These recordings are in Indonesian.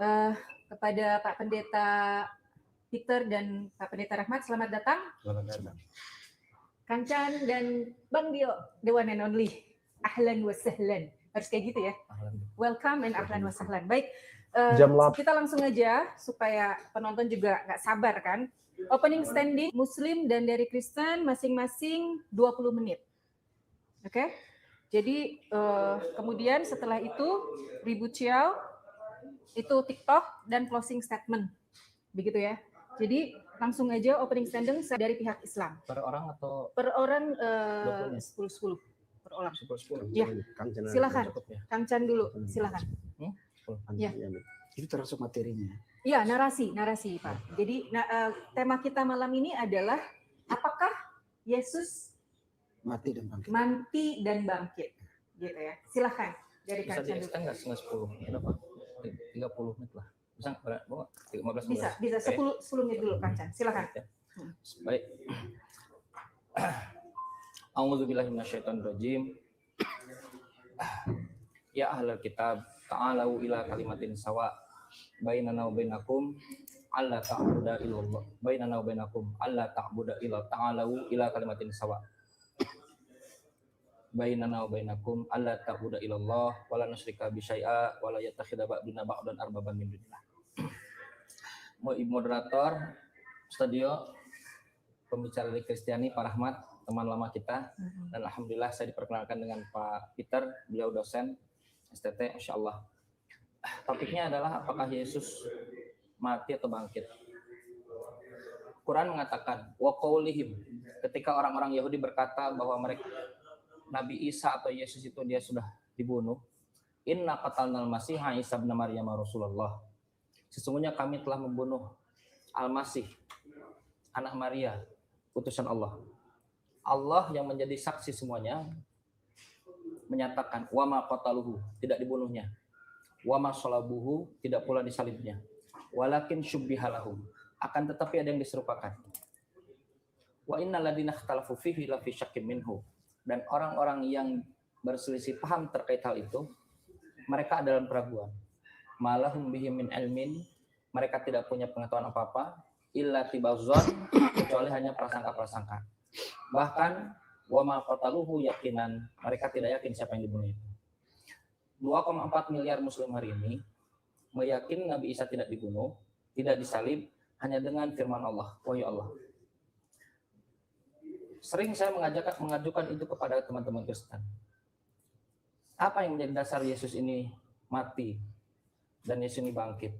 kepada Pak Pendeta Peter dan Pak Pendeta Rahmat, selamat datang. Selamat datang. Kancan dan Bang Dio, the one and only. Ahlan wa sahlan. Harus kayak gitu ya. Welcome and ahlan wa sahlan. Baik, kita langsung aja supaya penonton juga nggak sabar kan. Opening standing Muslim dan dari Kristen masing-masing 20 menit. Oke? Jadi kemudian setelah itu Ribu Ciao, itu TikTok dan closing statement. Begitu ya. Jadi langsung aja opening standing dari pihak Islam. Per orang atau? Per orang 10-10 per orang. 10-10. Ya. Silakan. Kang Chan dulu, silakan. Ya. Itu termasuk materinya. Iya, narasi Pak. Jadi tema kita malam ini adalah apakah Yesus mati dan bangkit. Gitu ya. Silakan dari Kang Chan dulu. Bisa enggak 10? Kenapa? 30 menit lah. Bisa 15 menit? Bisa 10 menit dulu Kang Chan. Silakan. Baik. A'udzubillahi minasyaitonirrajim. Ya ahlal kitab, ta'alau ila kalimatin sawa bainana wa bainakum alla ta'budu illallah. Bainana wa bainakum alla ta'budu illallah. Ta'alau ila kalimatin sawa bainana wa bainakum alla ta'budu illallah wa la nusyrika bi syai'a wa la yattakhidha ba'duna ba'dan arbaban min dunillah. Moderator studio, pembicara dari Kristiani, Pak Rahmat, teman lama kita, dan alhamdulillah saya diperkenalkan dengan Pak Peter, beliau dosen STT, insyaallah. Topiknya adalah apakah Yesus mati atau bangkit. Quran mengatakan wa qaulihim, ketika orang-orang Yahudi berkata bahwa mereka Nabi Isa atau Yesus itu dia sudah dibunuh. Inna qatalnal Masiha Isa bin Maryam Rasulullah. Sesungguhnya kami telah membunuh Al-Masih, anak Maria, utusan Allah. Allah yang menjadi saksi semuanya menyatakan wa ma qataluhu, tidak dibunuhnya. Wa ma salabuhu, tidak pula disalibnya. Walakin syubbihalahum, akan tetapi ada yang diserupakan. Wa innal ladzina ikhtalafu fihi la fi syakkin minhu. Dan orang-orang yang berselisih paham terkait hal itu, mereka dalam keraguan. Malahum bihi min ilmin, mereka tidak punya pengetahuan apa-apa, illa tibazzon, kecuali hanya prasangka-prasangka. Bahkan wa ma qataluhu yaqinan, mereka tidak yakin siapa yang dibunuh itu. 2,4 miliar muslim hari ini meyakini Nabi Isa tidak dibunuh, tidak disalib, hanya dengan firman Allah, wahyu Allah. Sering saya mengajukan itu kepada teman-teman Kristen. Apa yang menjadi dasar Yesus ini mati dan Yesus ini bangkit?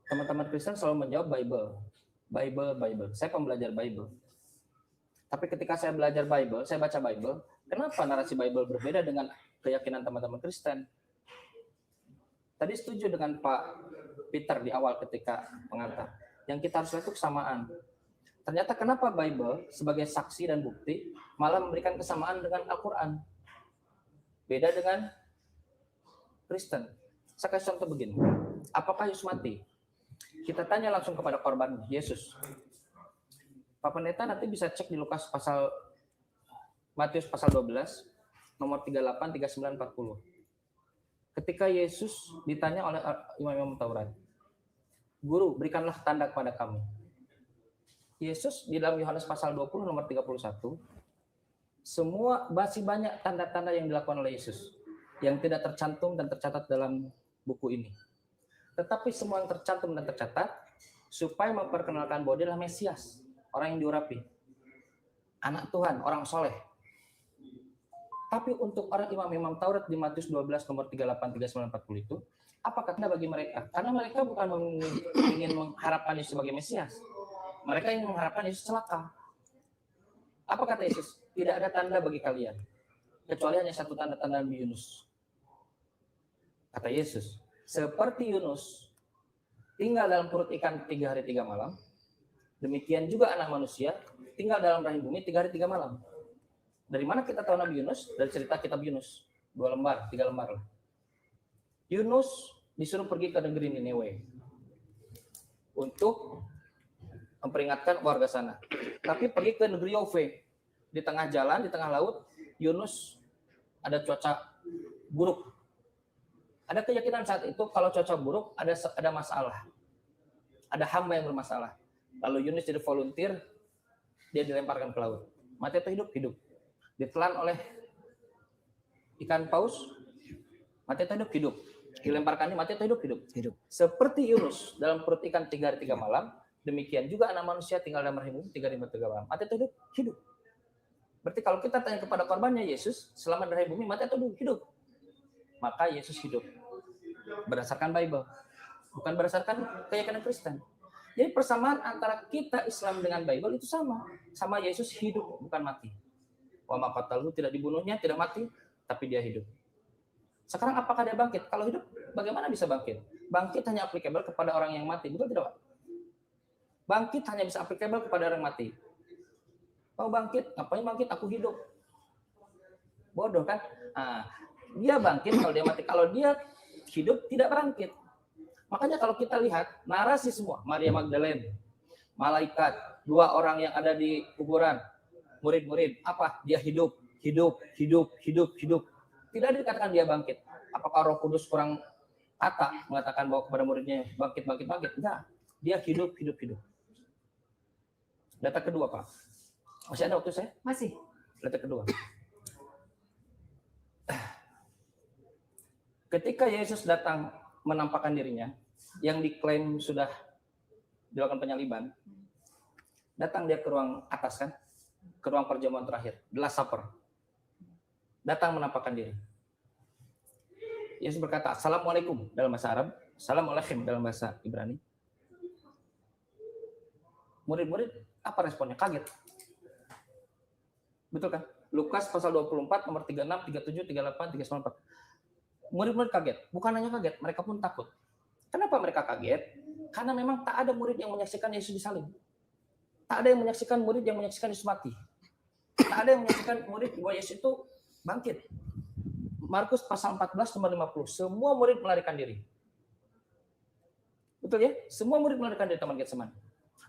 Teman-teman Kristen selalu menjawab Bible. Saya pembelajar Bible. Tapi ketika saya belajar Bible, saya baca Bible, kenapa narasi Bible berbeda dengan keyakinan teman-teman Kristen? Tadi setuju dengan Pak Peter di awal ketika pengantar. Yang kita harus lihat itu kesamaan. Ternyata kenapa Bible sebagai saksi dan bukti malah memberikan kesamaan dengan Al-Quran. Beda dengan Kristen. Saya kasih contoh begini. Apakah Yesus mati? Kita tanya langsung kepada korban Yesus. Pak Pendeta nanti bisa cek di Matius pasal 12, nomor 38, 39, 40. Ketika Yesus ditanya oleh imam-imam Taurat, Guru, berikanlah tanda kepada kami. Yesus di dalam Yohanes pasal 20 nomor 31, semua masih banyak tanda-tanda yang dilakukan oleh Yesus yang tidak tercantum dan tercatat dalam buku ini. Tetapi semua yang tercantum dan tercatat supaya memperkenalkan bahwa dia adalah Mesias, orang yang diurapi, anak Tuhan, orang soleh. Tapi untuk orang imam-imam Taurat di Matius 12 nomor 38, 39, 40 itu, apa katanya bagi mereka? Karena mereka bukan ingin mengharapkan Yesus sebagai Mesias. Mereka yang mengharapkan Yesus celaka. Apa kata Yesus? Tidak ada tanda bagi kalian. Kecuali hanya satu tanda-tanda Nabi Yunus. Kata Yesus, seperti Yunus tinggal dalam perut ikan 3 hari 3 malam, demikian juga anak manusia tinggal dalam rahim bumi 3 hari 3 malam. Dari mana kita tahu Nabi Yunus? Dari cerita kitab Yunus. 2 lembar, 3 lembar lah. Yunus disuruh pergi ke negeri Nineveh untuk memperingatkan warga sana. Tapi pergi ke negeri Yove. Di tengah jalan, di tengah laut, Yunus ada cuaca buruk. Ada keyakinan saat itu kalau cuaca buruk ada masalah. Ada hamba yang bermasalah. Lalu Yunus jadi volunteer, dia dilemparkan ke laut. Mati atau hidup? Hidup. Ditelan oleh ikan paus, mati atau hidup? Hidup. Dilemparkannya mati atau hidup? Hidup. Hidup. Seperti Yunus dalam perut ikan 3 hari 3 malam, demikian juga anak manusia tinggal dalam rahim 3 hari 3 malam. Mati atau hidup? Hidup. Berarti kalau kita tanya kepada korbannya Yesus, selama di rahim bumi mati atau hidup? Maka Yesus hidup. Berdasarkan Bible. Bukan berdasarkan keyakinan Kristen. Jadi persamaan antara kita Islam dengan Bible itu sama. Sama Yesus hidup, bukan mati. Wa ma qataluhu, tidak dibunuhnya, tidak mati, tapi dia hidup. Sekarang apakah dia bangkit? Kalau hidup, bagaimana bisa bangkit? Bangkit hanya applicable kepada orang yang mati, betul tidak, Pak? Bangkit hanya bisa applicable kepada orang mati. Mau bangkit, ngapain bangkit? Aku hidup. Bodoh kan? Nah, dia bangkit kalau dia mati. Kalau dia hidup, tidak bangkit. Makanya kalau kita lihat narasi semua, Maria Magdalene, malaikat, 2 orang yang ada di kuburan, murid-murid, apa? Dia hidup, hidup, hidup, hidup, hidup. Tidak dikatakan dia bangkit. Apakah Roh Kudus kurang kata mengatakan bahwa kepada muridnya bangkit, bangkit, bangkit? Enggak. Dia hidup, hidup, hidup. Data kedua, Pak. Masih ada waktu saya? Masih. Data kedua. Ketika Yesus datang menampakkan dirinya, yang diklaim sudah dilakukan penyaliban, datang dia ke ruang atas kan, ke ruang perjamuan terakhir, the Last Supper. Datang menampakkan diri. Yesus berkata, Assalamualaikum dalam bahasa Arab, Assalamualaikum dalam bahasa Ibrani. Murid-murid, apa responnya? Kaget. Betul kan? Lukas pasal 24, nomor 36, 37, 38, 39. Murid-murid kaget. Bukan hanya kaget, mereka pun takut. Kenapa mereka kaget? Karena memang tak ada murid yang menyaksikan Yesus disalib. Tak ada yang menyaksikan murid yang menyaksikan Yesus mati. Tak ada yang menyaksikan murid bahwa Yesus itu bangkit. Markus pasal 14, nomor 50. Semua murid melarikan diri. Betul ya? Semua murid melarikan diri, teman Getsemani.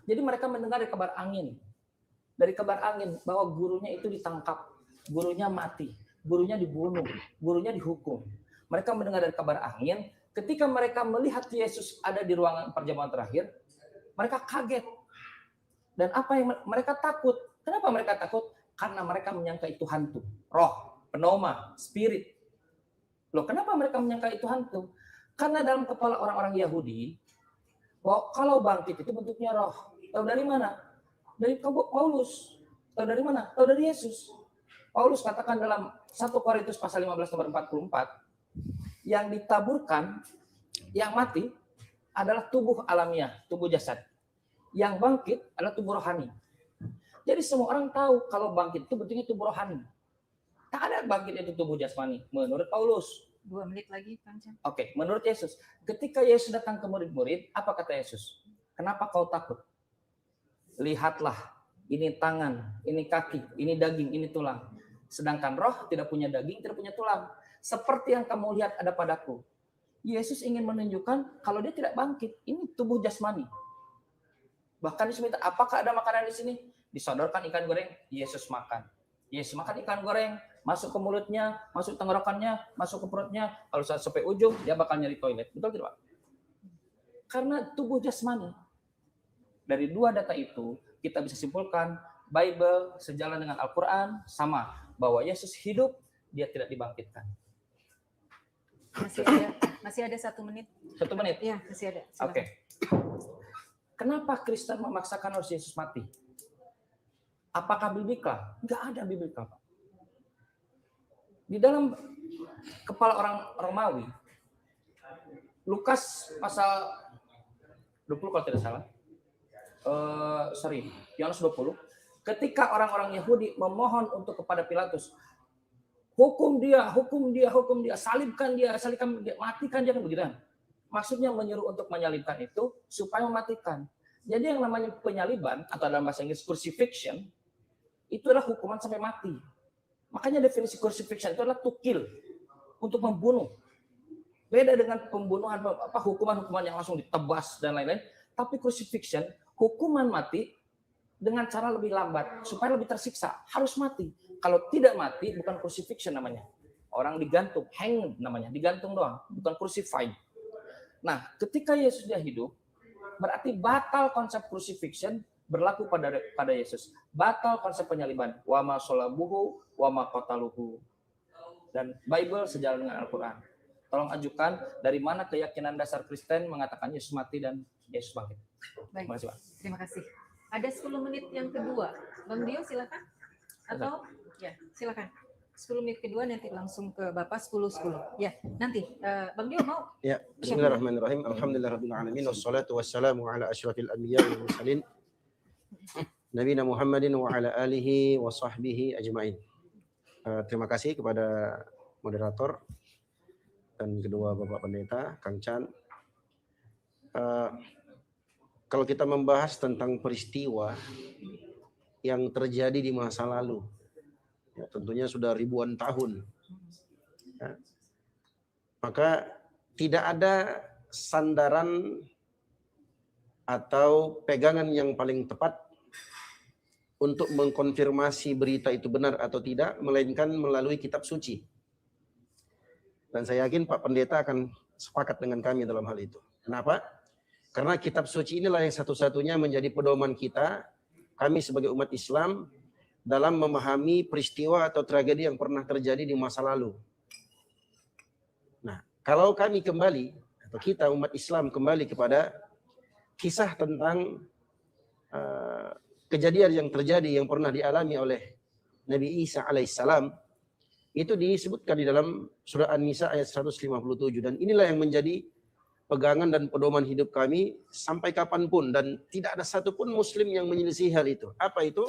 Jadi mereka mendengar dari kabar angin. Dari kabar angin bahwa gurunya itu ditangkap. Gurunya mati. Gurunya dibunuh. Gurunya dihukum. Mereka mendengar dari kabar angin, ketika mereka melihat Yesus ada di ruangan perjamuan terakhir, mereka kaget. Dan apa yang mereka takut? Kenapa mereka takut? Karena mereka menyangka itu hantu, roh, pneuma, spirit. Loh, kenapa mereka menyangka itu hantu? Karena dalam kepala orang-orang Yahudi, bahwa kalau bangkit itu bentuknya roh. Tahu dari mana? Dari Paulus. Tahu dari mana? Tahu dari Yesus. Paulus katakan dalam 1 Korintus pasal 15 nomor 44, yang ditaburkan, yang mati adalah tubuh alamiah, tubuh jasad. Yang bangkit adalah tubuh rohani. Jadi semua orang tahu kalau bangkit itu bentuknya tubuh rohani. Tak ada bangkit itu tubuh jasmani. Menurut Paulus. 2 menit lagi, Kancan. Oke, menurut Yesus. Ketika Yesus datang ke murid-murid, apa kata Yesus? Kenapa kau takut? Lihatlah, ini tangan, ini kaki, ini daging, ini tulang. Sedangkan roh tidak punya daging, tidak punya tulang. Seperti yang kamu lihat ada padaku. Yesus ingin menunjukkan kalau dia tidak bangkit. Ini tubuh jasmani. Bahkan Yesus minta, apakah ada makanan di sini? Disodorkan ikan goreng, Yesus makan. Yesus makan ikan goreng, masuk ke mulutnya, masuk tenggorokannya, masuk ke perutnya. Kalau sampai ujung, dia bakal nyari toilet. Betul tidak, Pak? Karena tubuh jasmani. Dari 2 data itu, kita bisa simpulkan Bible sejalan dengan Al-Quran sama. Bahwa Yesus hidup, dia tidak dibangkitkan. Masih ada 1 menit. 1 menit? Ya, masih ada. Oke. Kenapa Kristen memaksakan harus Yesus mati? Apakah biblikal? Enggak ada biblikal, Pak. Di dalam kepala orang Romawi, Lukas pasal 20 kalau tidak salah, Yohanes 20, ketika orang-orang Yahudi memohon untuk kepada Pilatus, hukum dia, salibkan dia, matikan dia, kan begitu kan? Maksudnya menyuruh untuk menyalibkan itu supaya mematikan. Jadi yang namanya penyaliban atau dalam bahasa Inggris crucifixion itu adalah hukuman sampai mati. Makanya definisi crucifixion itu adalah to kill, untuk membunuh. Beda dengan pembunuhan, hukuman-hukuman yang langsung ditebas dan lain-lain. Tapi crucifixion, hukuman mati dengan cara lebih lambat supaya lebih tersiksa, harus mati. Kalau tidak mati bukan crucifixion namanya. Orang digantung, hanged namanya, digantung doang, bukan crucified. Nah, ketika Yesus dia hidup, berarti batal konsep crucifixion berlaku pada Yesus. Batal konsep penyaliban. Wa ma sholabuhu wa ma qataluhu. Dan Bible sejalan dengan Al-Quran. Tolong ajukan dari mana keyakinan dasar Kristen mengatakan Yesus mati dan Yesus bangkit. Baik. Terima kasih, Pak. Terima kasih. Ada 10 menit yang kedua. Bang Dio silakan. Atau ya, silakan. 10 menit kedua nanti langsung ke Bapak 10-10. Ya, nanti Bang Dio mau? Ya, bismillahirrahmanirrahim. Alhamdulillahirabbil alamin wassalatu wassalamu ala asyrafil anbiya wal mursalin nabiyina Muhammadin wa ala alihi wa sahbihi ajmain. Terima kasih kepada moderator dan kedua Bapak Pendeta, Kang Chan. Kalau kita membahas tentang peristiwa yang terjadi di masa lalu, ya, tentunya sudah ribuan tahun, ya, maka tidak ada sandaran atau pegangan yang paling tepat untuk mengkonfirmasi berita itu benar atau tidak, melainkan melalui kitab suci. Dan saya yakin Pak Pendeta akan sepakat dengan kami dalam hal itu. Kenapa? Karena kitab suci inilah yang satu-satunya menjadi pedoman kita, kami sebagai umat Islam, dalam memahami peristiwa atau tragedi yang pernah terjadi di masa lalu. Nah, kalau kami kembali, atau kita umat Islam kembali kepada kisah tentang kejadian yang terjadi yang pernah dialami oleh Nabi Isa alaihissalam, itu disebutkan di dalam surah An-Nisa ayat 157. Dan inilah yang menjadi pegangan dan pedoman hidup kami sampai kapanpun. Dan tidak ada satupun muslim yang menyelisih hal itu. Apa itu?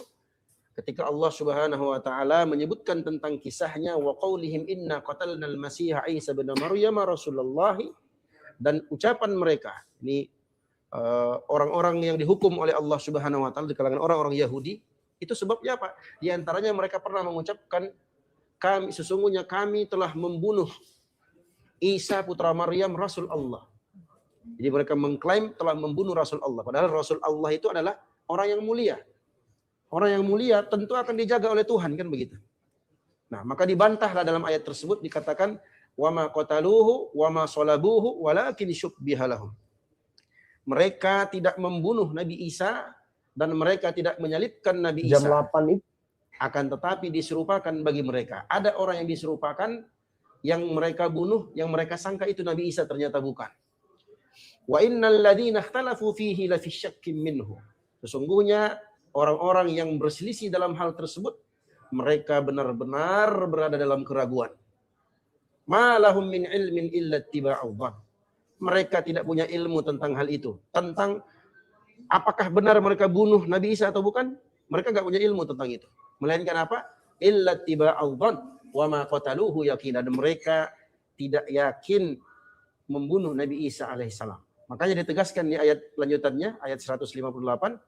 Ketika Allah Subhanahu wa taala menyebutkan tentang kisahnya wa qaulihim inna qatalna al-masih Isa bin Maryam Rasulullah, dan ucapan mereka ini orang-orang yang dihukum oleh Allah Subhanahu wa taala di kalangan orang-orang Yahudi, itu sebabnya apa? Di antaranya mereka pernah mengucapkan sesungguhnya kami telah membunuh Isa putra Maryam Rasul Allah. Jadi mereka mengklaim telah membunuh Rasul Allah, padahal Rasul Allah itu adalah orang yang mulia. Orang yang mulia tentu akan dijaga oleh Tuhan, kan begitu. Nah, maka dibantahlah dalam ayat tersebut, dikatakan wa ma qataluhu wa ma salabuhu walakin syubbiha lahum. Mereka tidak membunuh Nabi Isa dan mereka tidak menyalibkan Nabi Isa. Jam 8 itu Akan tetapi diserupakan bagi mereka. Ada orang yang diserupakan, yang mereka bunuh, yang mereka sangka itu Nabi Isa, ternyata bukan. Wa innal ladzina ikhtalafu fihi la fi syakkin minhu. Sesungguhnya orang-orang yang berselisih dalam hal tersebut, mereka benar-benar berada dalam keraguan. Ma lahum min ilmin illa ittiba'u dhann. Mereka tidak punya ilmu tentang hal itu. Tentang apakah benar mereka bunuh Nabi Isa atau bukan, mereka enggak punya ilmu tentang itu. Melainkan apa? Illa ittiba'u dhann wa ma qataluhu yaqinan. Mereka tidak yakin membunuh Nabi Isa alaihissalam. Makanya ditegaskan di ayat lanjutannya, ayat 158,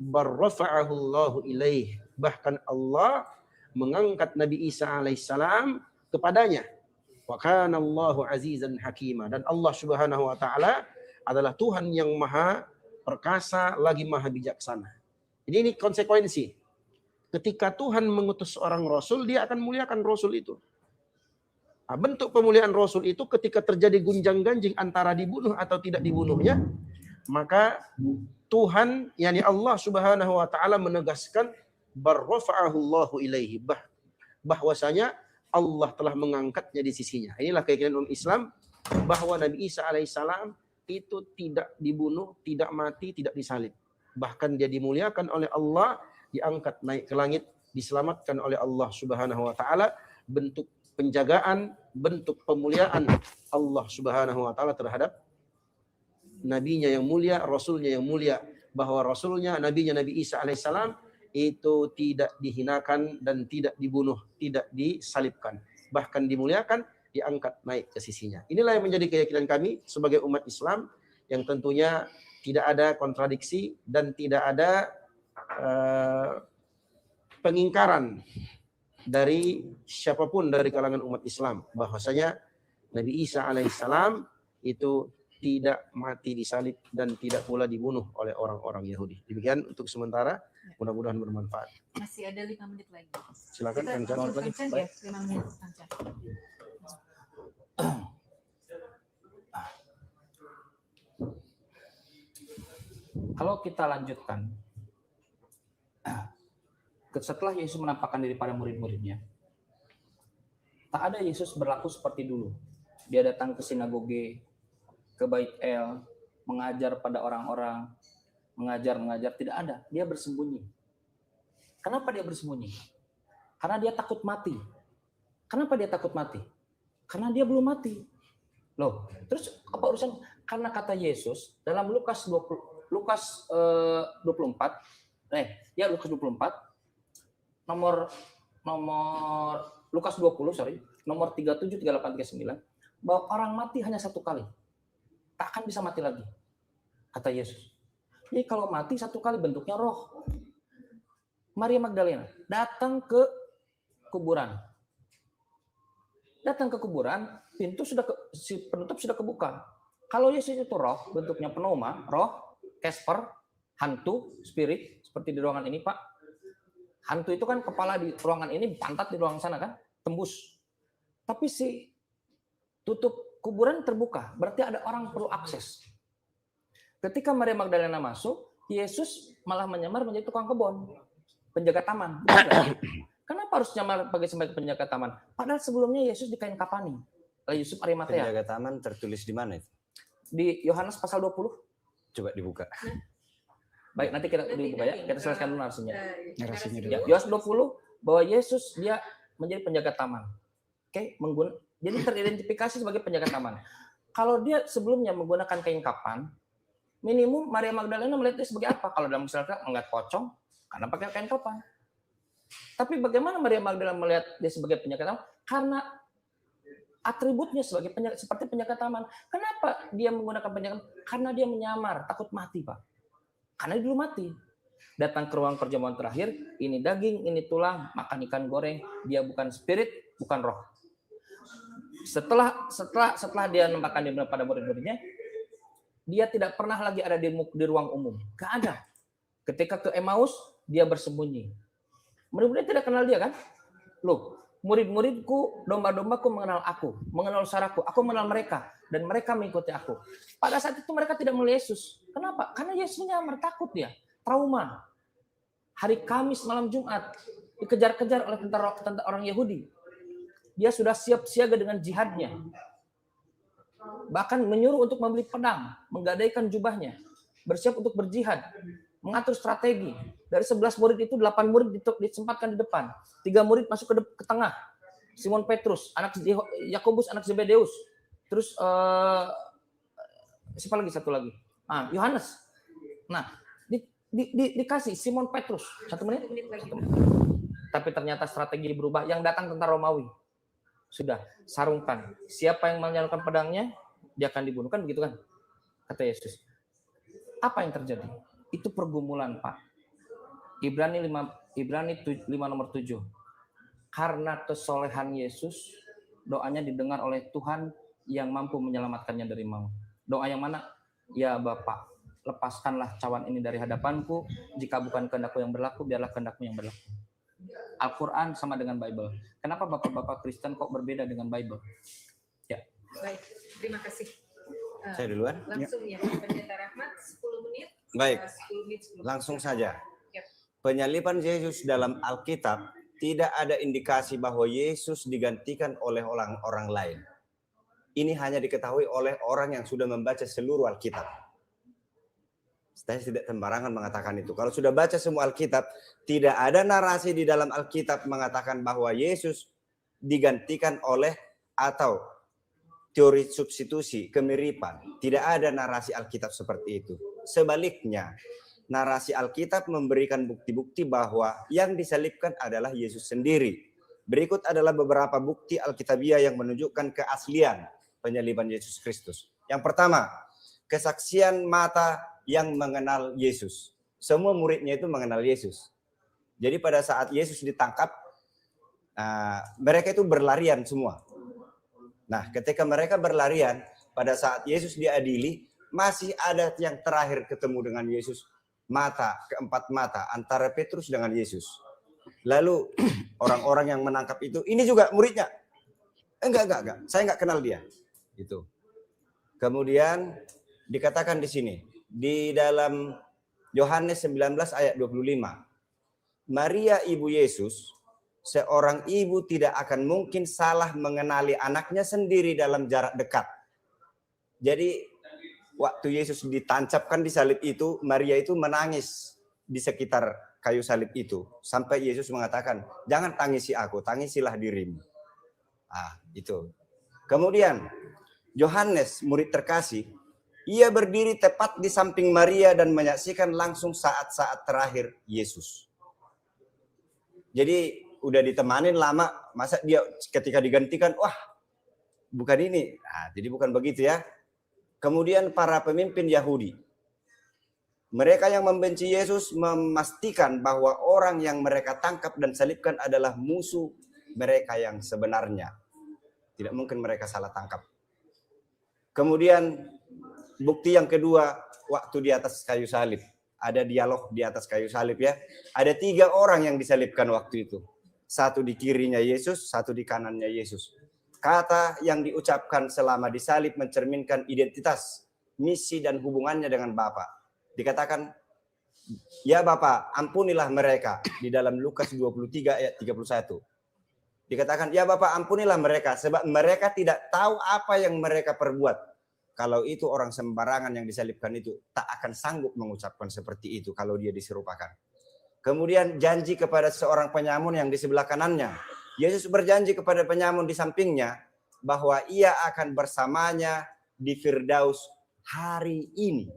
barrafa'ahu Allahu ilaih. Bahkan Allah mengangkat Nabi Isa alaihissalam kepadanya. Wa kana Allahu azizan hakima. Dan Allah Subhanahu wa taala adalah Tuhan yang maha perkasa lagi maha bijaksana. Jadi ini konsekuensi. Ketika Tuhan mengutus seorang rasul, dia akan muliakan rasul itu. Nah, bentuk pemuliaan rasul itu ketika terjadi gunjang-ganjing antara dibunuh atau tidak dibunuhnya, maka Tuhan, yakni Allah Subhanahu wa taala menegaskan barrafa'ahu Allahu ilaihi, bahwasanya Allah telah mengangkatnya di sisinya. Inilah keyakinan umat Islam bahwa Nabi Isa alaihissalam itu tidak dibunuh, tidak mati, tidak disalib. Bahkan dia dimuliakan oleh Allah, diangkat naik ke langit, diselamatkan oleh Allah Subhanahu wa taala. Bentuk penjagaan, bentuk pemuliaan Allah Subhanahu wa taala terhadap nabinya yang mulia, rasulnya yang mulia, bahwa rasulnya, nabinya Nabi Isa alaihissalam itu tidak dihinakan dan tidak dibunuh, tidak disalibkan, bahkan dimuliakan, diangkat naik ke sisinya. Inilah yang menjadi keyakinan kami sebagai umat Islam, yang tentunya tidak ada kontradiksi dan tidak ada pengingkaran dari siapapun dari kalangan umat Islam, bahwasanya Nabi Isa alaihissalam itu tidak mati disalib dan tidak pula dibunuh oleh orang-orang Yahudi. Demikian untuk sementara, mudah-mudahan bermanfaat. Masih ada 5 menit lagi. Silakan Kang Chan. Kang Chan ya, 5 menit Kang Chan. Kalau kita lanjutkan, setelah Yesus menampakkan diri pada murid-muridnya, tak ada Yesus berlaku seperti dulu. Dia datang ke sinagoge, ke Bait El, mengajar pada orang-orang, mengajar, tidak ada. Dia bersembunyi. Kenapa dia bersembunyi? Karena dia takut mati. Kenapa dia takut mati? Karena dia belum mati. Loh, terus apa urusan? Karena kata Yesus dalam Lukas 24, Lukas 24, nomor Lukas 20, nomor 37, 38, 39, bahwa orang mati hanya satu kali. Tak akan bisa mati lagi. Kata Yesus. Jadi kalau mati satu kali bentuknya roh. Maria Magdalena datang ke kuburan. Datang ke kuburan, pintu si penutup sudah kebuka. Kalau Yesus itu roh, bentuknya pneuma, roh, Casper, hantu, spirit, seperti di ruangan ini, Pak. Hantu itu kan kepala di ruangan ini, pantat di ruangan sana kan, tembus. Tapi si tutup kuburan terbuka, berarti ada orang perlu akses. Ketika Maria Magdalena masuk, Yesus malah menyamar menjadi tukang kebun, penjaga taman. Kenapa harus nyamar sebagai penjaga taman? Padahal sebelumnya Yesus dikain kapani oleh Yusuf Arimatea. Penjaga taman tertulis di mana itu? Di Yohanes pasal 20. Coba dibuka. Baik, nanti kita dibuka ya. Kita selesaikan dulu narasinya. Narasinya Ya, Yohanes 20 bahwa Yesus dia menjadi penjaga taman. Oke, jadi teridentifikasi sebagai penjaga taman. Kalau dia sebelumnya menggunakan kain kapan, minimum Maria Magdalena melihat dia sebagai apa? Kalau dalam misalnya melihat pocong, karena pakai kain kapan. Tapi bagaimana Maria Magdalena melihat dia sebagai penjaga taman? Karena atributnya seperti penjaga taman. Kenapa dia menggunakan penjaga taman? Karena dia menyamar, takut mati, Pak. Karena dia dulu mati. Datang ke ruang perjamuan terakhir, ini daging, ini tulang, makan ikan goreng. Dia bukan spirit, bukan roh. Setelah dia nampakkan diri pada murid-muridnya, dia tidak pernah lagi ada di ruang umum. Gak ada. Ketika ke Emmaus, dia bersembunyi. Murid-murid tidak kenal dia kan? Loh, murid-muridku, domba-dombaku mengenal aku, mengenal saraku, aku mengenal mereka, dan mereka mengikuti aku. Pada saat itu mereka tidak melihat Yesus. Kenapa? Karena Yesusnya takut dia, trauma. Hari Kamis malam Jumat dikejar-kejar oleh tentara orang Yahudi. Dia sudah siap siaga dengan jihadnya. Bahkan menyuruh untuk membeli pedang, menggadaikan jubahnya, bersiap untuk berjihad, mengatur strategi. Dari 11 murid itu 8 murid disempatkan di depan. 3 murid masuk ke tengah. Simon Petrus, anak Yakobus, anak Zebedeus. Terus siapa lagi satu lagi? Yohanes. Nah, dikasih Simon Petrus 1 menit. 1 menit. Tapi ternyata strategi berubah. Yang datang tentara Romawi. Sudah sarungkan. Siapa yang menyalurkan pedangnya, dia akan dibunuh, kan begitu kan? Kata Yesus. Apa yang terjadi? Itu pergumulan, Pak. Ibrani 5 nomor 7. Karena kesolehan Yesus, doanya didengar oleh Tuhan yang mampu menyelamatkannya dari maut. Doa yang mana? Ya Bapa, lepaskanlah cawan ini dari hadapanku. Jika bukan kehendakku yang berlaku, biarlah kehendakmu yang berlaku. Al-Quran sama dengan Bible. Kenapa bapak-bapak Kristen kok berbeda dengan Bible? Ya. Baik, terima kasih. Saya duluan? Langsung ya, Pendeta Rahmat 10 menit. Baik, 10 menit sebelum langsung saja. Ya. Penyaliban Yesus dalam Alkitab tidak ada indikasi bahwa Yesus digantikan oleh orang lain. Ini hanya diketahui oleh orang yang sudah membaca seluruh Alkitab. Saya tidak sembarangan mengatakan itu. Kalau sudah baca semua Alkitab, tidak ada narasi di dalam Alkitab mengatakan bahwa Yesus digantikan oleh atau teori substitusi, kemiripan. Tidak ada narasi Alkitab seperti itu. Sebaliknya, narasi Alkitab memberikan bukti-bukti bahwa yang disalibkan adalah Yesus sendiri. Berikut adalah beberapa bukti Alkitabiah yang menunjukkan keaslian penyaliban Yesus Kristus. Yang pertama, kesaksian mata yang mengenal Yesus. Semua muridnya itu mengenal Yesus. Jadi pada saat Yesus ditangkap, mereka itu berlarian semua. Nah, ketika mereka berlarian, pada saat Yesus diadili, masih ada yang terakhir ketemu dengan Yesus, keempat mata, antara Petrus dengan Yesus. Lalu orang-orang yang menangkap itu, ini juga muridnya. Enggak. Saya enggak kenal dia. Itu. Kemudian dikatakan di sini, di dalam Yohanes 19 ayat 25. Maria ibu Yesus, seorang ibu tidak akan mungkin salah mengenali anaknya sendiri dalam jarak dekat. Jadi waktu Yesus ditancapkan di salib itu, Maria itu menangis di sekitar kayu salib itu. Sampai Yesus mengatakan, jangan tangisi aku, tangisilah dirimu. Itu. Kemudian Yohanes, murid terkasih, ia berdiri tepat di samping Maria dan menyaksikan langsung saat-saat terakhir Yesus. Jadi udah ditemanin lama, masa dia ketika digantikan, wah bukan ini. Jadi bukan begitu ya. Kemudian para pemimpin Yahudi, mereka yang membenci Yesus memastikan bahwa orang yang mereka tangkap dan salibkan adalah musuh mereka yang sebenarnya. Tidak mungkin mereka salah tangkap. Kemudian bukti yang kedua, waktu di atas kayu salib. Ada dialog di atas kayu salib ya. Ada 3 orang yang disalibkan waktu itu. Satu di kirinya Yesus, satu di kanannya Yesus. Kata yang diucapkan selama disalib mencerminkan identitas, misi dan hubungannya dengan Bapa. Dikatakan, ya Bapa, ampunilah mereka. Di dalam Lukas 23 ayat 31. Dikatakan, ya Bapa, ampunilah mereka sebab mereka tidak tahu apa yang mereka perbuat. Kalau itu orang sembarangan yang disalibkan itu tak akan sanggup mengucapkan seperti itu kalau dia diserupakan. Kemudian janji kepada seorang penyamun yang di sebelah kanannya. Yesus berjanji kepada penyamun di sampingnya bahwa ia akan bersamanya di Firdaus hari ini.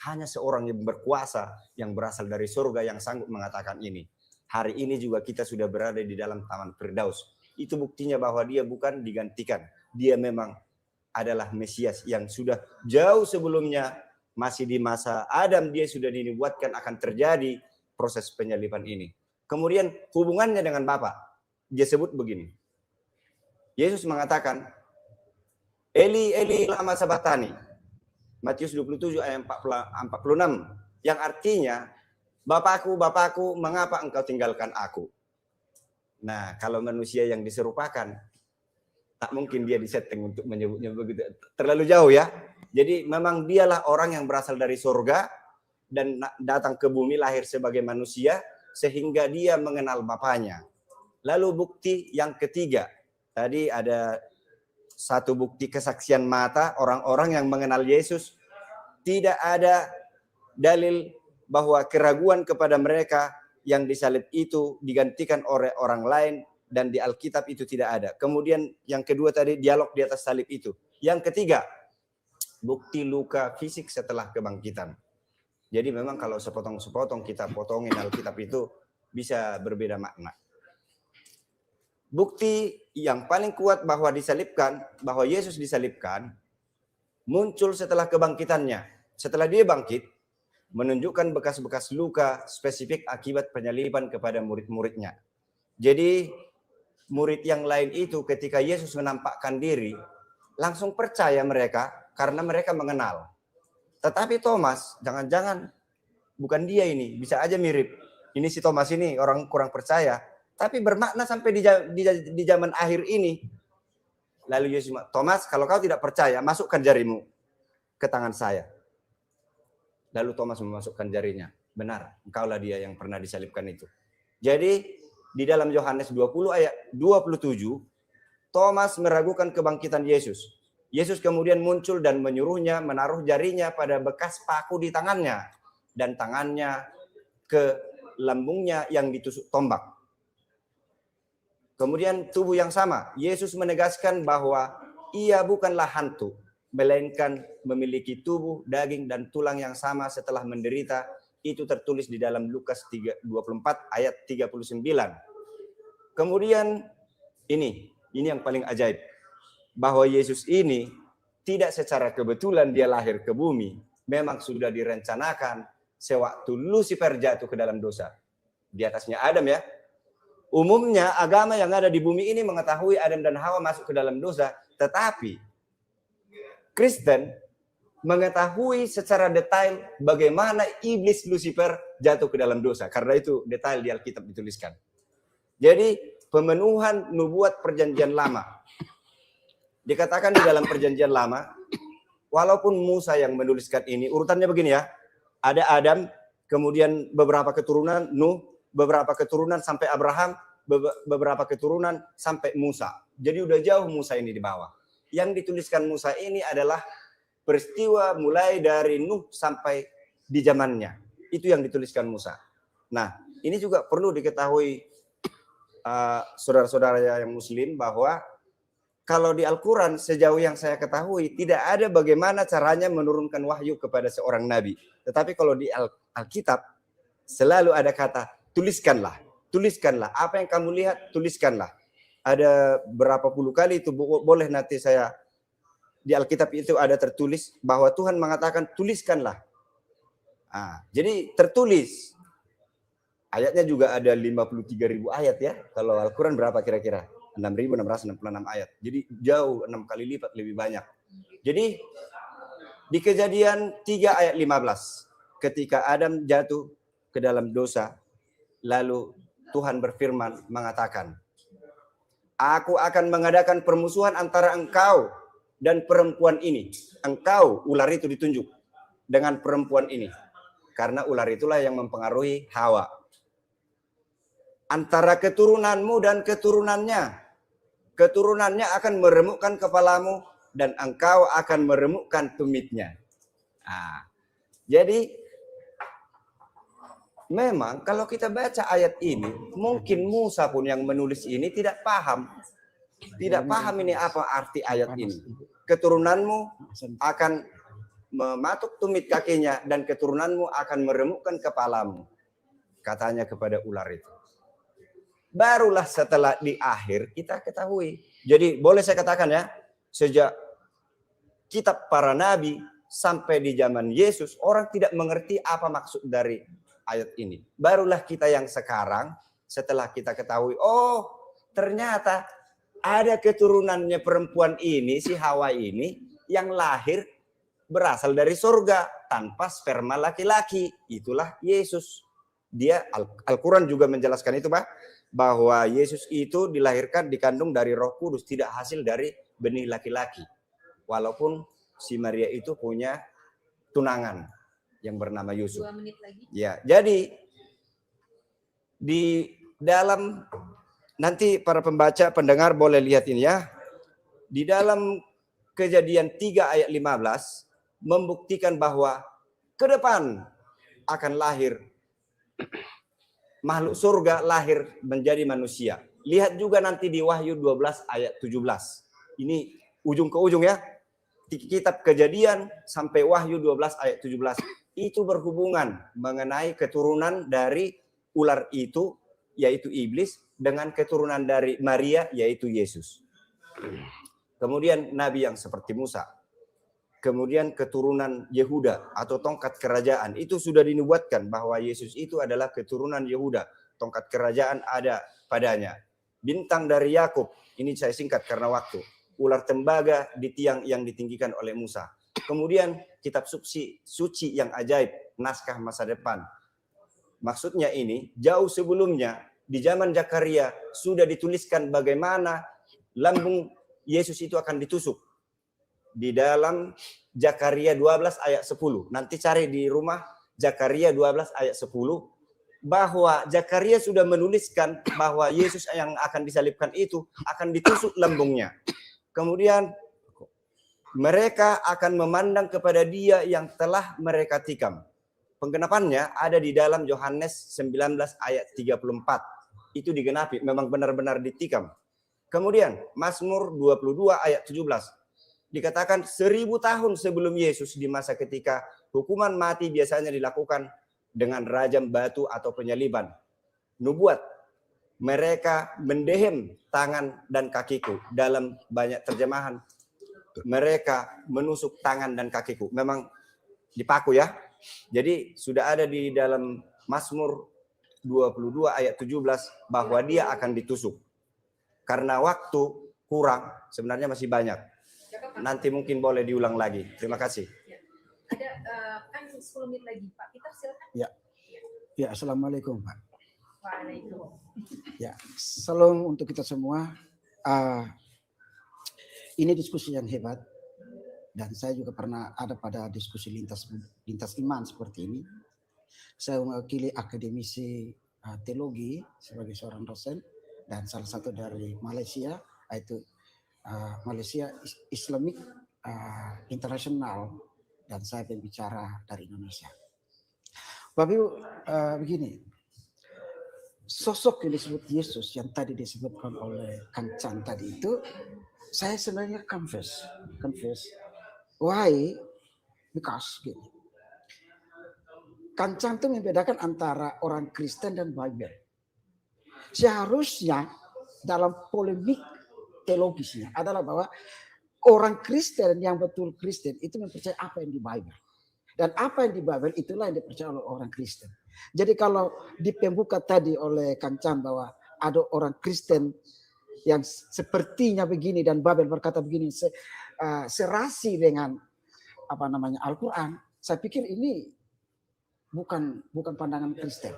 Hanya seorang yang berkuasa yang berasal dari surga yang sanggup mengatakan ini. Hari ini juga kita sudah berada di dalam taman Firdaus. Itu buktinya bahwa dia bukan digantikan. Dia memang adalah Mesias yang sudah jauh sebelumnya, masih di masa Adam, dia sudah dinubuatkan akan terjadi proses penyaliban ini. Kemudian hubungannya dengan Bapa, dia sebut begini. Yesus mengatakan, Eli, Eli, lama sabatani. Matius 27 ayat 46. Yang artinya, Bapakku, Bapakku, mengapa engkau tinggalkan aku? Nah, kalau manusia yang diserupakan, tak mungkin dia disetting untuk menyebutnya begitu. Terlalu jauh ya. Jadi memang dialah orang yang berasal dari surga dan datang ke bumi lahir sebagai manusia sehingga dia mengenal Bapanya. Lalu bukti yang ketiga. Tadi ada satu bukti kesaksian mata orang-orang yang mengenal Yesus. Tidak ada dalil bahwa keraguan kepada mereka yang disalib itu digantikan oleh orang lain. Dan di Alkitab itu tidak ada. Kemudian yang kedua tadi dialog di atas salib itu. Yang ketiga, bukti luka fisik setelah kebangkitan. Jadi memang kalau sepotong-sepotong kita potongin Alkitab itu bisa berbeda makna. Bukti yang paling kuat bahwa disalibkan, bahwa Yesus disalibkan, muncul setelah kebangkitannya. Setelah dia bangkit, menunjukkan bekas-bekas luka spesifik akibat penyaliban kepada murid-muridnya. Jadi murid yang lain itu ketika Yesus menampakkan diri, langsung percaya mereka karena mereka mengenal. Tetapi Thomas, jangan-jangan bukan dia ini, bisa aja mirip. Ini si Thomas ini orang kurang percaya, tapi bermakna sampai di zaman akhir ini. Lalu Yesus, Thomas, kalau kau tidak percaya, masukkan jarimu ke tangan saya. Lalu Thomas memasukkan jarinya. Benar, engkaulah dia yang pernah disalibkan itu. Jadi di dalam Yohanes 20 ayat 27, Thomas meragukan kebangkitan Yesus. Yesus kemudian muncul dan menyuruhnya menaruh jarinya pada bekas paku di tangannya. Dan tangannya ke lambungnya yang ditusuk tombak. Kemudian tubuh yang sama. Yesus menegaskan bahwa ia bukanlah hantu. Melainkan memiliki tubuh, daging, dan tulang yang sama setelah menderita. Itu tertulis di dalam Lukas 24 ayat 39. Kemudian ini yang paling ajaib. Bahwa Yesus ini tidak secara kebetulan dia lahir ke bumi. Memang sudah direncanakan sewaktu Lucifer jatuh ke dalam dosa. Di atasnya Adam ya. Umumnya agama yang ada di bumi ini mengetahui Adam dan Hawa masuk ke dalam dosa. Tetapi Kristen mengetahui secara detail bagaimana iblis Lucifer jatuh ke dalam dosa. Karena itu detail di Alkitab dituliskan. Jadi pemenuhan nubuat perjanjian lama Dikatakan di dalam perjanjian lama, walaupun Musa yang menuliskan ini, urutannya begini ya. Ada Adam, kemudian beberapa keturunan Nuh, beberapa keturunan sampai Abraham, beberapa keturunan sampai Musa. Jadi udah jauh Musa ini di bawah. Yang dituliskan Musa ini adalah peristiwa mulai dari Nuh sampai di zamannya. Itu yang dituliskan Musa. Nah, ini juga perlu diketahui saudara-saudara yang muslim bahwa kalau di Al-Quran sejauh yang saya ketahui tidak ada bagaimana caranya menurunkan wahyu kepada seorang nabi. Tetapi kalau di Alkitab selalu ada kata tuliskanlah, tuliskanlah. Apa yang kamu lihat tuliskanlah. Ada berapa puluh kali itu boleh nanti saya di Alkitab itu ada tertulis bahwa Tuhan mengatakan tuliskanlah. Jadi tertulis. Ayatnya juga ada 53.000 ayat ya. Kalau Al-Quran berapa kira-kira? 6.666 ayat. Jadi jauh 6 kali lipat lebih banyak. Jadi di Kejadian 3 ayat 15, ketika Adam jatuh ke dalam dosa, lalu Tuhan berfirman mengatakan, aku akan mengadakan permusuhan antara engkau dan perempuan ini. Engkau, ular itu ditunjuk dengan perempuan ini. Karena ular itulah yang mempengaruhi Hawa. Antara keturunanmu dan keturunannya. Keturunannya akan meremukkan kepalamu dan engkau akan meremukkan tumitnya. Jadi memang kalau kita baca ayat ini, mungkin Musa pun yang menulis ini tidak paham. Tidak paham ini apa arti ayat ini. Keturunanmu akan mematuk tumit kakinya dan keturunanmu akan meremukkan kepalamu. Katanya kepada ular itu. Barulah setelah di akhir kita ketahui. Jadi boleh saya katakan ya, sejak kitab para nabi sampai di zaman Yesus, orang tidak mengerti apa maksud dari ayat ini. Barulah kita yang sekarang, setelah kita ketahui, oh ternyata ada keturunannya perempuan ini, si Hawa ini, yang lahir berasal dari surga tanpa sperma laki-laki. Itulah Yesus. Dia Al-Quran juga menjelaskan itu, Pak. Bahwa Yesus itu dilahirkan dikandung dari Roh Kudus, tidak hasil dari benih laki-laki. Walaupun si Maria itu punya tunangan yang bernama Yusuf. 2 menit lagi. Ya, jadi di dalam nanti para pembaca pendengar boleh lihat ini ya. Di dalam Kejadian 3 ayat 15 membuktikan bahwa ke depan akan lahir makhluk surga lahir menjadi manusia. Lihat juga nanti di Wahyu 12 ayat 17. Ini ujung ke ujung ya. Kitab Kejadian sampai Wahyu 12 ayat 17. Itu berhubungan mengenai keturunan dari ular itu, yaitu iblis, dengan keturunan dari Maria, yaitu Yesus. Kemudian Nabi yang seperti Musa. Kemudian keturunan Yehuda atau tongkat kerajaan. Itu sudah dinubuatkan bahwa Yesus itu adalah keturunan Yehuda. Tongkat kerajaan ada padanya. Bintang dari Yakub. Ini saya singkat karena waktu. Ular tembaga di tiang yang ditinggikan oleh Musa. Kemudian kitab suci yang ajaib. Naskah masa depan. Maksudnya ini jauh sebelumnya di zaman Zakaria sudah dituliskan bagaimana lambung Yesus itu akan ditusuk. Di dalam Zakaria 12 ayat 10. Nanti cari di rumah Zakaria 12 ayat 10. Bahwa Zakaria sudah menuliskan bahwa Yesus yang akan disalibkan itu akan ditusuk lambungnya. Kemudian mereka akan memandang kepada dia yang telah mereka tikam. Penggenapannya ada di dalam Yohanes 19 ayat 34. Itu digenapi, memang benar-benar ditikam. Kemudian Mazmur 22 ayat 17. Dikatakan 1000 tahun sebelum Yesus, di masa ketika hukuman mati biasanya dilakukan dengan rajam batu atau penyaliban. Nubuat, mereka mendehem tangan dan kakiku. Dalam banyak terjemahan, mereka menusuk tangan dan kakiku. Memang dipaku ya. Jadi sudah ada di dalam Mazmur 22 ayat 17 bahwa dia akan ditusuk. Karena waktu kurang, sebenarnya masih banyak. Nanti mungkin boleh diulang lagi. Terima kasih. Ada kan 10 menit lagi, Pak Peter, silakan. Ya, assalamualaikum, Pak. Waalaikumsalam. Ya, salam untuk kita semua. ini diskusi yang hebat. Dan saya juga pernah ada pada diskusi lintas iman seperti ini. Saya mewakili akademisi teologi sebagai seorang dosen dan salah satu dari Malaysia, yaitu Malaysia Islamic International, dan saya pembicara dari Indonesia. Bapak Ibu, begini, sosok yang disebut Yesus yang tadi disebutkan oleh Kang Chan tadi itu, saya sebenarnya confess. Why? Because gini. Kang Chan itu membedakan antara orang Kristen dan Bible. Seharusnya dalam polemik teologisnya adalah bahwa orang Kristen yang betul Kristen itu mempercayai apa yang di Bible. Dan apa yang di Bible itulah yang dipercaya oleh orang Kristen. Jadi kalau di pembuka tadi oleh Kang Chan bahwa ada orang Kristen yang sepertinya begini dan Bible berkata begini, serasi dengan Al-Quran, saya pikir ini bukan pandangan Kristen.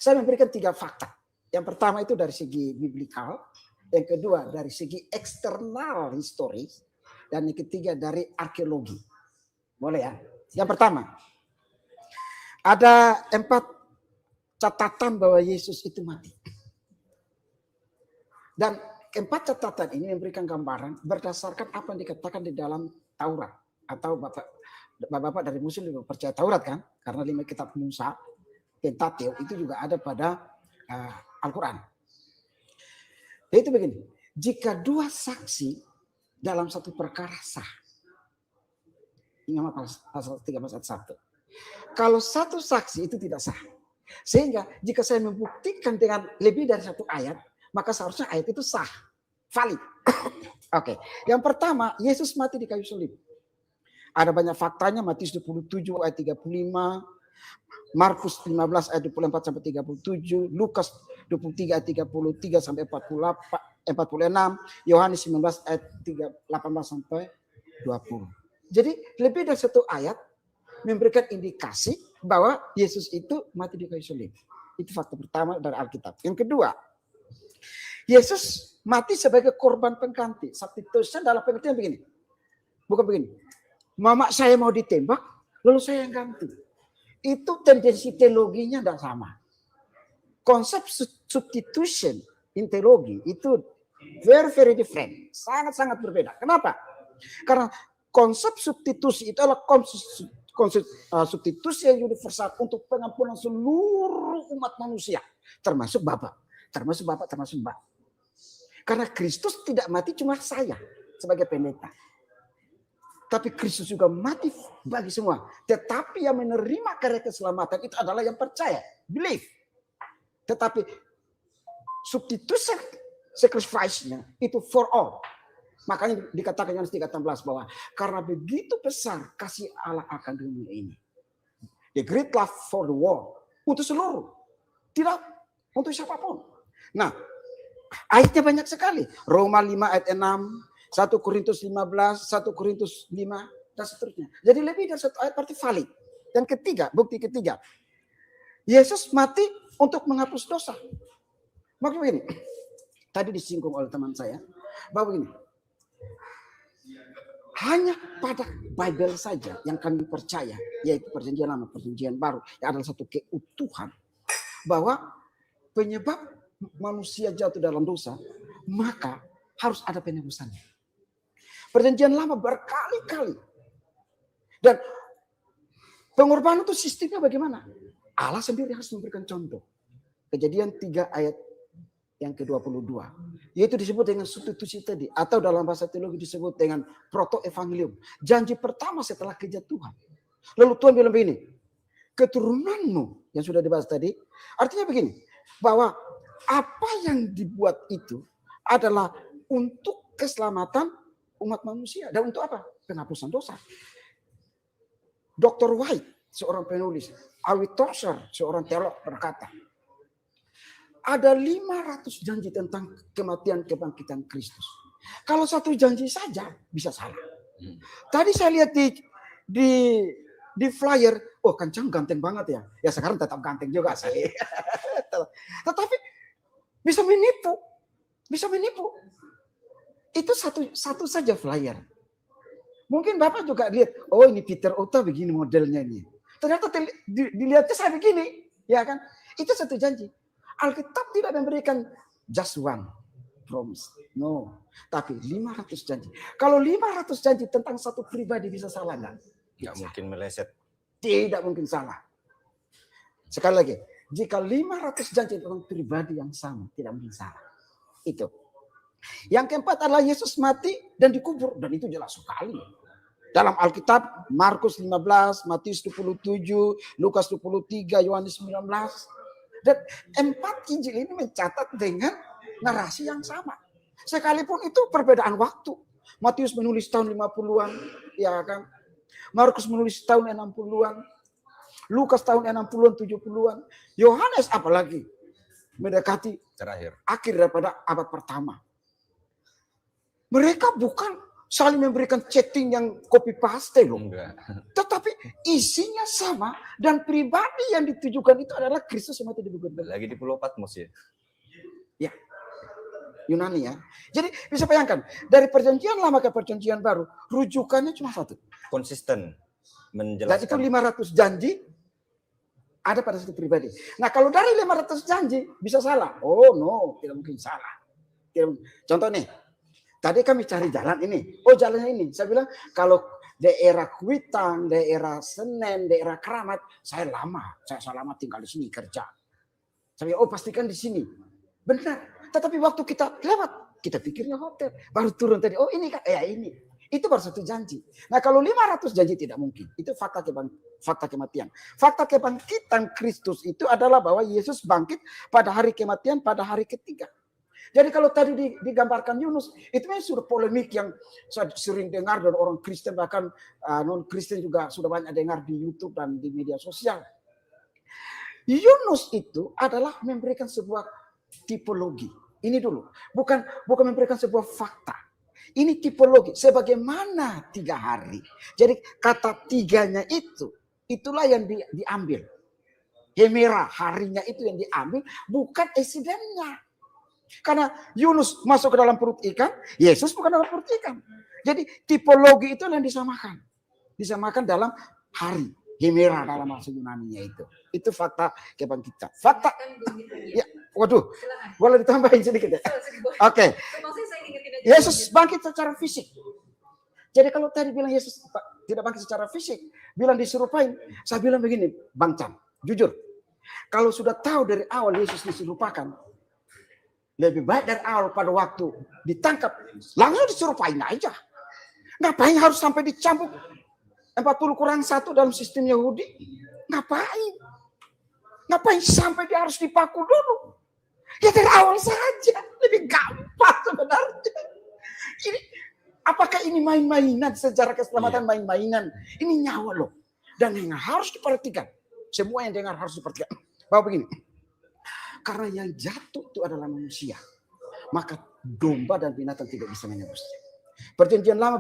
Saya memberikan 3 fakta. Yang pertama itu dari segi biblikal, yang kedua dari segi eksternal historis, dan yang ketiga dari arkeologi. Boleh ya? Yang pertama, ada 4 catatan bahwa Yesus itu mati. Dan 4 catatan ini memberikan gambaran berdasarkan apa yang dikatakan di dalam Taurat. Atau bapak-bapak dari Muslim juga percaya Taurat kan? Karena 5 kitab Musa, Pentateuch itu juga ada pada Al-Quran. Itu begini, jika 2 saksi dalam satu perkara sah, ini pasal 13 ayat 1. Kalau 1 saksi itu tidak sah. Sehingga jika saya membuktikan dengan lebih dari 1 ayat, maka seharusnya ayat itu sah, valid. Oke. Yang pertama, Yesus mati di kayu salib. Ada banyak faktanya, Matius 27 ayat 35, Markus 15 ayat 24 sampai 37, Lukas 23 ayat 33 sampai 46, Yohanes 19 ayat 18 sampai 20. Jadi lebih dari 1 ayat memberikan indikasi bahwa Yesus itu mati di kayu salib. Itu fakta pertama dari Alkitab. Yang kedua, Yesus mati sebagai korban pengganti. Substitution dalam pengertian begini. Bukan begini. Mama saya mau ditembak, lalu saya yang ganti. Itu tendensi teologinya tidak sama. Konsep substitution in teologi itu very different. Sangat-sangat berbeda. Kenapa? Karena konsep substitusi itu adalah konsep substitusi yang universal untuk pengampunan seluruh umat manusia. Termasuk Bapak, termasuk Mbak. Karena Kristus tidak mati cuma saya sebagai pendeta. Tapi Kristus juga mati bagi semua. Tetapi yang menerima karya keselamatan itu adalah yang percaya. Believe. Tetapi substitution sacrifice-nya itu for all. Makanya dikatakan Yohanes 3:16 bahwa karena begitu besar kasih Allah akan dunia ini. The great love for the world. Untuk seluruh. Tidak untuk siapapun. Nah, ayatnya banyak sekali. Roma 5 ayat 6. 1 Korintus 15, 1 Korintus 5, dan seterusnya. Jadi lebih dari 1 ayat berarti valid. Dan ketiga, bukti ketiga. Yesus mati untuk menghapus dosa. Maksudnya begini, tadi disinggung oleh teman saya, bahwa begini, hanya pada Bible saja yang kami percaya, yaitu perjanjian lama, perjanjian baru, yang adalah satu keutuhan, bahwa penyebab manusia jatuh dalam dosa, maka harus ada penebusannya. Perjanjian lama berkali-kali. Dan pengorbanan itu sistemnya bagaimana? Allah sendiri harus memberikan contoh. Kejadian 3 ayat yang ke-22. Yaitu disebut dengan substitusi tadi. Atau dalam bahasa teologi disebut dengan proto-evangelium. Janji pertama setelah kejatuhan. Lalu Tuhan bilang begini. Keturunanmu yang sudah dibahas tadi. Artinya begini. Bahwa apa yang dibuat itu adalah untuk keselamatan umat manusia. Dan untuk apa? Penghapusan dosa. Dr. White, seorang penulis, Alwi Tozer, seorang teolog berkata, ada 500 janji tentang kematian kebangkitan Kristus. Kalau 1 janji saja bisa salah. Tadi saya lihat di flyer, oh Kang Chan ganteng banget ya. Ya sekarang tetap ganteng juga saya. Tetapi bisa menipu. Itu satu saja flyer. Mungkin Bapak juga lihat, oh ini Peter Otto begini modelnya ini. Ternyata dilihatnya saya begini, ya kan? Itu satu janji. Alkitab tidak memberikan just one promise. No. Tapi 500 janji. Kalau 500 janji tentang satu pribadi bisa salah nggak? Nggak mungkin meleset. Tidak mungkin salah. Sekali lagi, jika 500 janji tentang pribadi yang sama, tidak mungkin salah. Itu. Yang keempat adalah Yesus mati dan dikubur. Dan itu jelas sekali. Dalam Alkitab, Markus 15, Matius 27, Lukas 23, Yohanes 19. Dan 4 Injil ini mencatat dengan narasi yang sama. Sekalipun itu perbedaan waktu. Matius menulis tahun 50-an, ya kan? Markus menulis tahun 60-an. Lukas tahun 60-an, 70-an. Yohanes apalagi mendekati akhir daripada abad pertama. Mereka bukan saling memberikan chatting yang copy paste loh. Enggak. Tetapi isinya sama dan pribadi yang ditujukan itu adalah Kristus yang mati di bukit. Lagi di Pulau Patmos ya. Ya. Yunani ya. Jadi bisa bayangkan dari perjanjian lama ke perjanjian baru rujukannya cuma satu. Konsisten Dan itu menjelaskan. 500 janji ada pada satu pribadi. Nah kalau dari 500 janji bisa salah. Oh no, tidak mungkin salah. Contoh nih. Tadi kami cari jalan ini. Oh jalannya ini. Saya bilang kalau daerah Kuitang, daerah Senen, daerah Keramat, saya lama tinggal di sini kerja. Saya bilang, oh pastikan di sini. Benar. Tetapi waktu kita lewat, kita pikirnya hotel. Baru turun tadi, oh ini kan, ini. Itu baru satu janji. Nah kalau 500 janji tidak mungkin. Itu fakta kematian. Fakta kebangkitan Kristus itu adalah bahwa Yesus bangkit pada hari kematian, pada hari ketiga. Jadi kalau tadi digambarkan Yunus, itu memang sudah polemik yang saya sering dengar dari orang Kristen, bahkan non-Kristen juga sudah banyak dengar di YouTube dan di media sosial. Yunus itu adalah memberikan sebuah tipologi. Ini dulu, bukan memberikan sebuah fakta. Ini tipologi, sebagaimana 3 hari. Jadi kata 3-nya itulah yang diambil. Hemera, harinya itu yang diambil, bukan eksidennya. Karena Yunus masuk ke dalam perut ikan, Yesus bukan dalam perut ikan. Jadi tipologi itu yang disamakan. Disamakan dalam hari. Hemera dalam bahasa Yunani-nya itu. Itu fakta kebangkitan. Fakta. Ya, waduh. Boleh ditambahin sedikit ya? Oke. Yesus bangkit secara fisik. Jadi kalau tadi bilang Yesus tidak bangkit secara fisik, bilang diserupain, saya bilang begini, Bang Chan, jujur. Kalau sudah tahu dari awal Yesus diserupakan, lebih baik dari awal pada waktu ditangkap, langsung diserupain aja. Ngapain harus sampai dicambuk 40+1 dalam sistem Yahudi? Ngapain sampai dia harus dipaku dulu? Ya dari awal saja, lebih gampang sebenarnya. Apakah ini main-mainan, sejarah keselamatan main-mainan? Ini nyawa loh. Dan yang harus diperhatikan, semua yang dengar harus diperhatikan. Bahwa begini, karena yang jatuh itu adalah manusia, maka domba dan binatang tidak bisa menebusnya. Perjanjian lama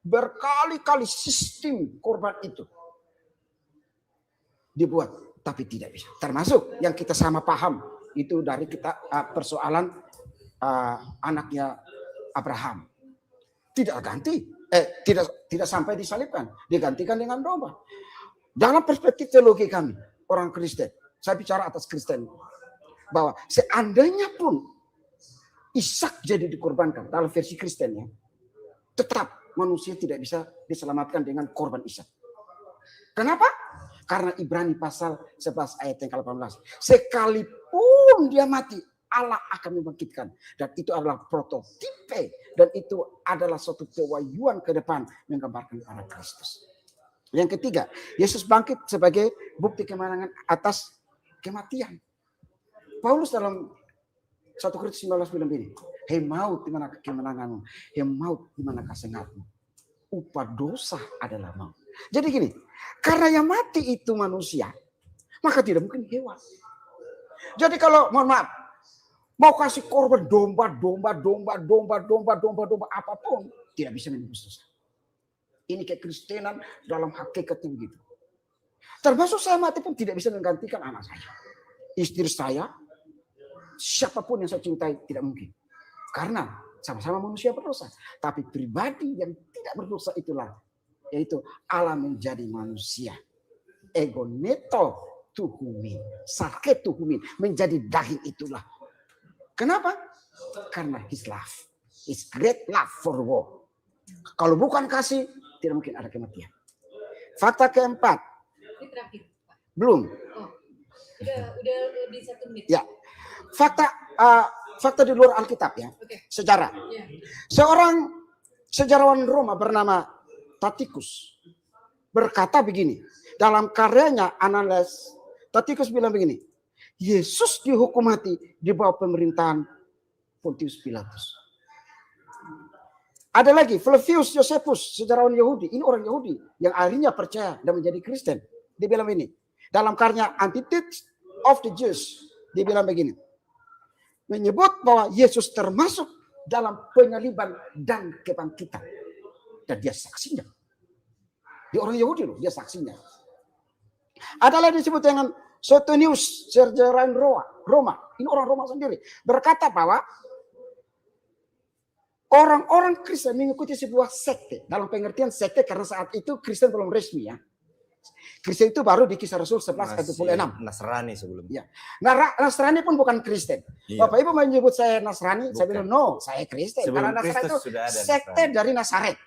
berkali-kali sistem korban itu dibuat, tapi tidak bisa. Termasuk yang kita sama paham itu dari kita persoalan anaknya Abraham. Tidak sampai disalibkan, digantikan dengan domba. Dalam perspektif teologi kami, orang Kristen, saya bicara atas Kristen, bahwa seandainya pun Ishak jadi dikorbankan dalam versi Kristen ya, tetap manusia tidak bisa diselamatkan dengan korban Ishak. Kenapa? Karena Ibrani pasal 11 ayat yang ke-18. Sekalipun dia mati, Allah akan membangkitkan. Dan itu adalah prototipe. Dan itu adalah suatu pewahyuan ke depan menggambarkan arah Kristus. Yang ketiga, Yesus bangkit sebagai bukti kemenangan atas kematian. Paulus dalam 1 Korintus 19 bilang begini, hei maut di mana kemenanganmu, hei maut di mana kesengatmu. Upah dosa adalah maut. Jadi gini, karena yang mati itu manusia, maka tidak mungkin hewan. Jadi kalau mohon maaf, mau kasih korban domba apapun, tidak bisa menebus dosa. Ini kekristenan dalam hakikatnya begitu. Termasuk saya mati pun tidak bisa menggantikan anak saya, istri saya, siapapun yang saya cintai tidak mungkin. Karena sama-sama manusia berdosa. Tapi pribadi yang tidak berdosa itulah, yaitu Allah menjadi manusia. Egoneto tuhumin, sakit tuhumin, menjadi daging itulah. Kenapa? Karena His love, His great love for war. Kalau bukan kasih, tidak mungkin ada kematian. Fakta keempat. Ini terakhir. Belum. Oh, udah lebih 1 menit. Ya. Fakta di luar Alkitab ya. Oke. Sejarah. Ya. Seorang sejarawan Roma bernama Tacitus berkata begini. Dalam karyanya Annales, Tacitus bilang begini. Yesus dihukum mati di bawah pemerintahan Pontius Pilatus. Ada lagi Flavius Josephus, sejarawan Yahudi. Ini orang Yahudi yang akhirnya percaya dan menjadi Kristen. Dia bilang ini. Dalam karya Antithesis of the Jews, dia bilang begini. Menyebut bahwa Yesus termasuk dalam penyaliban dan kebangkitan. Dan dia saksinya. Dia orang Yahudi loh, dia saksinya. Ada lagi disebut dengan Suetonius, sejarawan Roma. Ini orang Roma sendiri. Berkata bahwa orang-orang Kristen mengikuti sebuah sekte. Dalam pengertian sekte karena saat itu Kristen belum resmi ya. Kristen itu baru di Kisah Rasul 11:46. Nasrani sebelumnya. Ya. Nah, Nasrani pun bukan Kristen. Iya. Bapak Ibu menyebut saya Nasrani, saya Bukan. bilang no, saya Kristen. Sebelum Karena Nasrani itu Kristus sudah ada sekte Nasrani. dari Nazaret.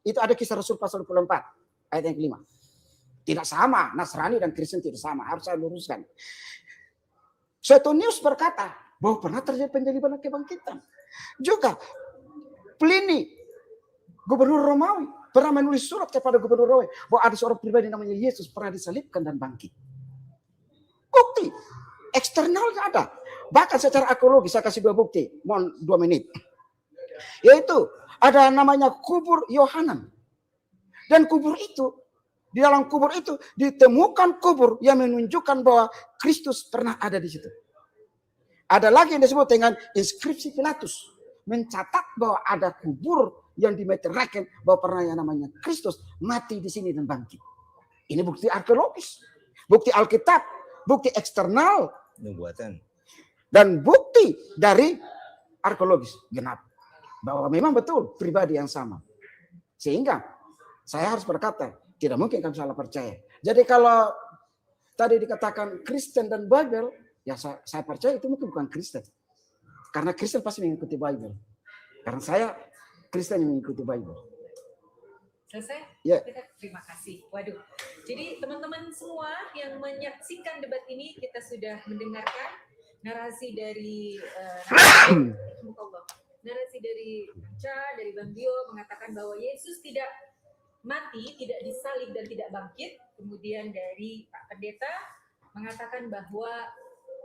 Itu ada Kisah Rasul pasal 24 ayat yang kelima. Tidak sama, Nasrani dan Kristen tidak sama. Harus saya luruskan. Suetonius berkata bahwa pernah terjadi penjaliban dan kebangkitan. Juga Pliny, gubernur Romawi, pernah menulis surat kepada gubernur Romawi bahwa ada seorang pribadi namanya Yesus pernah disalibkan dan bangkit. Bukti eksternalnya ada. Bahkan secara arkeologi saya kasih 2 bukti, mohon 2 menit. Yaitu ada namanya kubur Yohanan. Dan kubur itu, di dalam kubur itu ditemukan kubur yang menunjukkan bahwa Kristus pernah ada di situ. Ada lagi yang disebut dengan inskripsi Pilatus, mencatat bahwa ada kubur yang dimeteraikan bahwa pernah yang namanya Kristus mati di sini dan bangkit. Ini bukti arkeologis, bukti Alkitab, bukti eksternal, Nubuatan. dan bukti dari arkeologis genap bahwa memang betul pribadi yang sama. Sehingga saya harus berkata, tidak mungkin kami salah percaya. Jadi kalau tadi dikatakan Kristen dan Bible, ya saya percaya itu mungkin bukan Kristen. Karena Kristen pasti mengikuti Bible. Karena saya Kristen yang mengikuti Bible. Selesai? Ya. Kita terima kasih. Waduh. Jadi teman-teman semua yang menyaksikan debat ini, kita sudah mendengarkan narasi dari narasi dari Cha, dari Bang Dio mengatakan bahwa Yesus tidak mati, tidak disalib dan tidak bangkit. Kemudian dari Pak Pendeta mengatakan bahwa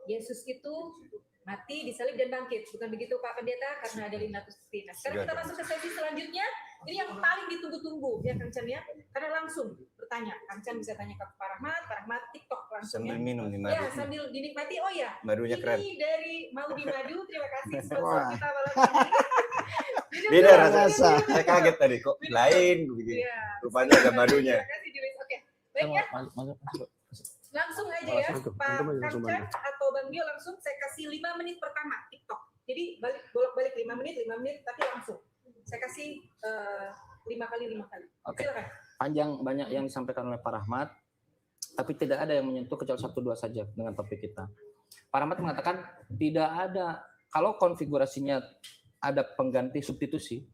Yesus itu mati, disalib dan bangkit. Bukan begitu Pak Pendeta? Karena ada 500 bukti. Nah, sekarang kita masuk ke sesi selanjutnya. Ini yang paling ditunggu-tunggu ya Kang Chan ya. Karena langsung bertanya. Kang Chan bisa tanya ke Pak Rahmat TikTok langsung Sambil ya. minum nih madu. Ya, sambil dinikmati. Oh ya, Madunya keren. ini dari Maudi Madu. Terima kasih sponsor Wah. kita malam ini. Minum Beda dulu, rasanya. rasa. minum dulu. Saya kaget tadi kok lain begini. Iya. Rupanya ada madunya. Terima kasih Julius. Oke, baik ya. Langsung aja ya, Pak Kang Chan atau Bang Dio langsung saya kasih 5 menit pertama TikTok. Jadi bolak-balik 5 menit tapi langsung. Saya kasih 5 kali. Oke. Silakan. Panjang banyak yang disampaikan oleh Pak Rahmat, tapi tidak ada yang menyentuh kecuali 1-2 saja dengan topik kita. Pak Rahmat mengatakan tidak ada, kalau konfigurasinya ada pengganti substitusi,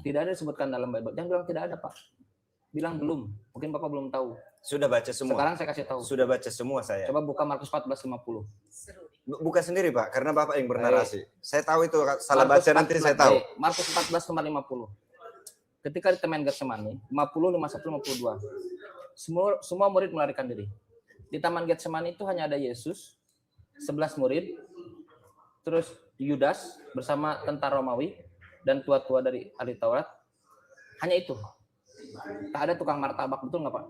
tidak ada disebutkan dalam Bible. Jangan bilang tidak ada Pak, bilang belum. Mungkin Bapak belum tahu. Sudah baca semua. Sekarang saya kasih tahu. Sudah baca semua saya. Coba buka Markus 14:50. Seru. Buka sendiri Pak, karena Bapak yang bernarasi. Saya tahu itu salah baca Markus nanti 14, saya tahu. Markus 14 nomor 50. Ketika di Taman Getsemani, 50, 51, 52. Semua murid melarikan diri. Di Taman Getsemani itu hanya ada Yesus, 11 murid, terus Yudas bersama tentara Romawi dan tua-tua dari ahli Taurat. Hanya itu. Tak ada tukang martabak, betul nggak Pak?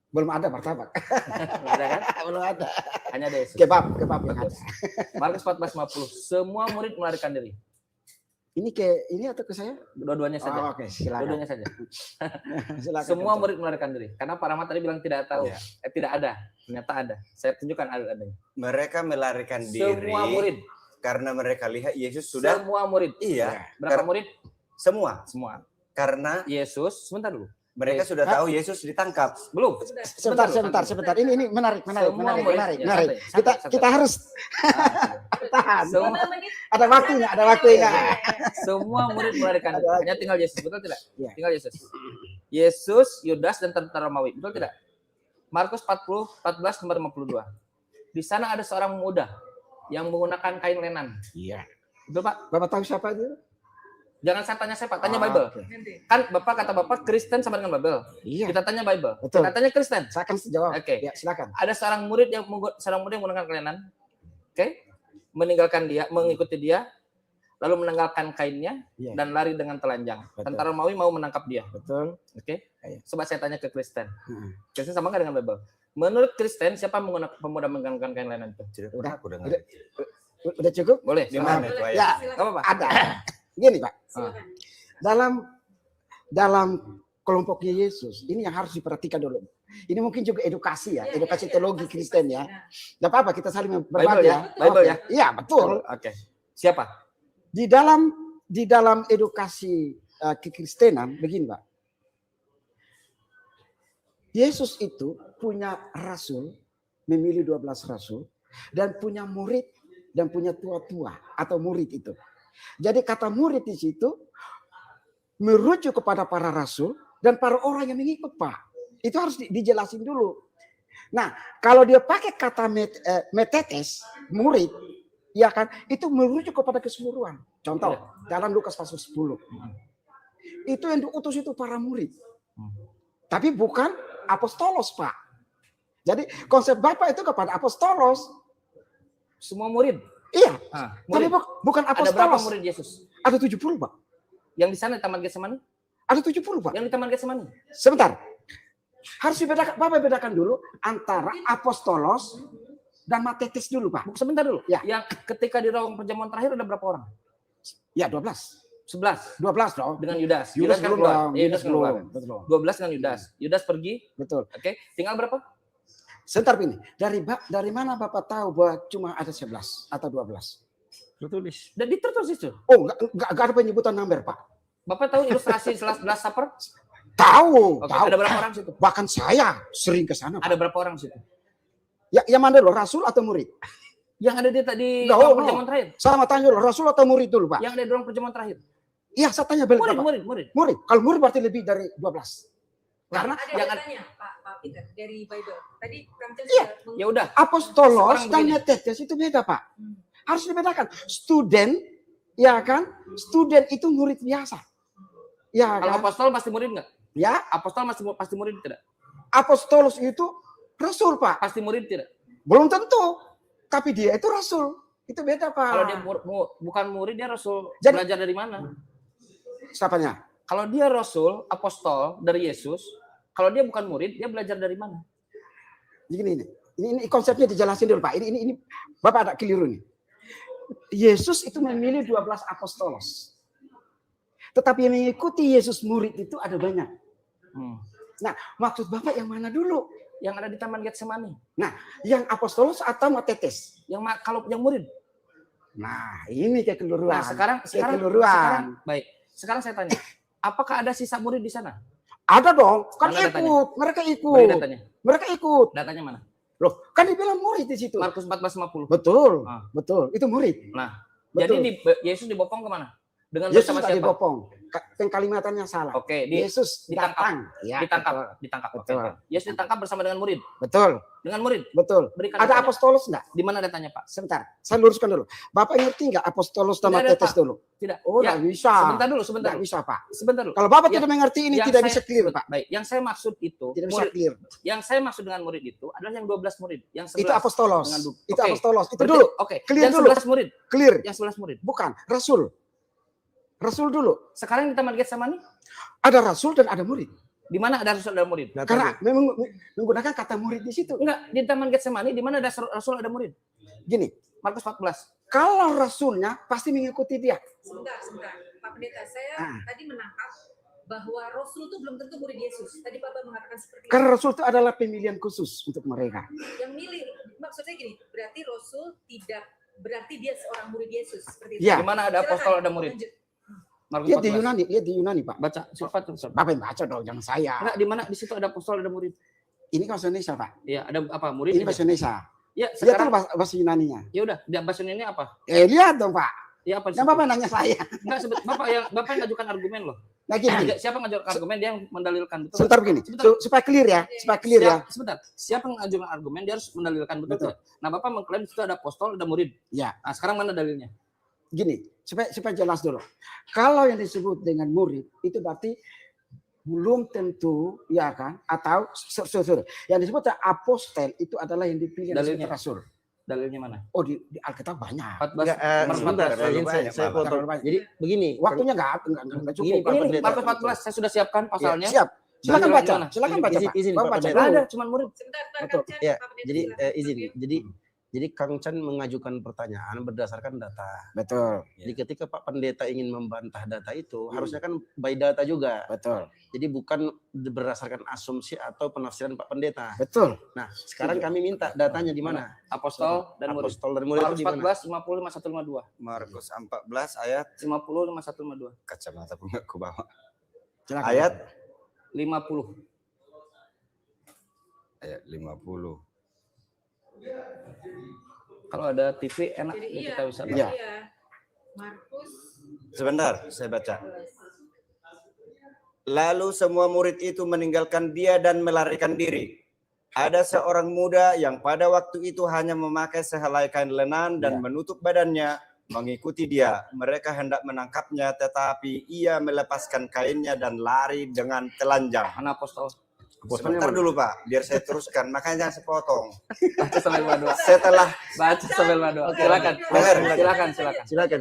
Belum ada martabak. Nggak ada kan? Belum ada. Hanya ada Yesus. Kebab yang Betul. ada. Markus 14:50. Semua murid melarikan diri. Ini ke ini atau ke saya? Dua-duanya saja. Oh, oke, silakan. Dua-duanya saja. Silakan. Semua murid melarikan diri. Karena Pak Rahmat tadi bilang tidak tahu. Ya. Tidak ada. Ternyata ada. Saya tunjukkan ada adanya. Mereka melarikan diri. Semua murid. Karena mereka lihat Yesus sudah Semua murid. iya. Berapa murid? Semua. Semua. Karena Yesus, sebentar dulu. mereka sudah tahu Yesus ditangkap. Belum. Sebentar. Ini menarik. Kita harus tahan. Semua, Ada waktunya. semua murid melarikan diri. Hanya tinggal Yesus, betul tidak? Iya. Tinggal Yesus. Yesus, Yudas, dan tentara Romawi, betul tidak? Markus 14 nomor 52. Di sana ada seorang pemuda yang menggunakan kain lenan. Iya. Betul Pak? Bapak tahu siapa itu? Jangan saya tanya saya Pak, tanya Bible. Oke. Kan Bapak kata Bapak Kristen sama dengan Bible. Iya. Kita tanya Bible. Betul. Kita tanya Kristen. Saya akan jawab. Oke. Ya, silakan. Ada seorang murid yang menggunakan kelenan. Oke. Meninggalkan dia, mengikuti dia, lalu menanggalkan kainnya Iya. dan lari dengan telanjang. Betul. Tentara Romawi mau menangkap dia. Betul. Oke. Iya. Coba saya tanya ke Kristen. Heeh. Kristen sama nggak dengan Bible? Menurut Kristen siapa menggunakan pemuda menggunakan kain lenan itu? Udah. Aku dengar. Udah cukup? Boleh. Di mana itu ayat? Ya, Nggak apa-apa. ada. Gini, Pak. Silakan. Dalam kelompoknya Yesus, ini yang harus diperhatikan dulu. Ini mungkin juga edukasi ya, edukasi teologi Kristen ya. Tidak apa-apa, kita saling Bible berbagi ya? Bible Oke. ya? Iya, betul. Oke. Siapa? Di dalam edukasi kekristenan begini, Pak. Yesus itu punya rasul, memilih 12 rasul dan punya murid dan punya tua-tua atau murid itu. Jadi kata murid di situ merujuk kepada para rasul dan para orang yang mengikut, Pak. Itu harus dijelasin dulu. Nah, kalau dia pakai kata metetes, murid, ya kan, itu merujuk kepada keseluruhan. Contoh, dalam Lukas pasal 10. Itu yang diutus itu para murid. Tapi bukan apostolos, Pak. Jadi konsep Bapak itu kepada apostolos. Semua murid. Iya, tapi Murid. bukan Ada berapa apostolos. murid Yesus? Ada 70, Pak. Yang di sana di Taman Getsemani? Ada 70, Pak. Yang di Taman Getsemani? Sebentar. Harus dibedakan, Bapak bedakan dulu antara apostolos dan matetes dulu, Pak. Sebentar dulu. Ya. Yang ketika di ruang perjamuan terakhir ada berapa orang? Ya, 12. 11 12 dong. dengan Yudas. Yudas kan belum keluar. dong. Iya, Yudas Yudas keluar. belum. Betul. 12 dengan Yudas. Yudas pergi. Betul. Oke. Tinggal berapa? Sebentar ini. Dari mana Bapak tahu bahwa cuma ada 11 atau 12? Tertulis. Dan ditertulis itu. Oh, enggak ada penyebutan number, Pak. Bapak tahu ilustrasi Last Supper? Tahu, Oke. tahu. Ada berapa orang situ? Bahkan saya sering ke sana, Pak. Ada berapa orang situ? Ya, yang mana loh, rasul atau murid? Yang ada di Enggak, ruang no. perjamuan terakhir. Saya mau tanya loh, rasul atau murid dulu, Pak? Yang ada di ruang perjamuan terakhir. Iya, saya tanya balik, Pak. Murid. Murid. Kalau murid berarti lebih dari 12. Karena Ada yang datanya, Pak Peter, dari Bible. Tadi Kang Cel Iya. sudah Ya udah. apostolos Sekarang dan begini. metetes itu beda, Pak. Harus dibedakan. Student, ya kan? Student itu murid biasa. Ya Kalau kan? apostol pasti murid nggak? Ya, Apostol pasti murid tidak? apostolos itu rasul, Pak. Pasti murid tidak? Belum tentu. Tapi dia itu rasul. Itu beda, Pak. Kalau dia bukan murid, dia rasul. Jadi- Belajar dari mana? Siapanya? Kalau dia rasul, apostol dari Yesus, kalau dia bukan murid, dia belajar dari mana? Begini ini konsepnya dijelasin dulu, Pak. Ini Bapak ada keliru nih. Yesus itu memilih 12 apostolos. Tetapi yang mengikuti Yesus murid itu ada banyak. Nah, maksud Bapak yang mana dulu? Yang ada di Taman Getsemani. Yang apostolos atau matetes? Kalau yang murid. Nah, ini kekeliruan. Nah, sekarang kekeliruan. baik. Sekarang saya tanya, apakah ada sisa murid di sana? Ada dong, kan Mana ikut. Mereka Beri ikut. datanya. Mereka ikut. Datanya mana? Loh, kan dibilang murid di situ. Markus 14:50. Betul. Ah. Betul. Itu murid. Nah, Betul. jadi Yesus dibopong kemana? Dengan Yesus bersama tidak siapa? dibopong. Kalimatannya salah. Oke, Yesus ditangkap. datang. Ya, ditangkap. Oke. Betul. Yesus ditangkap bersama dengan murid. Betul. Dengan murid. Betul. Berikan Ada datanya. apostolos enggak? Di mana datanya, Pak? Sebentar. Saya luruskan dulu. Bapak ngerti enggak apostolos sama Tidak ada, tetes Pak. dulu? Tidak. Oh, Ya, enggak bisa. Sebentar dulu. Enggak bisa, Pak. Sebentar dulu. Kalau Bapak Ya, tidak mengerti ini yang tidak saya- bisa clear, Pak. Baik, yang saya maksud itu Tidak bisa murid. clear. Yang saya maksud dengan murid itu adalah yang 12 murid, yang 11 Itu apostolos. dengan Itu Oke. apostolos. Itu Berarti- dulu. Oke. Clear Yang dulu. 11 murid, Clear. yang 11 murid. Bukan. Rasul. Rasul dulu. Sekarang di Taman Getsemani, Ada rasul dan ada murid. di mana ada rasul dan murid? Karena memang menggunakan kata murid di situ. Enggak, di Taman Getsemani di mana ada rasul ada murid? Gini, Markus 14. kalau rasulnya pasti mengikuti dia. Sebentar. Pak Pendeta, saya Ah. tadi menangkap bahwa Rasul itu belum tentu murid Yesus. Tadi Bapak mengatakan seperti itu. Karena rasul itu adalah pemilihan khusus untuk mereka. Yang milih, maksudnya gini, berarti Rasul tidak berarti dia seorang murid Yesus seperti itu. Ya. Di mana ada apostol ada murid? Lanjut. Markus Lihat di 14. Yunani, lihat di Yunani, Pak. Baca, siapa tuh? Bapak yang baca dong, jangan saya. Enggak, di mana di situ ada apostol ada murid? Ini kan bahasa Indonesia, Pak. Iya, ada apa? Murid. Ini bahasa Indonesia. Ya, Lihat sekarang bahasa Yunaninya. ya udah, di bahasa ini apa? Lihat dong, Pak. Ya apa? di Nah, situ? Bapak nanya saya. Enggak, Bapak yang ngajukan argumen loh. Nah, gini. Siapa yang ngajukan argumen, dia yang mendalilkan, betul? Sebentar begini. Sebentar. Supaya clear ya, supaya clear ya. Sebentar. Siapa yang ngajukan argumen, dia harus mendalilkan, betul? Betul. Nah, Bapak mengklaim di situ ada apostol, ada murid. Ya. Nah, sekarang mana dalilnya? Gini, supaya jelas dulu. Kalau yang disebut dengan murid itu berarti belum tentu, ya kan? Atau sorry, yang disebut apostel itu adalah yang dipilih Dalilnya. disebut rasul. Dalilnya mana? Oh, di Alkitab banyak. 14. Enggak, sebentar, terlalu izin banyak, saya Pak. potong. Terlalu banyak. Jadi begini, Waktunya enggak cukup. Gini, Pak Ini Pendeta. Markus 14, saya sudah siapkan pasalnya. Siap. Silakan baca. Gimana? Silakan baca, Pak. Izin, Bapak Pak baca. Pendeta. Ada, cuman murid. Sebentar, Betul. Kang Chan, Ya, Pak Pendeta, jadi silakan. izin. Jadi Kang Chan mengajukan pertanyaan berdasarkan data. Betul. Jadi ketika Pak Pendeta ingin membantah data itu, harusnya kan by data juga. Betul. Jadi bukan berdasarkan asumsi atau penafsiran Pak Pendeta. Betul. Nah, sekarang kami minta datanya di mana? Apostol dan murid. Apostol dan murid Markus itu di mana? 14, 50, 51, 52. Markus 14 ayat 50, 51, 52. kacamata pun aku bawa. Silakan. Ayat 50. ayat 50. Kalau ada TV enak Jadi ya iya, kita bisa. Iya. Markus Sebentar, saya baca. Lalu semua murid itu meninggalkan dia dan melarikan diri. Ada seorang muda yang pada waktu itu hanya memakai sehelai kain lenan dan menutup badannya mengikuti dia. Mereka hendak menangkapnya, tetapi ia melepaskan kainnya dan lari dengan telanjang. Mana apostol? Sebentar dulu Pak, biar saya teruskan. Makanya jangan sepotong. Baca sampai 52. Setelah Baca sampai 52. Silakan. Dengar. Silakan. Silakan.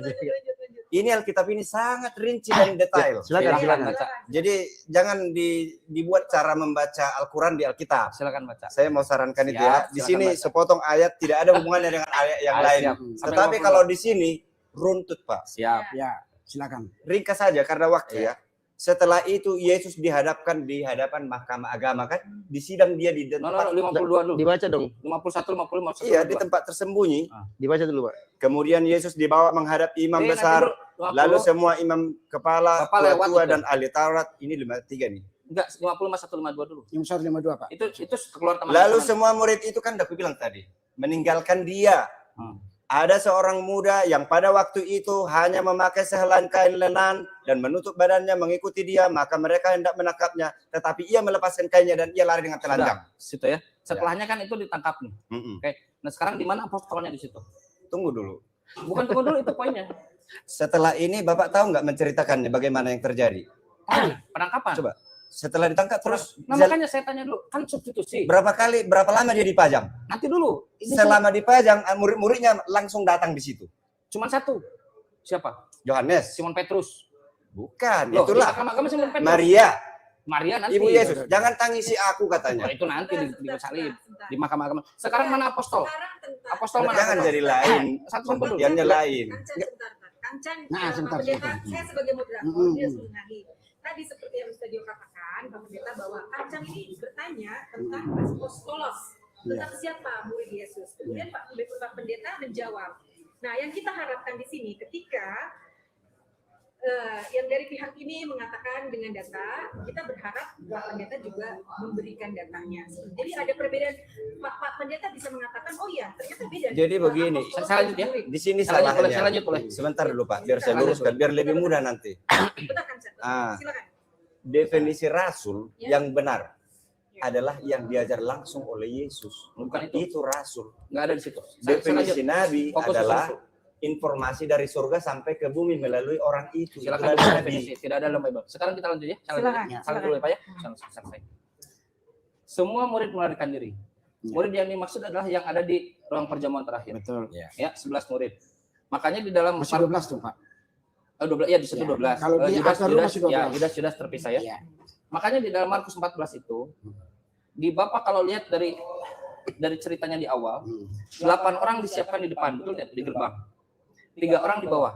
ini Alkitab ini sangat rinci dan detail. Silakan. baca. Jadi jangan dibuat cara membaca Al-Quran di Alkitab. Silakan baca. Saya mau sarankan itu Siap, ya. Di silakan sini baca. sepotong ayat tidak ada hubungannya dengan ayat yang lain. Siap. Sampai Tetapi 52. kalau di sini runtut Pak. Siap. Ya, silakan. Ringkas saja karena waktu ya. Setelah itu Yesus dihadapkan di hadapan mahkamah agama kan. Di sidang dia di No, tempat 52 dulu. Dibaca dong. 51, 50, 51. iya di tempat tersembunyi. Dibaca dulu, Pak. Kemudian Yesus dibawa menghadap imam besar. Lalu semua imam kepala, Bapak lewat tua itu. dan ahli Taurat. Ini 53 nih. Enggak, 50, 51, 52 dulu. Yang 152, Pak. Itu keluar teman. Lalu semua murid itu kan udah aku bilang tadi. Meninggalkan dia. Ada seorang muda yang pada waktu itu hanya memakai sehelai kain lenan dan menutup badannya mengikuti dia. Maka mereka hendak menangkapnya. Tetapi ia melepaskan kainnya dan ia lari dengan telanjang. Situ ya. Setelahnya kan itu ditangkap nih. Oke. Nah sekarang di mana apostolnya di situ? Tunggu dulu. Bukan tunggu dulu itu poinnya. Setelah ini Bapak tahu nggak menceritakannya bagaimana yang terjadi? Penangkapan. Coba. Setelah ditangkap terus Nah makanya saya tanya dulu, kan substitusi. berapa lama dia dipajang? Nanti dulu. Ini Selama dipajang murid-muridnya langsung datang di situ. cuma satu. Siapa? Yohanes. Simon Petrus. Bukan, Loh, itulah di mahkamah Simon Petrus. Maria, nanti. ibu Yesus. Jangan tangisi aku Oh, katanya. itu nanti di salib di mahkamah agama. Sekarang mana apostol? Apostol mana? Jangan jadi lain. Satu dulu. Pembuktiannya lain. Kancan, Nah, sebentar. saya sebagai moderator dia mengenai tadi seperti yang Ustaz Dio katakan, Pak Pendeta, bahwa Kancan ini bertanya tentang apostolos, tentang siapa murid Yesus. Kemudian Pak Pendeta menjawab. Nah, yang kita harapkan di sini ketika yang dari pihak ini mengatakan dengan data, kita berharap Pak Pendeta juga memberikan datanya. Jadi ada perbedaan. Pak Pendeta bisa mengatakan, oh ya ternyata beda. Jadi begini, saya lanjut ya. Di sini Saya salahnya. lanjut boleh. Sebentar dulu Pak, biar saya luruskan, biar lebih mudah nanti. Betul kan, Cak? Ah. Silakan. Definisi rasul Ya. yang benar adalah yang diajar langsung oleh Yesus. Bukan itu. Itu rasul. Enggak ada di situ. Definisi nabi Fokus ke adalah rasul. informasi dari surga sampai ke bumi melalui orang itu. Silakan Itulah nabi. definisi, tidak ada dalam Bible. Sekarang kita lanjut ya. Silakan. Salam dulu ya Pak ya. Selesai. Semua murid melarikan diri. Murid yang dimaksud adalah yang ada di ruang perjamuan terakhir. Betul. Ya, 11 murid. Makanya di dalam Masih 12 tuh, Pak. 12 ya di situ 12. Kalau di akhir masih 12. Ya, Judas terpisah ya. Iya. Makanya di dalam Markus 14 itu di Bapak kalau lihat dari ceritanya di awal, 8 orang disiapkan di depan, betul ya, di gerbang. 3 orang di bawah.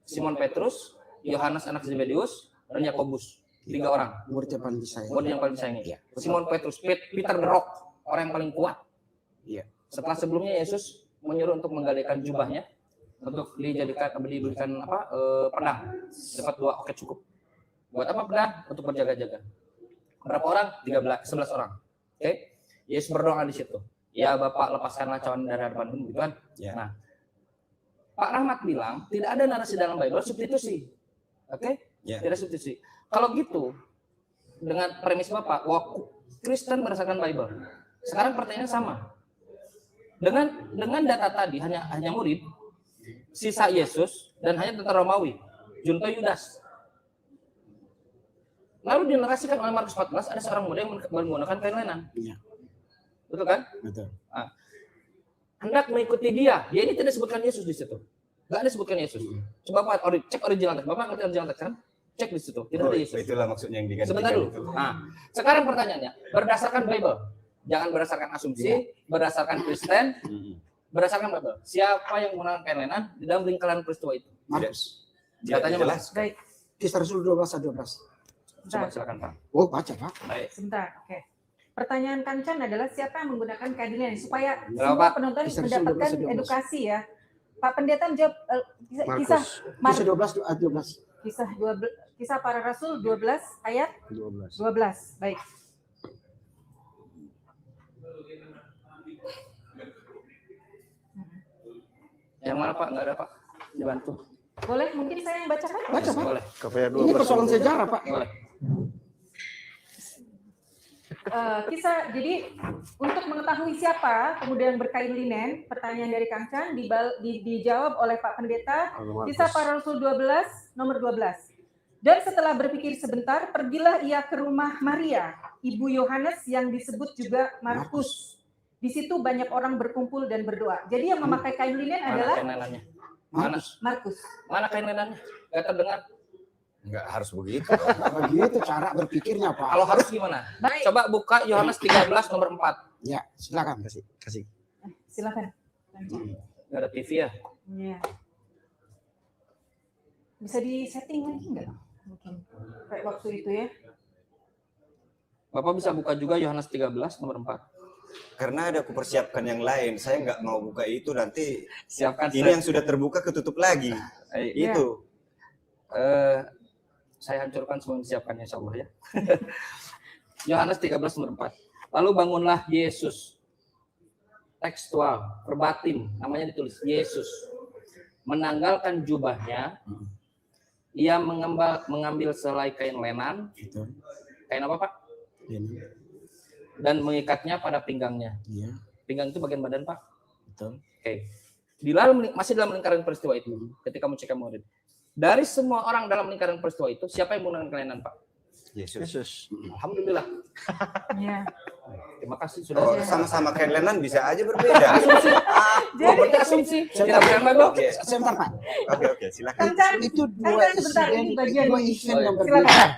Simon Petrus, Yohanes anak Zebedius, dan Yakobus. 3 orang. Murid yang paling disayang. Murid yang paling disayangi. Iya. Simon Petrus, Peter the Rock, orang yang paling kuat. Iya. Setelah sebelumnya Yesus menyuruh untuk menggalikan jubahnya untuk diberikan pedang. Dapat 2, oke cukup. Buat apa pedang? Untuk berjaga-jaga. Berapa orang? 11 orang. Oke. Yesus berdoa di situ. Ya Bapak, lepaskanlah cawan dari hadapanmu, gitu kan? Ya. Nah, Pak Rahmat bilang tidak ada narasi dalam Bible substitusi. Oke? Ya. Tidak substitusi. Kalau gitu, dengan premis Bapak, wah Kristen berdasarkan Bible. Sekarang pertanyaannya sama. Dengan data tadi hanya murid, sisa Yesus dan hanya tentara Romawi, junto Yudas. Lalu dinarasikan oleh Markus 14 ada seorang muda yang menggunakan kain lenan. Iya. Betul kan? Betul. Hendak mengikuti dia. Dia ini tidak disebutkan Yesus di situ. Enggak ada disebutkan Yesus. Coba Pak cek original teks. Bapak ngerti original teks kan? Cek di situ. Tidak ada Yesus. Itulah maksudnya yang digantikan. Sebentar dulu. Nah, sekarang pertanyaannya, berdasarkan Bible. Jangan berdasarkan asumsi, berdasarkan Kristen, berdasarkan Bible. Siapa yang menggunakan kain lenan di dalam lingkaran peristiwa itu? Markus. Katanya jelas. Baik, Kisah Rasul 12-12. Coba silakan Pak. Oh, baca Pak. Baik. sebentar. Oke. Pertanyaan Kancan adalah siapa yang menggunakan kain lenan supaya Berapa, semua Pak? penonton Kisah Rasul mendapatkan 12. edukasi ya. Pak Pendeta menjawab kisah Kisah 12 kisah para rasul 12 ayat 12. Baik. Yang mana Pak? Enggak ada Pak. Dibantu. Boleh mungkin saya yang bacakan? Baca Pak. Boleh. Ini persoalan sejarah Pak. Boleh. Jadi untuk mengetahui siapa kemudian berkain linen, pertanyaan dari Kang Chan dijawab oleh Pak Pendeta. Kisah para Rasul 12 nomor 12. Dan setelah berpikir sebentar, pergilah ia ke rumah Maria, ibu Yohanes yang disebut juga Markus. Di situ banyak orang berkumpul dan berdoa. Jadi yang memakai kain linen Mana adalah kain lenannya? Mana? Markus. Mana kain lenannya? Enggak terdengar. Enggak harus begitu. Begitu cara berpikirnya Pak. Kalau harus gimana? Baik. Coba buka Yohanes 13 nomor 4. Ya, silakan. Kasih. Silakan. Enggak ada TV ya? Iya. Bisa di-setting lagi nggak? Mungkin kayak waktu itu ya. Bapak bisa buka juga Yohanes 13 nomor 4. Karena ada aku persiapkan yang lain. Saya nggak mau buka itu nanti. Siapkan Ini yang sudah terbuka ketutup lagi. Iya. Itu. Saya hancurkan semua yang disiapkannya insya Allah ya. Yohanes 13 nomor 4. Lalu bangunlah Yesus. Tekstual, verbatim, namanya ditulis Yesus. Menanggalkan jubahnya. Ia mengambil selai kain lenan. Kain apa Pak? Dan mengikatnya pada pinggangnya. Iya. Pinggang itu bagian badan Pak. Betul. Oke. Masih dalam lingkaran peristiwa itu. Ketika mau cek murid. Dari semua orang dalam lingkaran peristiwa itu, siapa yang menggunakan kelainan Pak? Yesus. Alhamdulillah. Iya. Terima kasih sudah. Oh, sama-sama kain lenan bisa aja berbeda. Asumsi. Berarti asumsi. Tidak bukan Bible. Oke, Sebentar Pak. oke, silakan. Kang Chan, Itu sebentar, ini bagian dua event yang berbeda. silakan.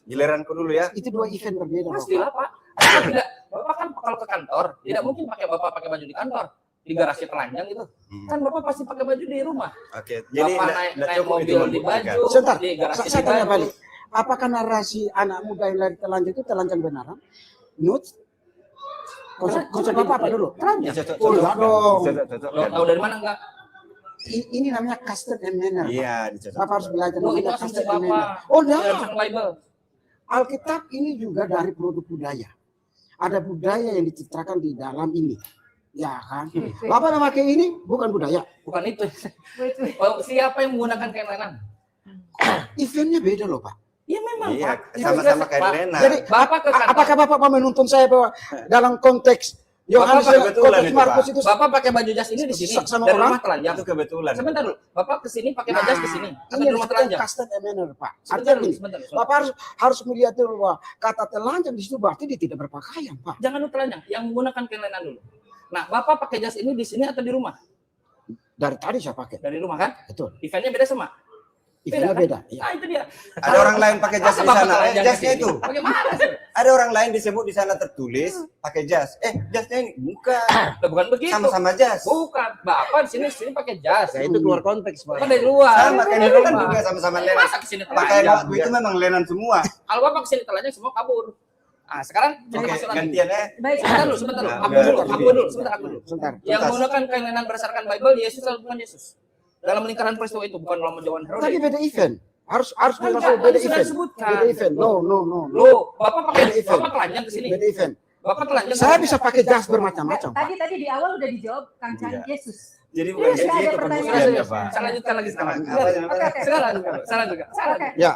Giliranku dulu ya. Itu dua event berbeda. Pak. Pastilah Pak. Bapak tidak, Bapak kan kalau ke kantor, tidak mungkin Bapak pakai baju di kantor. Di garasi telanjang itu. Kan Bapak pasti pakai baju di rumah. Oke, jadi Bapak nggak naik cukup mobil itu di membuktikan. baju, Sebentar, di garasi saya di tanya baju. balik. Apakah narasi anak muda yang lari telanjang itu telanjang benaran? Nut? Konsep Bapak apa dulu? Telanjang. Oh, enggak dong. Lo tahu dari mana enggak? Ini namanya custom and manner. Iya, dicocok. Bapak harus belajar Oh, itu namanya asumsi custom and manner. Bapak. Oh, Dari enggak. Bible. Alkitab ini juga dari produk budaya. Ada budaya yang dicitrakan di dalam ini. Ya kan? Bapak memakai ini bukan budaya. Bukan itu. Wait. Oh, siapa yang menggunakan kain lenan? Eventnya beda loh Pak. Ya memang Iya, Pak. sama-sama kain Pak. lenan. Jadi Bapak ke kantor. apakah Bapak mau menuntun saya bahwa dalam konteks Yohanes Bapak kebetulan konteks itu, Markus Pak. itu Bapak pakai baju jas ini di sini. Sama Dari orang? rumah telanjang. Itu kebetulan. Sebentar dulu. Bapak ke sini pakai baju jas ke sini. Atau ini di rumah telanjang. custom and manner Pak. Sebentar Artinya dulu, ini, sebentar. Bapak harus melihat dulu bahwa kata telanjang di situ berarti dia tidak berpakaian Pak. Jangan dulu telanjang, yang menggunakan kain lenan dulu. Nah, Bapak pakai jas ini di sini atau di rumah? Dari tadi saya pakai. Dari rumah kan? Betul. Eventnya beda sama. Eventnya kan? beda. Iya. Nah, itu dia. Ada orang lain pakai jas di Bapak sana. telanjang ke Jasnya sini. itu. Bagaimana sih? Ada orang lain disebut di sana tertulis pakai jas. Jasnya ini bukan. Lah, bukan begitu. Sama-sama jas. Bukan. Bapak di sini pakai jas. Ya itu keluar konteks Bapak Pak. dari luar. Sama kain Dari lenan rumah. juga sama-sama lenan. Masa ke sini Pakaian telanjang? waktu itu memang lenan semua. Kalau Bapak ke sini telanjang semua kabur. Sekarang jadi Oke, masuk lagi. gantian ya. Baik. Sebentar dulu. Aku Enggak. dulu. Sebentar. Yang Tuntas. menggunakan kain lenan berdasarkan Bible, Yesus atau bukan Yesus? Dalam lingkaran peristiwa itu, bukan dalam jawaban Herodes. Tadi beda event. Harus Enggak, masuk beda tadi sudah event. disebutkan. Beda event. No. Loh, Bapak pakai Beda event. Bapak telanjang ke sini. Beda event. Bapak telanjang. Saya bisa pakai jas bermacam-macam, Pak. Tadi di awal udah dijawab Kang Chan Iya. Yesus. Jadi Iya, bukan sudah ada gitu pertanyaan. pembuktiannya, Pak. Saya lanjutkan lagi sekarang. Oke. Salah juga. Oke. Ya,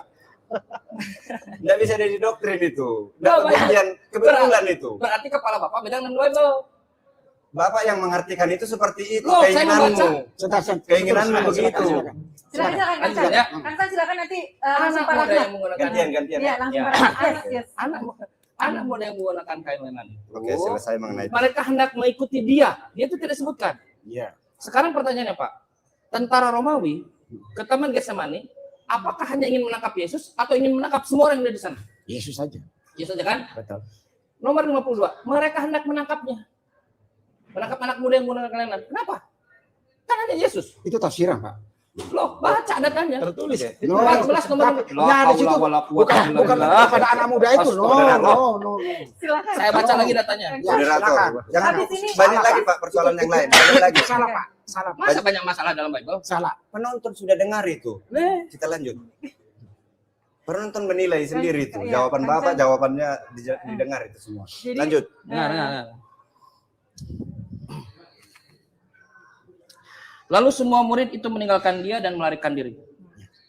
Nggak bisa dari doktrin itu. Nggak, Nggak pembuktian kebetulan itu. Berarti kepala Bapak beda dengan Bible. Bapak yang mengartikan itu seperti itu. Loh, saya membaca. Keinginanmu. Keinginanmu begitu. Silakan Kang Lanjut, Chan. ya. Kang Chan silakan nanti langsung Anak Pak muda Rahmat. yang menggunakan Gantian. Iya, langsung Ya. Pak Rahmat. Yes. anak muda yang menggunakan kain lenan. Oke, selesai mengenai itu. Mereka hendak mengikuti dia. Dia itu tidak disebutkan. Iya. Sekarang pertanyaannya, Pak. Tentara Romawi ke Taman Getsemani, apakah hanya ingin menangkap Yesus atau ingin menangkap semua orang yang ada di sana? Yesus saja. Yesus aja kan? Betul. Nomor 52. Mereka hendak menangkapnya. Menangkap anak muda yang menggunakan kain lenan. Kenapa? Kan hanya Yesus. Itu tafsiran, Pak. Loh, baca datanya. Tertulis ya? No, 14 nomor. Nah, di situ bukan kepada anak muda itu. No. Silakan. Saya baca lagi datanya. Ya, Moderator, silakan. jangan Habis ini banyak salah, lagi Pak persoalan yang lain. Itu Banyak lagi. salah, Pak. Salah, Pak. Masa banyak masalah dalam Bible? Salah. Penonton sudah dengar itu. Kita lanjut. Penonton menilai sendiri itu. Iya, Jawaban kan Bapak, saya- jawabannya didengar itu semua. Jadi- Lanjut. Dengar. Lalu semua murid itu meninggalkan dia dan melarikan diri.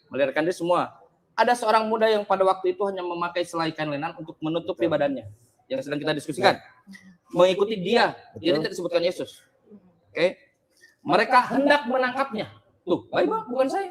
Melarikan diri semua. Ada seorang muda yang pada waktu itu hanya memakai selai kain lenan untuk menutupi badannya. Yang sedang kita diskusikan. Mengikuti dia. Dia tidak disebutkan Yesus. Oke. Mereka hendak menangkapnya. Tuh, Bible bukan saya.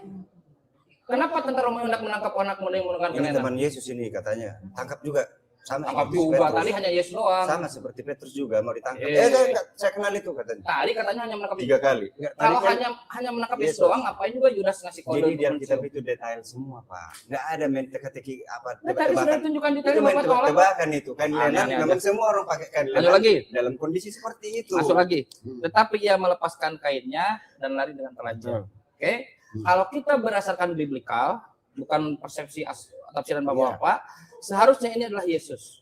Kenapa tentara Romawi hendak menangkap anak muda yang menggunakan kain Ini lenan? teman Yesus ini katanya. Tangkap juga. Sama Tangkap seperti juga. Petrus. Tadi hanya Yesus doang. Sama seperti Petrus juga mau ditangkap. Eh. Saya kenal itu katanya. Tadi katanya hanya menangkap 3 kali. Kalau hanya menangkap Yesus Yesus. doang, ngapain juga Yudas ngasih kode? Jadi di untuk Alkitab mencium? itu detail semua, Pak. Nggak ada main teka-teki apa Nah, tadi sudah ditunjukkan di Itu main Bapak tolak. tebak-tebakan itu. Kain lenan Aneh-aneh memang semua orang pakai kain Lanjut lenan lagi. dalam kondisi seperti itu. Masuk lagi. Tetapi ia melepaskan kainnya dan lari dengan telanjang. Oke. Kalau kita berdasarkan biblikal, bukan persepsi tafsiran Bapak-bapak, seharusnya ini adalah Yesus.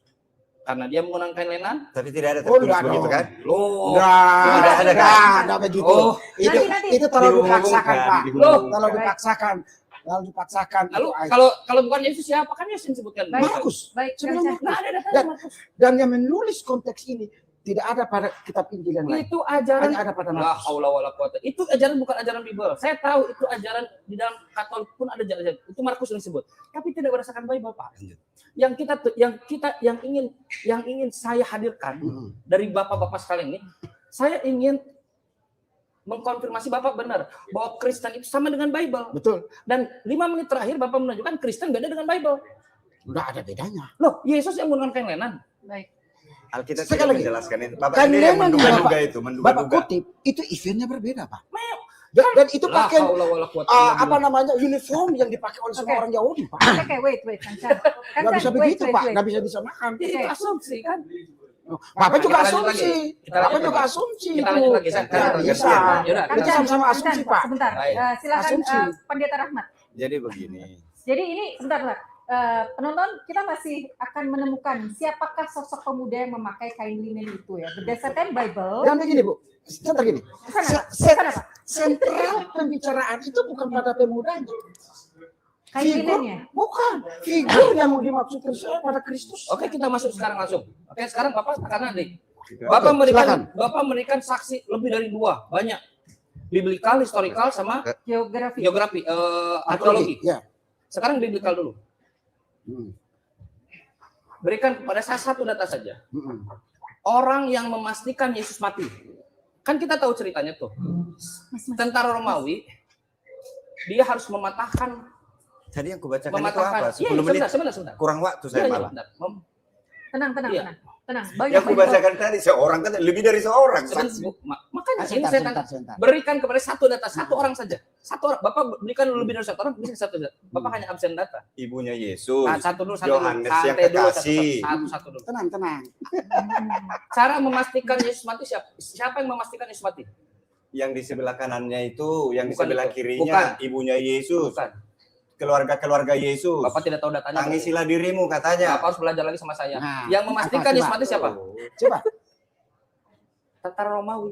Karena dia menggunakan kain lenan. Tapi tidak ada Oh, tertulis enggak begitu dong. kan? Loh. Tidak ada begitu. Oh, Itu terlalu dipaksakan, Pak. Loh. Terlalu dipaksakan. Lalu Itu kalau bukan Yesus siapa? Kan Yesus disebutkan. Baik. Markus. Baik, Kang Sebelum Chan. Nggak ada datanya Markus. Dan yang menulis konteks ini tidak ada pada kitab Injil yang lain. Itu ajaran Hanya ada pada La Markus. haula wala quwata. Itu ajaran bukan ajaran Bible. Saya tahu itu ajaran di dalam Katolik pun ada ajaran. Itu Markus yang disebut. Tapi tidak berdasarkan Bible, Pak. Yang ingin saya hadirkan dari Bapak-bapak sekalian ini, saya ingin mengkonfirmasi Bapak benar bahwa Kristen itu sama dengan Bible. Betul. Dan 5 menit terakhir Bapak menunjukkan Kristen beda dengan Bible. Enggak ada bedanya. Loh, Yesus yang menggunakan kain lenan. Baik. Alkitab Sekali tidak lagi. menjelaskan itu. Bapak Kain sendiri yang lenan menduga-duga Bapak- itu, Bapak menduga-duga. kutip, itu eventnya berbeda, Pak. Dan itu La pakai haula wala quwata apa namanya uniform yang dipakai oleh semua Oke. orang Yahudi, Pak. Oke, wait, Kang Chan. Kang Nggak Chan, bisa wait, begitu, wait, Pak. wait. Nggak bisa disamakan. Itu asumsi kan? Bapak juga Kita lanjut asumsi. lagi. Kita Bapak lanjut juga lagi. asumsi Kita itu. lanjut lagi. Saya Nggak lanjut bisa. lagi. Yaudah, Kita sama-sama Kang asumsi, Chan, Pak. Sebentar. Baik. Silakan Asumsi. Pendeta Rahmat. Jadi begini. Jadi ini sebentar, Pak. Penonton kita masih akan menemukan siapakah sosok pemuda yang memakai kain linen itu ya berdasarkan Bible. Dan begini, Bu. Sebentar gini. Sana, Pak. Sentral pembicaraan itu bukan pada pemudanya. Kain Figur, linennya. bukan. Figur yang mau dimaksudkan saya pada Kristus. Oke, kita masuk sekarang langsung. Oke, sekarang Bapak akan nanti. Oke, silakan. Bapak memberikan saksi lebih dari 2, banyak. Biblikal, historikal, sama Geografi. geografi, arkeologi. Ya. Sekarang biblikal dulu. Hmm. Berikan kepada saya satu data saja. Hmm. Orang yang memastikan Yesus mati. Kan kita tahu ceritanya tuh. Tentara Romawi, dia harus mematahkan. Tadi yang kubacakan itu apa? 10 Iya, menit. sebentar. Kurang waktu saya Iya, malah. sebentar. Tenang. Iya. Banyak Yang kubacakan tadi seorang kan lebih dari seorang. saksi. Makanya ini Sebentar, saya sebentar, tanya. sebentar. Berikan kepada satu data, satu orang saja. Satu orang. Bapak berikan lebih dari satu orang, bisa satu saja. Bapak hanya absen data. Ibunya Yesus. Nah, satu dulu. Yohanes yang Santai dulu, kekasih. satu dulu. Tenang. Cara memastikan Yesus mati siapa? Siapa yang memastikan Yesus mati? Yang di sebelah kanannya itu, yang di Bukan sebelah itu. kirinya Bukan. ibunya Yesus. Bukan. keluarga Yesus. Bapak tidak tahu datanya. Tangisilah dirimu katanya. Bapak harus belajar lagi sama saya. Nah, Yang memastikan apa, Yesus coba? mati siapa? Coba. Tentara Romawi.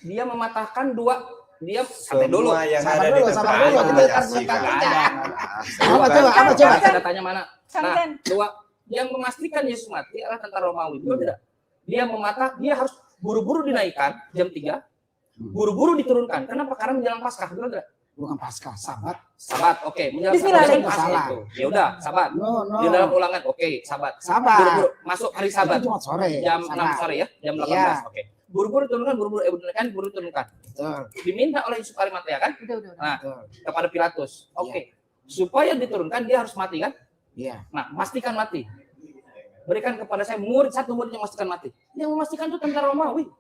Dia mematahkan dua. Dia sampai dulu. Semua yang Sabar ada dulu, di sabar tempat dulu, kita menyaksikan. Apa coba? Apa coba? Saya datanya mana? Kang Nah, Chen. dua. Yang memastikan Yesus mati adalah tentara Romawi. Betul tidak? Dia dia harus buru-buru dinaikkan jam 3. Buru-buru diturunkan. Kenapa? Karena menjelang Paskah. Betul tidak? Bukan Paskah, Sabat. Sabat, oke. Menjelang Bismillah, Paskah salah. itu. Ya udah, Sabat. No, no. Di dalam ulangan, oke, Sabat. Sabat. Buru-buru masuk hari Sabat. Itu Jumat sore. Jam Sabat. 6 sore ya, jam 18. Iya. Oke. Buru-buru turunkan, buru-buru turunkan. Betul. Diminta oleh Yusuf Arimatea kan Udah. Nah. Betul. kepada Pilatus. Oke. Supaya diturunkan dia harus mati kan? Iya. Nah, pastikan mati. Berikan kepada saya satu murid yang memastikan mati. Yang memastikan itu tentara Romawi.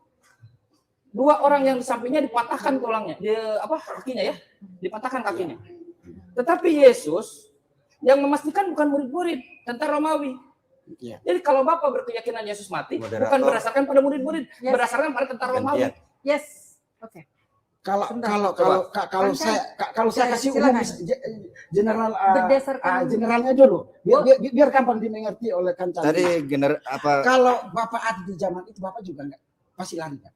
2 orang yang di sampingnya dipatahkan tulangnya, kakinya ya, dipatahkan kakinya. Tetapi Yesus yang memastikan bukan murid-murid, tentara Romawi. Iya. Jadi kalau Bapak berkeyakinan Yesus mati, Moderator. bukan berdasarkan pada murid-murid, Yes. berdasarkan pada tentara Romawi. Gantian. Yes. Oke. Kalau Sebentar. kalau Coba. kalau saya kasih umum Silakan. general Berdasarkan generalnya dulu. Biar gampang dimengerti oleh Kancan. Tadi Kalau Bapak ada di zaman itu, Bapak juga enggak pasti lari kan?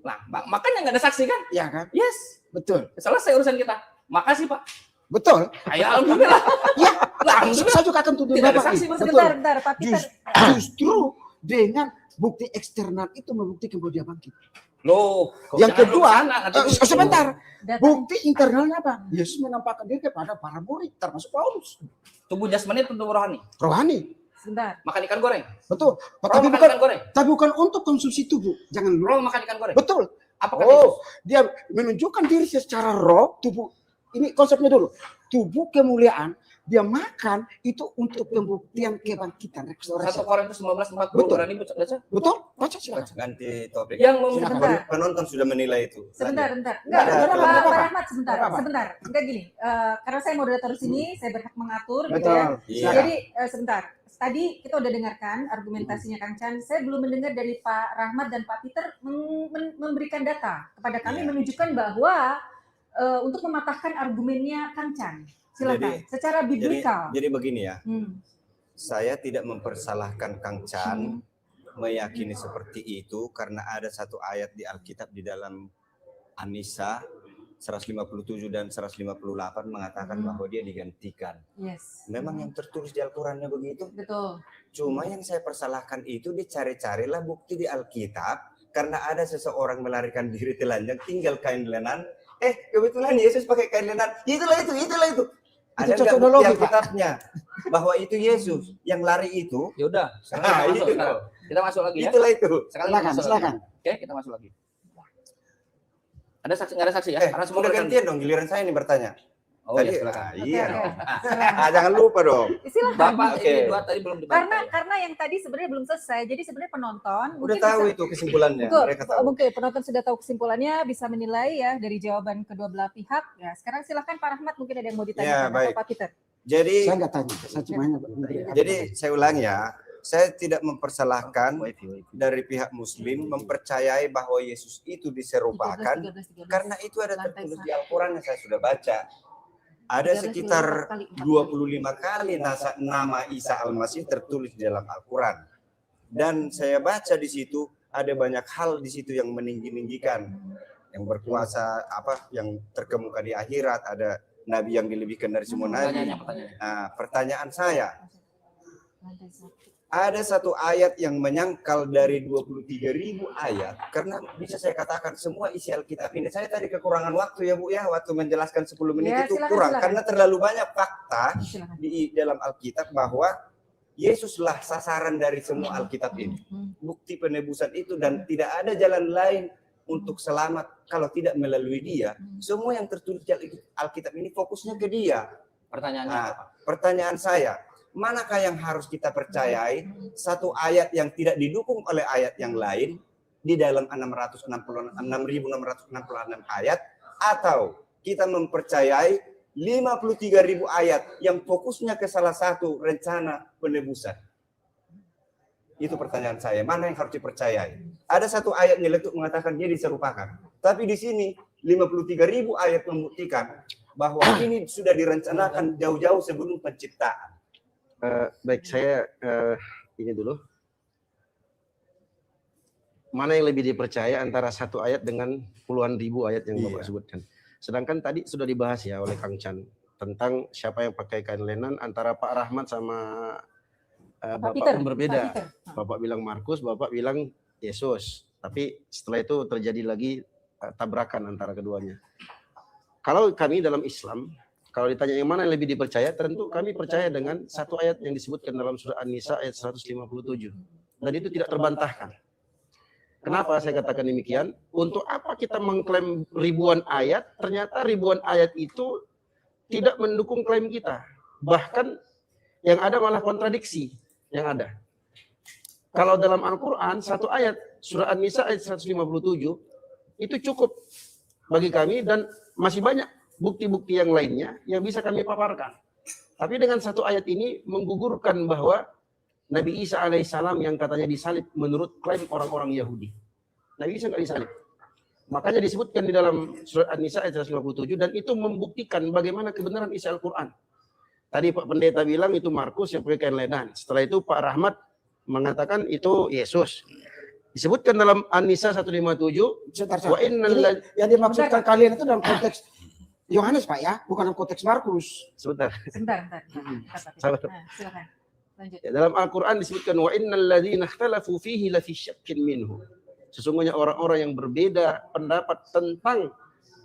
Nah, makanya nggak ada saksi kan? Iya kan? Yes. Betul. Selesai urusan kita. Makasih Pak. Betul. Ayo, alhamdulillah. Ya, Alhamdulillah. saya juga akan tuduh Tidak ada Bapak. saksi, Betul. sebentar, Pak Peter. Justru dengan bukti eksternal itu membuktikan bahwa dia bangkit. Loh, kok Yang jangan dulu kedua, sana, nanti dulu. sebentar. Data. Bukti internalnya apa? Yesus menampakkan diri kepada para murid, termasuk Paulus. Tubuh jasmani atau tubuh rohani? Rohani. Sebentar. Makan ikan goreng. Betul. Roh Tapi makan bukan, ikan goreng. tapi bukan untuk konsumsi tubuh. Jangan lupa. Roh makan ikan goreng. Betul. Apakah Yesus? Oh, dia menunjukkan diri secara roh, tubuh. Ini konsepnya dulu. Tubuh kemuliaan, dia makan itu untuk pembuktian kebangkitan, 1 restorasi. Korintus 19:40. Betul. Berani baca? Betul? Baca silakan. Ganti topik. Yang Silakan. Sebentar. Penonton sudah menilai itu. Sebentar. Enggak, Enggak, enggak Pak apa-apa. Rahmat sebentar. Enggak apa-apa. Sebentar. Enggak gini. Karena saya moderator di sini, saya berhak mengatur gitu Betul. ya. Iya. Jadi sebentar. Tadi kita udah dengarkan argumentasinya Kang Chan. Saya belum mendengar dari Pak Rahmat dan Pak Peter memberikan data kepada kami Iya. menunjukkan bahwa untuk mematahkan argumennya Kang Chan. Silakan. Secara biblikal. Jadi begini ya. Hmm. Saya tidak mempersalahkan Kang Chan meyakini seperti itu karena ada satu ayat di Alkitab di dalam An-Nisa 157 dan 158 mengatakan bahwa dia digantikan. Yes. Memang yang tertulis di Al-Qur'annya begitu. Betul. Cuma yang saya persalahkan itu dicari-carilah bukti di Alkitab karena ada seseorang melarikan diri telanjang tinggal kain lenan. Kebetulan Yesus pakai kain lenan. Itulah itu. Ada nggak cocok bukti dulu, Pak. Alkitabnya bahwa itu Yesus yang lari itu? Ya udah, sekarang Nah, kita masuk. itu. Sekarang. Kita masuk lagi ya. Itulah itu. Sekarang kita Silakan, masuk silakan. lagi. Oke, kita masuk lagi. Ada saksi, nggak ada saksi ya? Karena semua Udah berkan- gantian dong, giliran saya nih bertanya. Oh Tadi, ya, silakan. iya Oke, dong. oke. Jangan lupa dong. Silakan. Bapak Oke. ini 2 tadi belum dibaca. Karena yang tadi sebenarnya belum selesai. Jadi sebenarnya penonton Udah mungkin tahu bisa, itu kesimpulannya. Betul. Mereka tahu. Mungkin penonton sudah tahu kesimpulannya, bisa menilai ya dari jawaban kedua belah pihak. Ya, sekarang silakan Pak Rahmat, mungkin ada yang mau ditanyakan Ya, baik. atau Pak Peter. Jadi Saya enggak tanya, saya cuma hanya memberi. saya ulangi ya. Saya tidak mempersalahkan dari pihak Muslim mempercayai bahwa Yesus itu diserupakan 13. karena itu ada Lantai tertulis satu. di Al-Quran yang saya sudah baca. Ada 13 sekitar 4 kali. 25 kali nama Isa Al-Masih tertulis di dalam Al-Quran. Dan saya baca di situ ada banyak hal di situ yang meninggi-ninggikan, yang berkuasa yang terkemuka di akhirat, ada nabi yang dilebihkan dari semua nabi. Pertanyaannya. Nah, pertanyaan saya, Lantai 1. ada satu ayat yang menyangkal dari 23.000 ayat, karena bisa saya katakan semua isi Alkitab ini. Saya tadi kekurangan waktu ya Bu ya, waktu menjelaskan 10 menit Ya, itu silakan, kurang silakan. karena terlalu banyak fakta Silakan. di dalam Alkitab bahwa Yesuslah sasaran dari semua Alkitab ini. Bukti penebusan itu dan tidak ada jalan lain untuk selamat kalau tidak melalui Dia. Semua yang tertulis di Alkitab ini fokusnya ke Dia. Pertanyaannya Nah, apa? pertanyaan saya, manakah yang harus kita percayai? Satu ayat yang tidak didukung oleh ayat yang lain di dalam 6.666 ayat, atau kita mempercayai 53.000 ayat yang fokusnya ke salah satu rencana penebusan? Itu pertanyaan saya. Mana yang harus dipercayai? Ada satu ayat nyeletuk mengatakan dia diserupakan. Tapi di sini 53.000 ayat membuktikan bahwa ini sudah direncanakan jauh-jauh sebelum penciptaan. Baik, saya ini dulu. Mana yang lebih dipercaya antara satu ayat dengan puluhan ribu ayat yang Bapak sebutkan. Sedangkan tadi sudah dibahas ya oleh Kang Chan tentang siapa yang pakai kain lenan, antara Pak Rahmat sama Bapak Peter, pun berbeda. Pak Peter. Bapak bilang Markus, Bapak bilang Yesus. Tapi setelah itu terjadi lagi tabrakan antara keduanya. Kalau kami dalam Islam, kalau ditanya yang mana yang lebih dipercaya, tentu kami percaya dengan satu ayat yang disebutkan dalam surah An-Nisa ayat 157. Dan itu tidak terbantahkan. Kenapa saya katakan demikian? Untuk apa kita mengklaim ribuan ayat, ternyata ribuan ayat itu tidak mendukung klaim kita. Bahkan yang ada malah kontradiksi yang ada. Kalau dalam Al-Quran, satu ayat, surah An-Nisa ayat 157, itu cukup bagi kami dan masih banyak bukti-bukti yang lainnya yang bisa kami paparkan. Tapi dengan satu ayat ini menggugurkan bahwa Nabi Isa alaihissalam yang katanya disalib menurut klaim orang-orang Yahudi. Nabi Isa nggak disalib. Makanya disebutkan di dalam surat An-Nisa ayat 157 dan itu membuktikan bagaimana kebenaran isi Al-Quran. Tadi Pak Pendeta bilang itu Markus yang pakai kain lenan. Setelah itu Pak Rahmat mengatakan itu Yesus. Disebutkan dalam An-Nisa 157. Wa innal yang dimaksudkan kalian itu dalam konteks Yohanes Pak ya, bukan dalam konteks Markus. Sebentar. Sebentar. Sabar. Silakan. Lanjut. Ya, dalam Al-Quran disebutkan wa innal ladzina ikhtalafu fihi lafi syakkin minhu. Sesungguhnya orang-orang yang berbeda pendapat tentang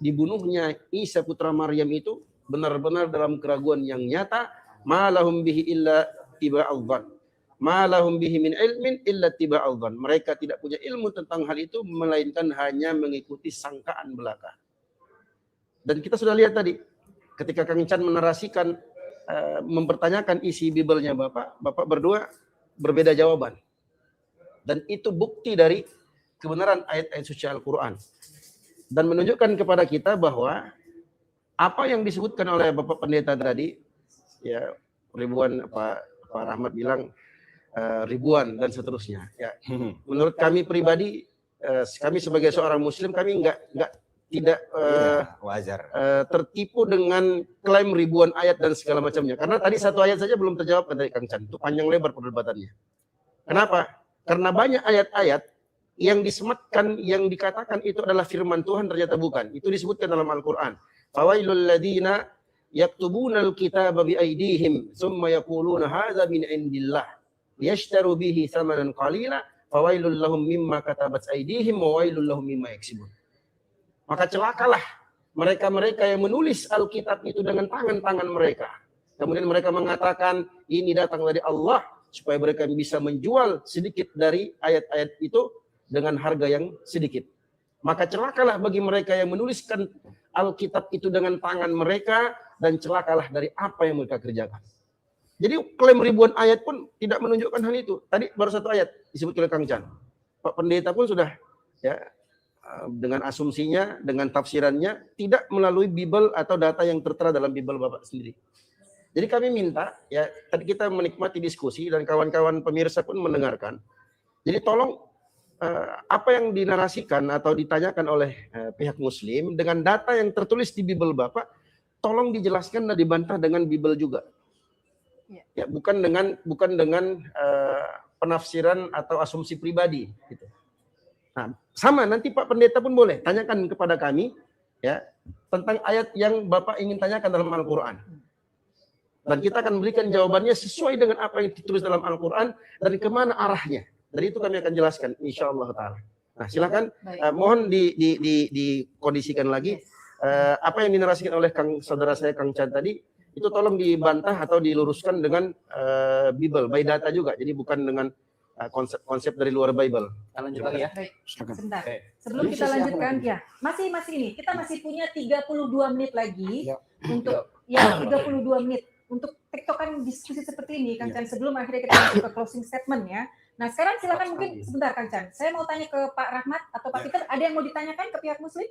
dibunuhnya Isa putra Maryam itu benar-benar dalam keraguan yang nyata. Ma lahum bihi illa tiba'al dhann. Ma lahum bihi min ilmin illa tiba'al dhann. Mereka tidak punya ilmu tentang hal itu melainkan hanya mengikuti sangkaan belaka. Dan kita sudah lihat tadi ketika Kang Chan menarasikan mempertanyakan isi Bible-nya Bapak berdua berbeda jawaban. Dan itu bukti dari kebenaran ayat-ayat suci Al-Quran. Dan menunjukkan kepada kita bahwa apa yang disebutkan oleh Bapak Pendeta tadi, ya ribuan, Pak Rahmat bilang ribuan dan seterusnya. Ya, menurut kami pribadi, kami sebagai seorang Muslim, kami tidak wajar tertipu dengan klaim ribuan ayat dan segala macamnya. Karena tadi satu ayat saja belum terjawab dari Kang Chan. Itu panjang lebar perdebatannya. Kenapa? Karena banyak ayat-ayat yang disematkan, yang dikatakan itu adalah firman Tuhan, ternyata bukan. Itu disebutkan dalam Al-Quran. Fawailul ladzina yaktubuna al-kitaba bi aydihim thumma yaquluna hadza min indillah yashtaru bihi thamanan qalila fawailul lahum mimma katabat aydihim wa wailul lahum mimma yaksibun. Maka celakalah mereka-mereka yang menulis Alkitab itu dengan tangan-tangan mereka. Kemudian mereka mengatakan ini datang dari Allah supaya mereka bisa menjual sedikit dari ayat-ayat itu dengan harga yang sedikit. Maka celakalah bagi mereka yang menuliskan Alkitab itu dengan tangan mereka dan celakalah dari apa yang mereka kerjakan. Jadi klaim ribuan ayat pun tidak menunjukkan hal itu. Tadi baru satu ayat disebut oleh Kang Chan. Pak Pendeta pun sudah ya dengan asumsinya, dengan tafsirannya tidak melalui Bible atau data yang tertera dalam Bible Bapak sendiri. Jadi kami minta ya tadi kita menikmati diskusi dan kawan-kawan pemirsa pun mendengarkan. Jadi tolong apa yang dinarasikan atau ditanyakan oleh pihak Muslim dengan data yang tertulis di Bible Bapak, tolong dijelaskan dan dibantah dengan Bible juga. Ya, bukan dengan penafsiran atau asumsi pribadi. Gitu. Nah, sama nanti Pak Pendeta pun boleh tanyakan kepada kami ya tentang ayat yang Bapak ingin tanyakan dalam Al-Quran. Dan kita akan berikan jawabannya sesuai dengan apa yang ditulis dalam Al-Quran dan kemana arahnya. Dari itu kami akan jelaskan, insya Allah Ta'ala. Nah, silakan, mohon dikondisikan lagi. Apa yang dinarasikan oleh saudara saya, Kang Chan tadi, itu tolong dibantah atau diluruskan dengan Bible, by data juga. Jadi bukan dengan konsep dari luar Bible. Kita lanjut lagi ya. Baik, sebentar. Sebelum kita lanjutkan, ya masih ini. Kita masih punya 32 menit lagi untuk 32 menit untuk tektokan diskusi seperti ini, Kang Chan. Sebelum akhirnya kita masuk ke closing statement ya. Nah sekarang silakan mungkin sebentar Kang Chan. Saya mau tanya ke Pak Rahmat atau Pak Peter. Ada yang mau ditanyakan ke pihak Muslim?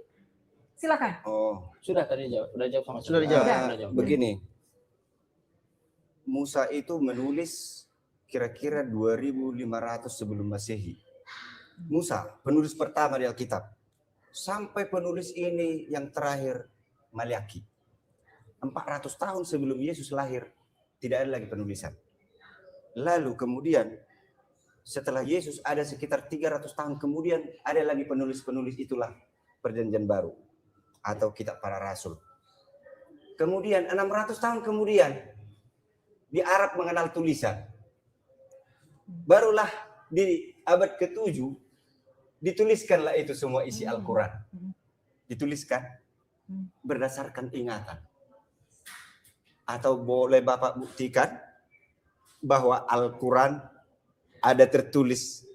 Silakan. Oh, sudah tadi jawab. Sudah jawab sama sudah dijawab. Begini, Musa itu menulis kira-kira 2500 sebelum Masehi. Musa, penulis pertama di Alkitab. Sampai penulis ini yang terakhir, Maliaki. 400 tahun sebelum Yesus lahir, tidak ada lagi penulisan. Lalu kemudian setelah Yesus ada sekitar 300 tahun kemudian ada lagi penulis-penulis, itulah Perjanjian Baru atau Kitab Para Rasul. Kemudian 600 tahun kemudian di Arab mengenal tulisan. Barulah di abad ke-7 dituliskanlah itu semua isi Al-Quran. Dituliskan berdasarkan ingatan. Atau boleh Bapak buktikan bahwa Al-Quran ada tertulis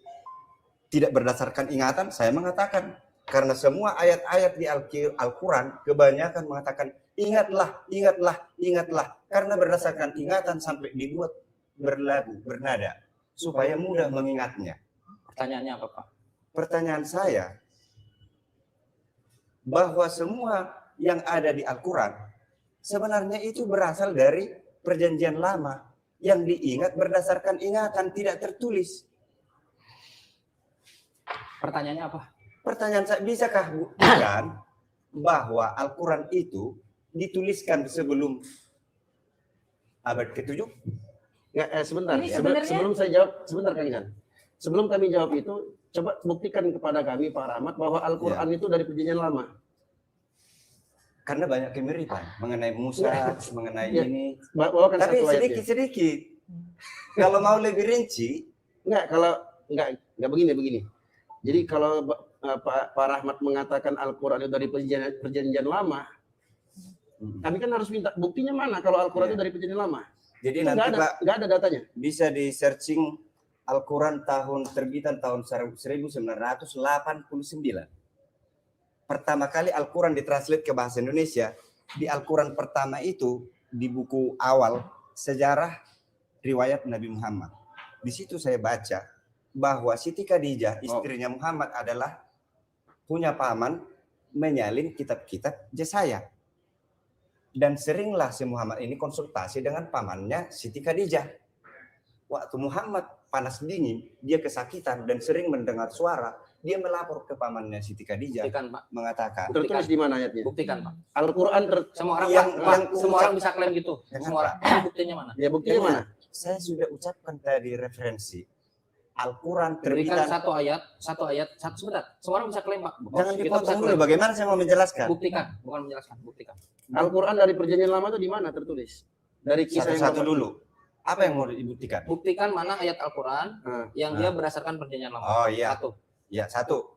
tidak berdasarkan ingatan? Saya mengatakan, karena semua ayat-ayat di Al-Quran kebanyakan mengatakan ingatlah, ingatlah, ingatlah. Karena berdasarkan ingatan sampai dibuat berlagu, bernada, supaya mudah mengingatnya. Pertanyaannya apa, Pak? Pertanyaan saya, bahwa semua yang ada di Al-Quran sebenarnya itu berasal dari Perjanjian Lama yang diingat berdasarkan ingatan, tidak tertulis. Pertanyaannya apa? Pertanyaan saya, bisakah buktikan bahwa Al-Quran itu dituliskan sebelum abad ke-7? Ya, sebentar. Ini sebenarnya- Sebelum saya jawab, sebentar Kang Isan. Sebelum kami jawab itu, coba buktikan kepada kami Pak Rahmat bahwa Al-Quran itu dari Perjanjian Lama. Karena banyak kemiripan mengenai Musa, mengenai Ya. ini. Bawakan Tapi satu ayatnya. sedikit-sedikit. Kalau mau lebih rinci, Enggak begini. Jadi kalau Pak Rahmat mengatakan Al-Quran itu dari perjanjian lama, kami kan harus minta buktinya mana kalau Al-Quran itu dari perjanjian lama. jadi Nggak nanti Pak ada datanya. bisa di searching Al-Quran terbitan tahun 1989. Pertama kali Al-Quran ditranslate ke bahasa Indonesia, di Al-Quran pertama itu, di buku awal, sejarah riwayat Nabi Muhammad. Di situ saya baca bahwa Siti Khadijah, istrinya Muhammad, adalah punya paman menyalin kitab-kitab Jesaya. Dan seringlah si Muhammad ini konsultasi dengan pamannya Siti Khadijah. Waktu Muhammad panas dingin, dia kesakitan dan sering mendengar suara, dia melapor ke pamannya Siti Khadijah, Buktikan, Pak. mengatakan, Tertulis di mana ayatnya? Buktikan, Pak. Al-Quran Semua orang Yang semua orang bisa klaim gitu. Jangan, Semua orang. Pak. Ini buktinya mana? ya buktinya mana? saya sudah ucapkan tadi referensi Al-Quran Berikan terbitan. satu ayat, sebentar. Semua orang bisa klaim, Pak. Jangan Kita dipotong bisa dulu. klaim. Bagaimana saya mau menjelaskan? Buktikan, bukan menjelaskan, buktikan. Al-Quran dari perjanjian lama itu di mana tertulis? Dari kisah yang Satu-satu Bapak- dulu. Apa yang mau dibuktikan? Buktikan mana ayat Al-Quran yang dia berdasarkan perjanjian lama. Oh iya. Satu. Ya, satu.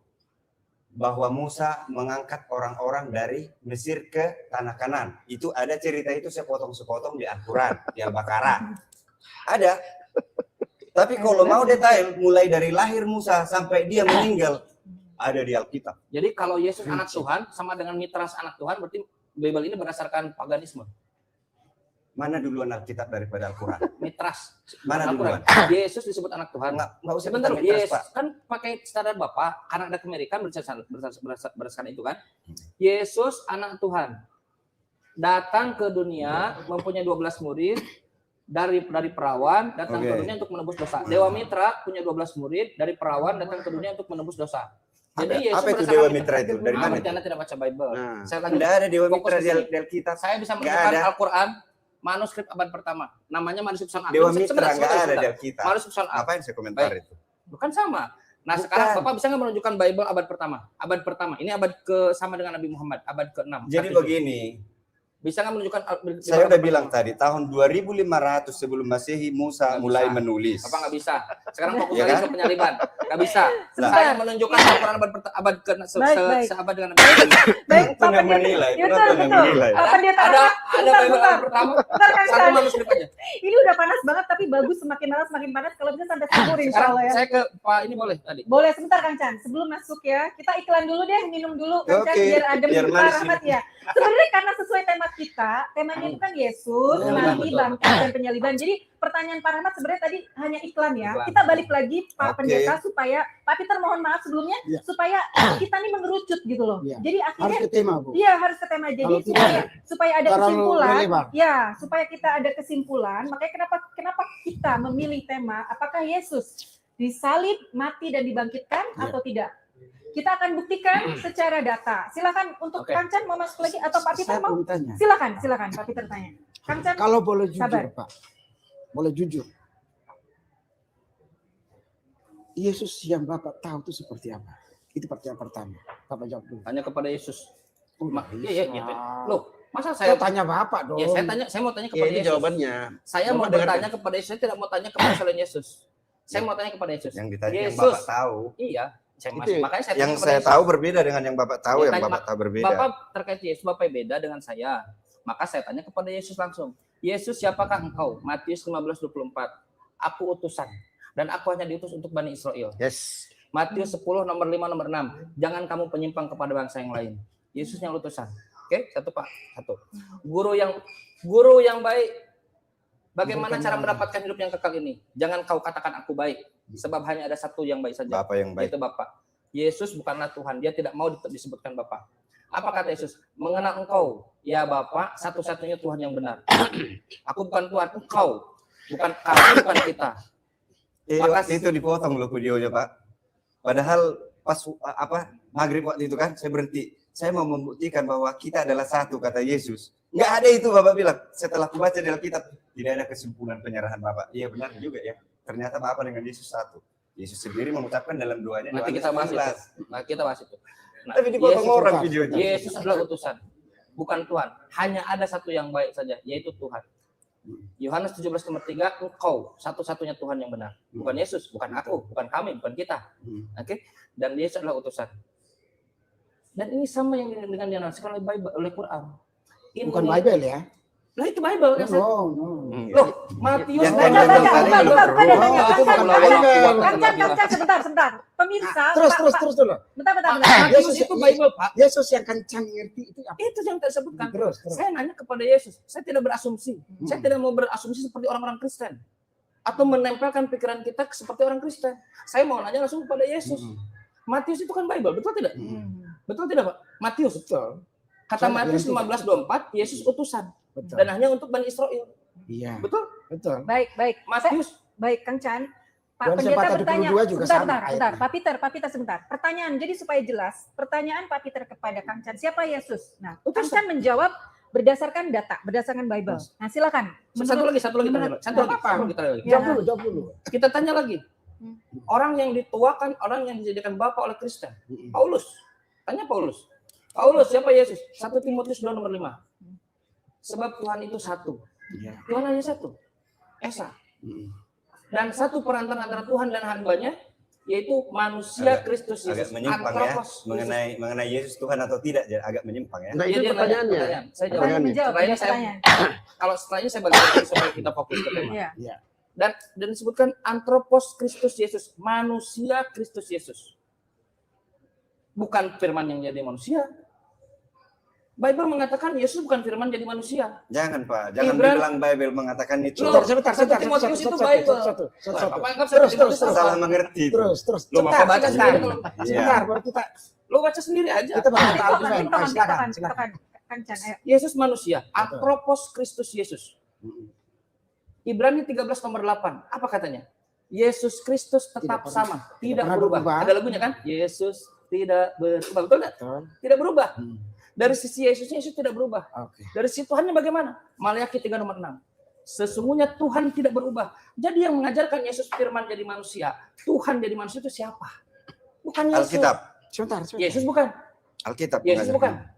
Bahwa Musa mengangkat orang-orang dari Mesir ke tanah Kanan. Itu ada cerita itu sepotong-sepotong di Al-Quran, di Al-Baqarah. Ada. Tapi kalau mau detail, mulai dari lahir Musa sampai dia meninggal, ada di Alkitab. Jadi kalau Yesus anak Tuhan sama dengan Mitras anak Tuhan, berarti Bible ini berdasarkan paganisme. Mana duluan Alkitab daripada Al-Quran? Mitras. Mana Al-Quran. duluan? Yesus disebut anak Tuhan. Nggak usah Sebentar, kita mitras, Yesus Pak. kan pakai standar Bapak, karena ada kemirikan berdasarkan itu kan. Yesus anak Tuhan. Datang ke dunia, mempunyai 12 murid, dari perawan, datang ke Oke. dunia untuk menebus dosa. Dewa Mitra punya 12 murid, dari perawan, datang ke dunia untuk menebus dosa. Jadi Yesus Apa itu berdasarkan Dewa Mitra itu? Dari mana itu? Anda tidak baca Bible. Nah. Saya lagi Tidak ada Dewa fokus Mitra di di sini. Alkitab. Saya bisa Nggak menunjukkan ada. Al-Quran manuskrip abad pertama. Namanya manuskrip Son A. Dewa Sebentar, Mitra nggak sebentar, ada di sebentar. Alkitab. Manuskrip Son A. Apa yang saya komentar Baik. itu? Bukan sama. Nah, Bukan. sekarang Bapak bisa nggak menunjukkan Bible abad pertama? Abad pertama. Ini abad sama dengan Nabi Muhammad, abad ke-6. Jadi K7. begini, Bisa nggak menunjukkan saya udah abad bilang pertama? tadi, tahun 2500 sebelum Masehi Musa Nggak mulai bisa. menulis. Apa nggak bisa? Sekarang fokus Ya lagi kan? ke penyaliban. Nggak bisa. Nah. Saya menunjukkan Al-Quran abad ke Baik. seabad dengan Nabi Muhammad. Baik, Itu Pak yang Pendeta. menilai. Ya, Kenapa betul, yang betul. menilai? Pak Pendeta Ada Rahmat, Bible bentar. abad pertama. Bentar, Kang Satu Isan. manuskrip aja. Ini udah panas banget, tapi bagus semakin lama semakin panas. Kalau bisa sampai sahur insya Sekarang Allah ya. saya ke Pak ini boleh tadi. Boleh sebentar Kang Chan, sebelum masuk ya, kita iklan dulu deh, minum dulu Kang Chan Oke, biar adem biar Pak manis Rahmat ya. Sebenarnya karena sesuai tema kita, temanya itu kan Yesus, Betul, mati, betul. bangkit dan penyaliban. Jadi pertanyaan Pak Rahmat sebenarnya tadi hanya iklan ya. Iklan. Kita balik lagi Pak Oke. Pendeta supaya Pak Peter mohon maaf sebelumnya Ya. supaya kita nih mengerucut gitu loh. Ya. Jadi Harus akhirnya ke tema, Bu. iya harus ke tema. Jadi Kalau tidak, supaya ada terlalu kesimpulan. melebar. Ya, supaya kita ada kesimpulan. Makanya kenapa kita memilih tema apakah Yesus disalib, mati dan dibangkitkan Ya. atau tidak? Kita akan buktikan secara data. Silakan untuk Oke. Kang Chan mau masuk lagi atau Pak Peter Saya mau? mau tanya. Silakan Pak Peter tanya. Kang Chan, Kalau boleh jujur, Sabar. Pak. Boleh jujur. Yesus yang Bapak tahu itu seperti apa? Itu pertanyaan pertama. Bapak jawab dulu. Tanya kepada Yesus. Oh, Iya. bisa. Loh, masa Saya saya tanya Bapak dong. Ya, saya mau tanya Ya, kepada ini Yesus. jawabannya. Saya mau Bapak dengarkan. bertanya kepada Yesus, saya tidak mau tanya kepada selain Yesus. Saya mau tanya kepada Yesus. Yang ditanya yang Yesus. Bapak tahu. Iya, saya Itu masih. ya. Makanya saya tanya Yang kepada saya Yesus. tahu berbeda dengan yang Bapak tahu, Ya, yang tanya, Bapak tahu berbeda. Bapak terkait Yesus, Bapak beda dengan saya. Maka saya tanya kepada Yesus langsung. Yesus, siapakah engkau? Matius 15:24. Aku utusan dan aku hanya diutus untuk Bani Israel. Yes. Matius 10 nomor 5 nomor 6. Jangan kamu penyimpang kepada bangsa yang lain. Yesus yang utusan. Oke, satu Pak. Satu. Guru yang baik. Bagaimana cara mendapatkan hidup yang kekal ini? Jangan kau katakan aku baik, sebab hanya ada satu yang baik saja. Bapak yang baik. Yaitu Bapak. Yesus bukanlah Tuhan, dia tidak mau disebutkan Bapak. Apa kata Yesus? Mengenal engkau, ya Bapak, satu-satunya Tuhan yang benar. Aku bukan Tuhan, engkau. Bukan kamu, bukan kita. Maka- Itu dipotong loh videonya, Pak. Padahal pas maghrib waktu itu kan saya berhenti. Saya mau membuktikan bahwa kita adalah satu, kata Yesus. Nggak ada itu Bapak bilang. Setelah kubaca di Alkitab, tidak ada kesimpulan penyerahan Bapak. Iya benar juga ya. Ternyata Bapak dengan Yesus satu. Yesus sendiri mengucapkan dalam doanya. Nanti kita bahas itu. Nah, kita bahas itu. Nah, Tapi dipotong Yesus- orang videonya. Yesus adalah utusan, bukan Tuhan. Hanya ada satu yang baik saja, yaitu Tuhan. Yohanes 17 nomor 3, engkau satu-satunya Tuhan yang benar. Bukan Yesus, bukan aku, bukan kami, bukan kita. Oke? Dan Yesus adalah utusan. Dan ini sama yang dengan yang dinasihatkan oleh Quran. Ini- Bukan Bible ya? Lah itu Bible kan? No. Loh, Matius Yang Enggak, Bible enggak, tadi enggak, belum bukan, perlu. bukan, Oh, Kang itu Chan, bukan Kang Bible. Chan, sebentar. Pemirsa, Terus Pak, dulu. bentar. Matius itu Bible, Pak. Yesus yang kencang ngerti itu apa? Itu yang saya sebutkan. Terus. Saya nanya kepada Yesus. Saya tidak berasumsi. Saya tidak mau berasumsi seperti orang-orang Kristen. Atau menempelkan pikiran kita seperti orang Kristen. Saya mau nanya langsung kepada Yesus. Matius itu kan Bible, betul tidak? Betul tidak, Pak? Matius. Betul. Kata Saya Matius bilang 15:24, Yesus utusan. Betul. Dan hanya untuk Bani Israel. Iya. Betul? Betul. Baik. Matius. Baik, Kang Chan. Pak Dan Pendeta Sepatah bertanya, 22 juga sama sebentar. ayatnya. Pak Peter sebentar. Pertanyaan, jadi supaya jelas, pertanyaan Pak Peter kepada Kang Chan, siapa Yesus? Nah, Kang Utusan. Chan menjawab berdasarkan data, berdasarkan Bible. Nah, silakan. Satu lagi. Satu lagi. Ya. Jawab dulu. Kita tanya lagi. Orang yang dituakan, orang yang dijadikan bapak oleh Kristen. Paulus. Tanya Paulus. Paulus, siapa Yesus? 1 Timotius 2 nomor 5. Sebab Tuhan itu satu. Iya. Tuhan hanya satu. Esa. Dan satu perantara antara Tuhan dan hambanya, yaitu manusia Kristus Agak Yesus. menyimpang ya Anthropos mengenai Yesus Tuhan atau tidak, agak menyimpang ya. Nah, Iya, itu dia nanya pertanyaannya. pertanyaan. Saya jawab. Pertanyaan menjawab, Setelah ini ada saya- pertanyaan. Kalau setelah ini saya balik lagi supaya kita fokus ke tema. Iya. Dan disebutkan Anthropos Kristus Yesus, manusia Kristus Yesus. Bukan firman yang jadi manusia. Bible mengatakan Yesus bukan firman jadi manusia. Jangan Pak, jangan Ibran- dibilang Bible mengatakan itu. Loh, Sebentar. Satu Timotius itu Bible. Satu. Apa anggap Terus, satu Timotius terus, apa? Salah mengerti itu. Terus. Lo Bapak baca sendiri. Iya. Sebentar, baru kita Lo baca sendiri aja. bakal tahu Tokan, juga. Silakan. Kang Chan, ayo. Yesus manusia, Anthropos Kristus Yesus. Ibrani 13 nomor 8. Apa katanya? Yesus Kristus tetap Tidak sama, tidak pernah berubah. berubah. Ada lagunya kan? Yesus tidak berubah. Betul nggak? Betul. Tidak berubah. Dari sisi Yesusnya, Yesus tidak berubah. Oke. Dari sisi Tuhannya bagaimana? Maliaki 3 nomor 6. Sesungguhnya Tuhan tidak berubah. Jadi yang mengajarkan Yesus firman jadi manusia, Tuhan jadi manusia itu siapa? Bukan Yesus. Alkitab. Sebentar. Yesus bukan. Alkitab. Yesus mengajarkan. bukan.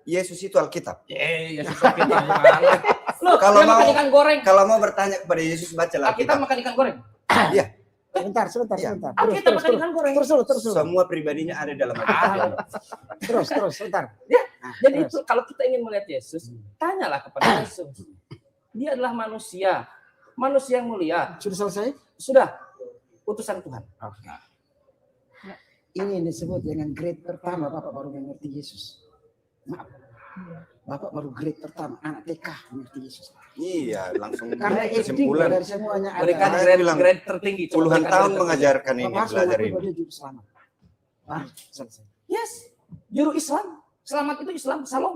Yesus itu Alkitab. Yesus kita Loh, Kalau dia mau- makan ikan goreng. Kalau mau bertanya kepada Yesus, bacalah Alkitab Alkitab. makan ikan goreng. Iya. Sebentar. Iya. Alkitab makan ikan goreng. Terus dulu. Semua pribadinya ada dalam Alkitab. Terus, sebentar. Jadi Terus. itu kalau kita ingin melihat Yesus, tanyalah kepada Yesus. Dia adalah manusia yang mulia. Sudah selesai? Sudah utusan Tuhan. Oke. Ini disebut dengan grade pertama Bapak baru mengerti Yesus. Maaf. Bapak baru grade pertama, anak TK mengerti Yesus. Iya, langsung Karena SD kesimpulan. dari semuanya ada. Berikan Saya grade, bilang, grade tertinggi. Coba Puluhan berikan tahun grade tertinggi. mengajarkan ini, Bapak harus belajar mengakui ini. bahwa dia juru selamat. Selesai. Yes, juru Islam. Selamat itu Islam. Salam.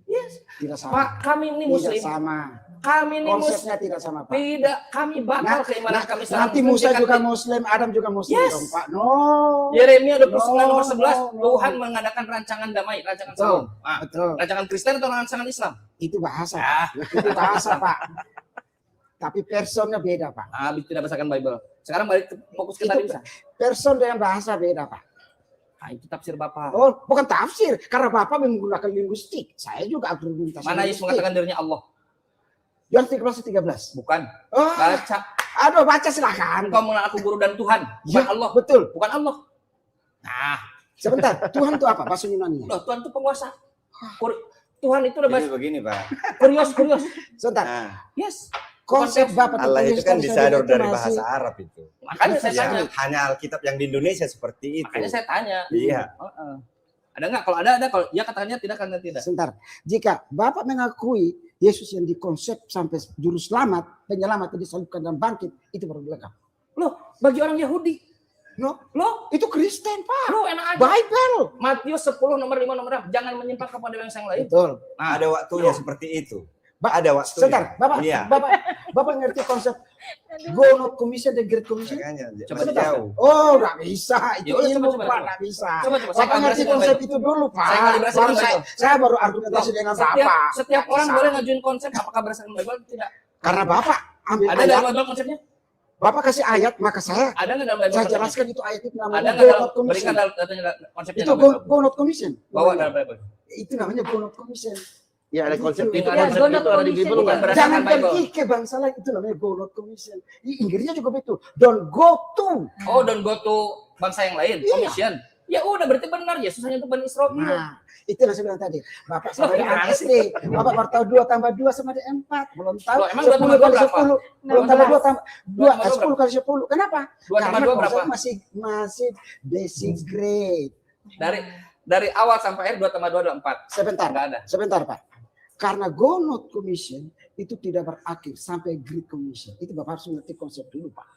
Yes. Tidak sama. Pak, kami ini Tidak muslim. sama. Kami ini muslim. Konsepnya tidak sama, Pak. Tidak, kami bakal keimanan kami selalu Nanti Musa menghentikan juga muslim, Adam juga muslim Yes. dong, Pak. No. Yeremia 29 nomor No, 11, no, no. Tuhan mengadakan rancangan damai, rancangan Betul. salam. Nah, Betul. rancangan Kristen atau rancangan Islam? Itu bahasa. Ah. Itu bahasa, Pak. Tapi personnya beda, Pak. Tidak berdasarkan Bible. Sekarang balik fokus ke Itu tadi bisa. person dengan bahasa beda, Pak. Nah, itu tafsir Bapak. Oh, bukan tafsir. Karena Bapak menggunakan linguistik. Saya juga argumentasi Mana Yesus mengatakan dirinya Allah? Yohanes 13:13. Bukan. Oh, Baca. aduh, baca silakan. Engkau mengenal aku guru dan Tuhan. Bukan Ya, Allah. betul. Bukan Allah. Nah, Sebentar, Tuhan itu apa? Bahasa Yunani. loh, Tuhan itu penguasa. Tuhan itu udah Jadi bahasa begini Pak. kurios. Sebentar. Nah, Yes. Konsep Bapak Allah itu kan disador dari masih- bahasa Arab itu. Makanya saya Ya, tanya. hanya Alkitab yang di Indonesia seperti itu. Makanya saya tanya. Iya. Heeh. Ada nggak? Kalau ada. Kalau ya katanya tidak, karena tidak. Sebentar. Jika Bapak mengakui Yesus yang dikonsep sampai juru selamat, penyelamat yang disalibkan dan bangkit, itu baru lengkap. Loh, bagi orang Yahudi. Loh, itu Kristen, Pak. Loh, enak aja. Bible. Matius 10 nomor 5 nomor 6. Jangan menyimpang kepada bangsa yang lain. Betul. Ada waktunya seperti itu. Ba- Ada waktunya. Sebentar, Iya. Bapak ngerti konsep Go Not Commission dan Great Commission? Makanya Coba masih sebentar. jauh. Oh, nggak bisa. Itu Ya udah, ilmu, coba. Pak. Nggak bisa. Coba. Saya Bapak ngerti kalibrasi dengan konsep Bible. itu dulu, Pak. Saya kalibrasi Baru dengan saya baru argumentasi dengan Bapak. Setiap Nggak orang bisa. boleh ngajuin konsep, apakah berdasarkan Bible? Tidak. Karena Bapak ambil Ada ayat, dalam Bible konsepnya? Bapak kasih ayat, maka saya Ada nggak dalam Bible saya konsepnya? jelaskan itu ayat itu Ada namanya nggak Go dalam, Not Commission. berikan datanya konsepnya Itu dalam Go, Bible. Go Not Commission. Bawa dalam Bible. Itu namanya Go Not Commission. Ya ada konsep itu, Ya, konsep Go itu Not ada di Commission Bible bukan nggak? berdasarkan Jangan Bible. pergi ke bangsa lain, itu namanya Go Not Commission. Di Inggrisnya juga begitu. Don't go to. Oh, don't go to bangsa yang lain, Iya. commission. Ya udah, berarti benar Yesus hanya untuk Bani Israel. Nah, itu yang saya bilang tadi. Bapak sama Loh, dengan gimana sih? SD. Bapak baru tahu 2 tambah 2 sama dengan 4. Belum tahu. Loh, emang 2 tambah 2 kali berapa? 10. Belum 16. tambah 2 tambah 2. 2 10 kali 10. Kenapa? 2 tambah 2 berapa? Masih basic grade. Dari awal sampai akhir 2 tambah 2 adalah 4. Sebentar. Enggak ada. Sebentar, Pak. Karena Go Not Commission itu tidak berakhir sampai Great Commission. Itu Bapak harus mengerti konsep dulu, Pak.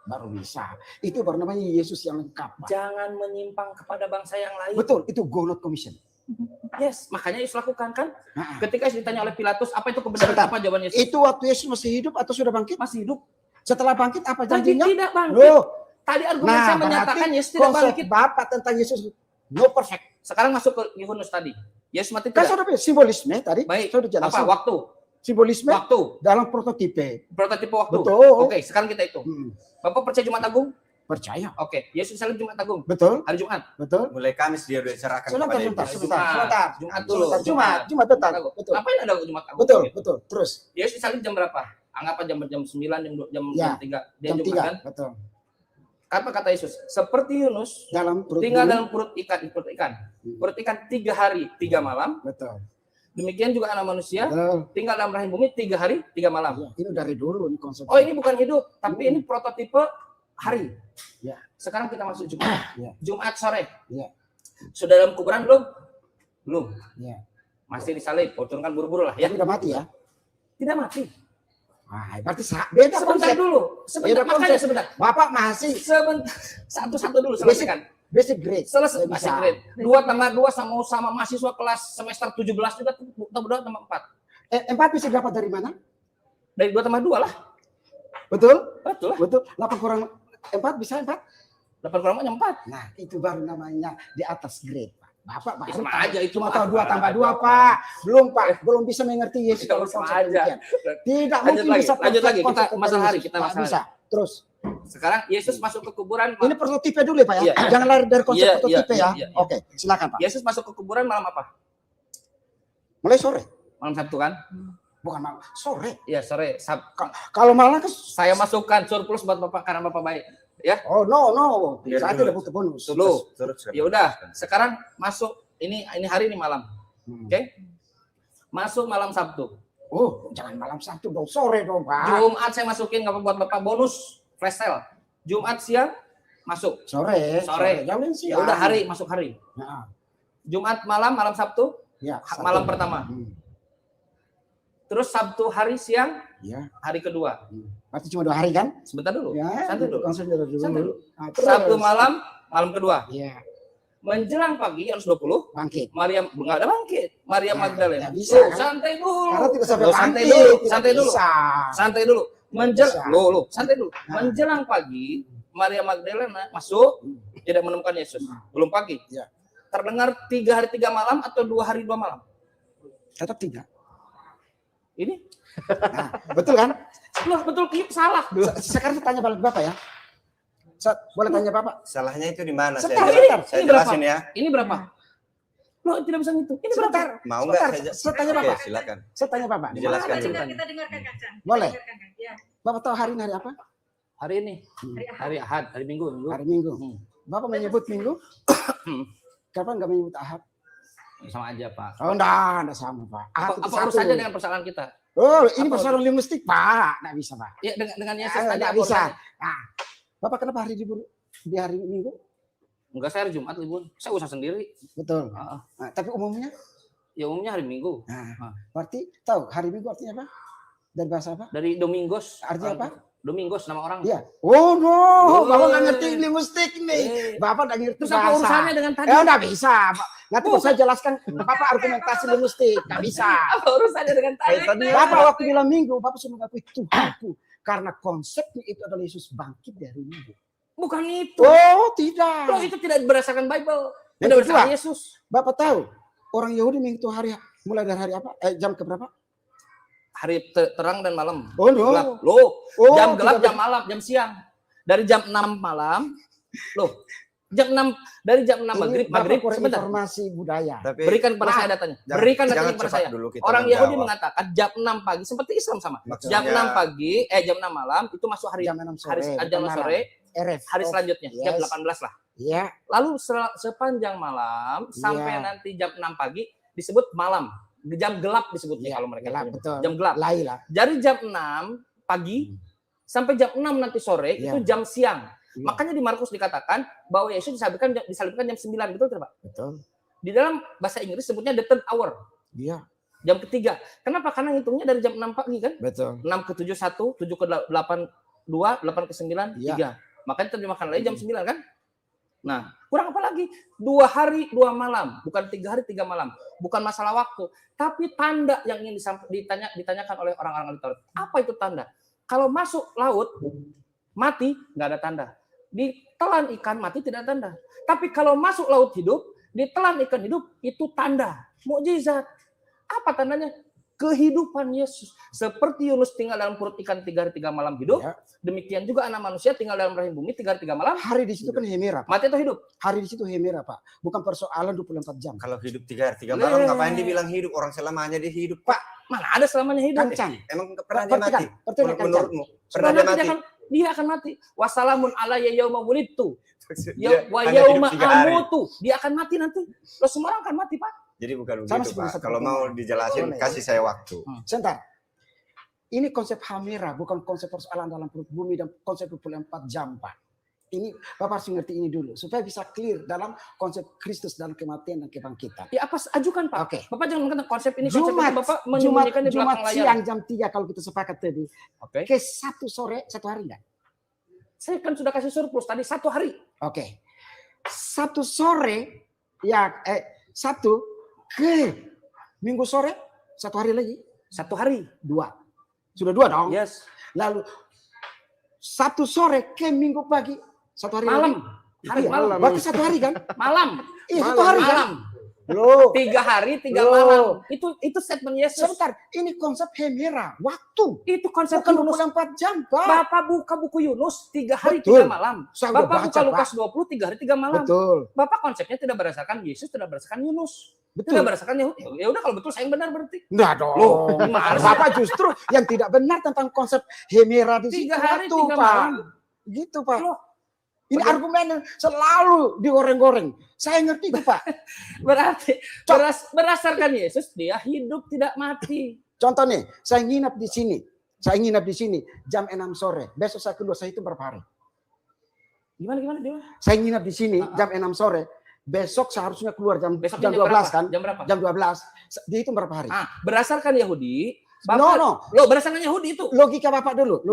Baru bisa. Itu baru namanya Yesus yang lengkap, Pak. Jangan menyimpang kepada bangsa yang lain. Betul, itu Go Not Commission. Yes, makanya Yesus lakukan kan. Nah, Ketika Yesus ditanya oleh Pilatus, apa itu kebenaran? Sebentar. Apa jawaban Yesus? itu waktu Yesus masih hidup atau sudah bangkit? Masih hidup. Setelah bangkit apa Tadi janjinya? tidak bangkit. Loh, Tadi argumen saya menyatakan Yesus tidak konsep bangkit. Bapak tentang Yesus no perfect. Sekarang masuk ke Yohanes tadi. Yesus mati Kan tidak. sudah simbolisme tadi. Baik. Saya sudah jelaskan. Apa? Waktu. Simbolisme Waktu. dalam prototipe. Prototipe waktu. Betul. Oke, sekarang kita hitung. Bapak percaya Jumat Agung? Percaya. Oke. Yesus salib Jumat Agung. Betul, Hari Jumat. betul. Mulai Kamis dia udah diserahkan Sebentar, kepada sebentar, Ibu. sebentar. Jumat dulu. Jumat betul. Betul. Ngapain ada Jumat Agung? Betul, Gitu. betul. Terus Yesus salib jam berapa? Anggap aja jam 9, jam Ya, 3. Dia jam Jumat 3, kan? betul. Apa kata Yesus? Seperti Yunus Dalam perut tinggal bumi. dalam perut ikan. Perut ikan 3 hari, 3 malam. Betul. Demikian juga anak manusia Betul. tinggal dalam rahim bumi 3 hari, 3 malam. Ya, ini dari dulu ini konsep. Oh, ini bukan hidup, tapi ini prototipe hari. Ya. Sekarang kita masuk Jumat. Ya. Jumat sore. Ya. Sudah dalam kuburan belum? Belum. Ya. Masih disalib. Turunkan buru-buru lah ya. Tapi udah mati ya. Tidak mati. Wah, berarti beda Sebentar konsep. dulu. Sebentar, Beda makanya konsep. sebentar. Bapak masih Sebentar. Satu-satu dulu selesaikan. basic grade. Selesai Saya masih bisa. grade. 2 tambah 2 sama mahasiswa kelas semester 17 juga tambah 2 tambah 4. 4 bisa dapat dari mana? Dari 2 tambah 2 lah. Betul? Betul lah. Betul. 8 kurang 4 bisa 4. 8 kurang 4. Nah, itu baru namanya di atas grade, Pak. Bapak Ya, baru sama tahu. aja itu Cuma mah. tahu 2 tambah 2, Pak. Belum, Pak. Belum bisa mengerti Yesus. Tidak dalam sama konsep aja. demikian. Tidak Lanjut mungkin lagi, bisa lanjut lagi. konsep Kita tentang masalah hari, Yesus. kita Nggak masalah bisa. Terus. Sekarang Yesus masuk ke kuburan. Ini prototipe dulu ya, Pak ya. Iya. Jangan lari dari konsep Iya, prototipe iya, ya. iya, iya. Oke, silakan, Pak. Yesus masuk ke kuburan malam apa? Mulai sore. Malam Sabtu kan? Bukan malam, sore. Iya, sore. Kalau malam kan Saya masukkan surplus buat Bapak karena Bapak baik. Ya. oh no. Biar Saya dulu. tidak butuh bonus. Loh. Terus. Ya udah, sekarang masuk ini hari ini malam. Oke? Masuk malam Sabtu. Oh, jangan malam Sabtu dong, sore dong, Pak. Jumat saya masukin nggak apa buat Bapak bonus flash sale. Jumat siang masuk. Sore. Jangan Ya udah hari masuk hari. Nah, Jumat malam Sabtu ya, malam pertama. Terus Sabtu hari siang Ya. hari kedua. Berarti cuma 2 hari kan? Sebentar dulu. Ya, Santai dulu. konsepnya dulu. Santai dulu. Nah, terus. Sabtu malam kedua. Ya. Menjelang pagi harus 20, Bangkit. Maria nggak ada bangkit. Maria Magdalena. nggak bisa, kan? Santai dulu. Karena tidak sampai Loh, santai bangkit. dulu, Tidak santai dulu. bisa. Santai dulu. Bisa. Santai dulu. Nah. Menjelang pagi, Maria Magdalena masuk, tidak menemukan Yesus. Belum pagi. Ya. Terdengar 3 hari 3 malam atau 2 hari 2 malam? Tetap tidak. Ini Nah, betul kan? loh, betul salah. Sekarang saya tanya balik Bapak ya. Boleh tanya Bapak? Salahnya itu di mana? Sebentar, Saya ini jelasin berapa? ya. Ini berapa? Loh, tidak bisa ngitung. Ini berapa? Sebentar. Mau nggak Sebentar, saya tanya Oke, Bapak. silakan. Saya tanya Bapak. Dijelaskan dulu. Kita dengarkan Kang. Boleh. Dengarkan, Kang. Ya. Bapak tahu hari ini hari apa? Hari ini, hari Ahad, hari Minggu. Hari Minggu. Hmm. Bapak menyebut Minggu? Kapan nggak menyebut Ahad? Sama aja, Pak. Oh, enggak sama Pak. Ahad itu Apa satu. urusannya dengan persoalan kita? Oh, ini Apa persoalan linguistik Pak. Nggak bisa Pak. Ya dengan Yesus Nggak aja apa bisa. urusannya? Nah, Bapak kenapa hari libur di hari Minggu? Enggak, saya hari Jumat libur. Saya usaha sendiri. Betul. Heeh. Nah, tapi umumnya? Ya umumnya hari Minggu. Nah, berarti tahu hari Minggu artinya apa? Dari bahasa apa? Dari Domingos. Artinya apa? Domingos nama orang. Iya. Oh no, Oh. Bapak nggak ngerti linguistik nih. Eh. Bapak nggak ngerti Terus apa bahasa. urusannya dengan tadi? Nggak bisa. Pak. Nanti kalau saya jelaskan, Bapak argumentasi linguistik. Nggak bisa. Apa urusannya dengan tadi? Bapak waktu bilang Minggu, Bapak sudah mengakui Tuhanku. Karena konsepnya itu adalah Yesus bangkit dari Minggu. Bukan itu. Oh, tidak. Loh, itu tidak berdasarkan Bible. Yang Tidak berdasarkan kedua, Yesus. Bapak tahu orang Yahudi menghitung hari mulai dari hari apa? Jam keberapa? Hari terang dan malam. Oh no. Gelap. Loh, Oh, jam gelap, tidak jam malam, jam siang. Dari jam 6 malam. Loh, jam 6 dari jam 6 maghrib, Bapak maghrib kurang sebentar. informasi budaya. Tapi Berikan kepada Nah, saya datanya. jangan- Berikan jangan datanya kepada cepat saya. dulu kita Orang Yahudi menjawab. mengatakan jam 6 pagi seperti Islam sama. Maksudnya- Jam 6 pagi, jam 6 malam itu masuk hari Jam 6 sore. hari bukan jam malam. sore, RF. hari Oh, selanjutnya jam yes. 18 lah. Iya. Lalu sepanjang malam sampai Iya. nanti jam 6 pagi disebut malam. Jam gelap disebutnya Iya, kalau mereka gelap, nyebut. betul. Jam gelap. Laila. Dari jam 6 pagi sampai jam 6 nanti sore Iya. itu jam siang. Iya. Makanya di Markus dikatakan bahwa Yesus disalibkan jam 9, betul tidak, Pak? Betul. Di dalam bahasa Inggris sebutnya the third hour, Iya, jam ketiga. Kenapa? Karena ngitungnya dari jam 6 pagi kan? betul. 6 ke 7 1, 7 ke 8 2, 8 ke 9 Iya. 3. Makanya terjemahkan lagi jam 9 kan? Nah, kurang apa lagi? 2 hari 2 malam, bukan 3 hari 3 malam. Bukan masalah waktu, tapi tanda yang ingin ditanyakan oleh orang-orang ahli Taurat. Apa itu tanda? Kalau masuk laut mati nggak ada tanda. Ditelan ikan mati tidak ada tanda. Tapi kalau masuk laut hidup, ditelan ikan hidup itu tanda, mukjizat. Apa tandanya? Kehidupan Yesus. Seperti Yunus tinggal dalam perut ikan 3 hari 3 malam hidup, Ya. demikian juga anak manusia tinggal dalam rahim bumi 3 hari 3 malam, Hari di situ kan hemera, Pak. mati atau hidup? Hari di situ hemera, Pak. Bukan persoalan 24 jam. kalau hidup 3 hari 3 malam ngapain dibilang hidup? Orang selamanya dia hidup. Pak, Mana ada selamanya hidup? Kancang. emang pernah dia Perhatikan, mati? perhatikan kancang. Menurutmu? Pernah Sudah dia nanti mati? dia akan mati. Wassalamun alayya yauma wulidtu. Dia Wa hanya hidup yauma 3 hari. amutu. Dia akan mati nanti. Lo semua orang akan mati, Pak. Jadi bukan Sama begitu, seperti Pak. Kalau mau dijelasin, Boleh. kasih saya waktu. Sebentar. Ini konsep hamira, bukan konsep persoalan dalam perut bumi dan konsep 24 jam, Pak. Ini Bapak harus ngerti ini dulu supaya bisa clear dalam konsep Kristus dalam kematian dan kebangkitan. Ya apa ajukan, Pak? Oke. Bapak jangan mengatakan konsep ini, konsep Jumat, itu. Bapak menyembunyikan di Jumat belakang layar. siang jam 3 kalau kita sepakat tadi. Oke. Ke 1 sore 1 hari enggak? Saya kan sudah kasih surplus tadi 1 hari. Oke. 1 sore ya 1 ke Minggu sore 1 hari lagi 1 hari. 2. Sudah 2 dong. Yes. Lalu 1 sore ke Minggu pagi 1 hari Malam. lagi. Hari Iya, malam. berarti 1 hari kan? Malam. Iya, 1 hari kan? Malam. Loh, 3 hari, 3 Loh. malam. Itu statement Yesus. sebentar. Ini konsep hemera, waktu. Itu konsep Bukan Yunus. 24 jam, Pak. Bapak buka buku Yunus 3 hari Betul. 3 malam. Saya udah Bapak baca, buka Lukas Pak. 20 3 hari 3 malam. Betul. Bapak konsepnya tidak berdasarkan Yesus, tidak berdasarkan Yunus. Betul. Tidak berdasarkan Yahudi. Ya udah kalau betul saya yang benar berarti. Enggak dong. Loh, gimana sih? Bapak justru yang tidak benar tentang konsep hemera di situ 3 hari waktu, 3 Pak. malam. Gitu, Pak. Loh. Ini argumen yang selalu digoreng-goreng. Saya ngerti itu, Pak. Berarti berdasarkan Yesus dia hidup tidak mati. Contoh nih, saya nginap di sini. Jam 6 sore. Besok saya keluar, saya hitung berapa hari. Gimana? Saya nginap di sini jam 6 sore. Besok seharusnya keluar jam Besok 12 kan? Jam berapa? Jam 12. Dihitung berapa hari? Berdasarkan Yahudi, No. Loh, berdasarkan Yahudi itu. Logika Bapak dulu.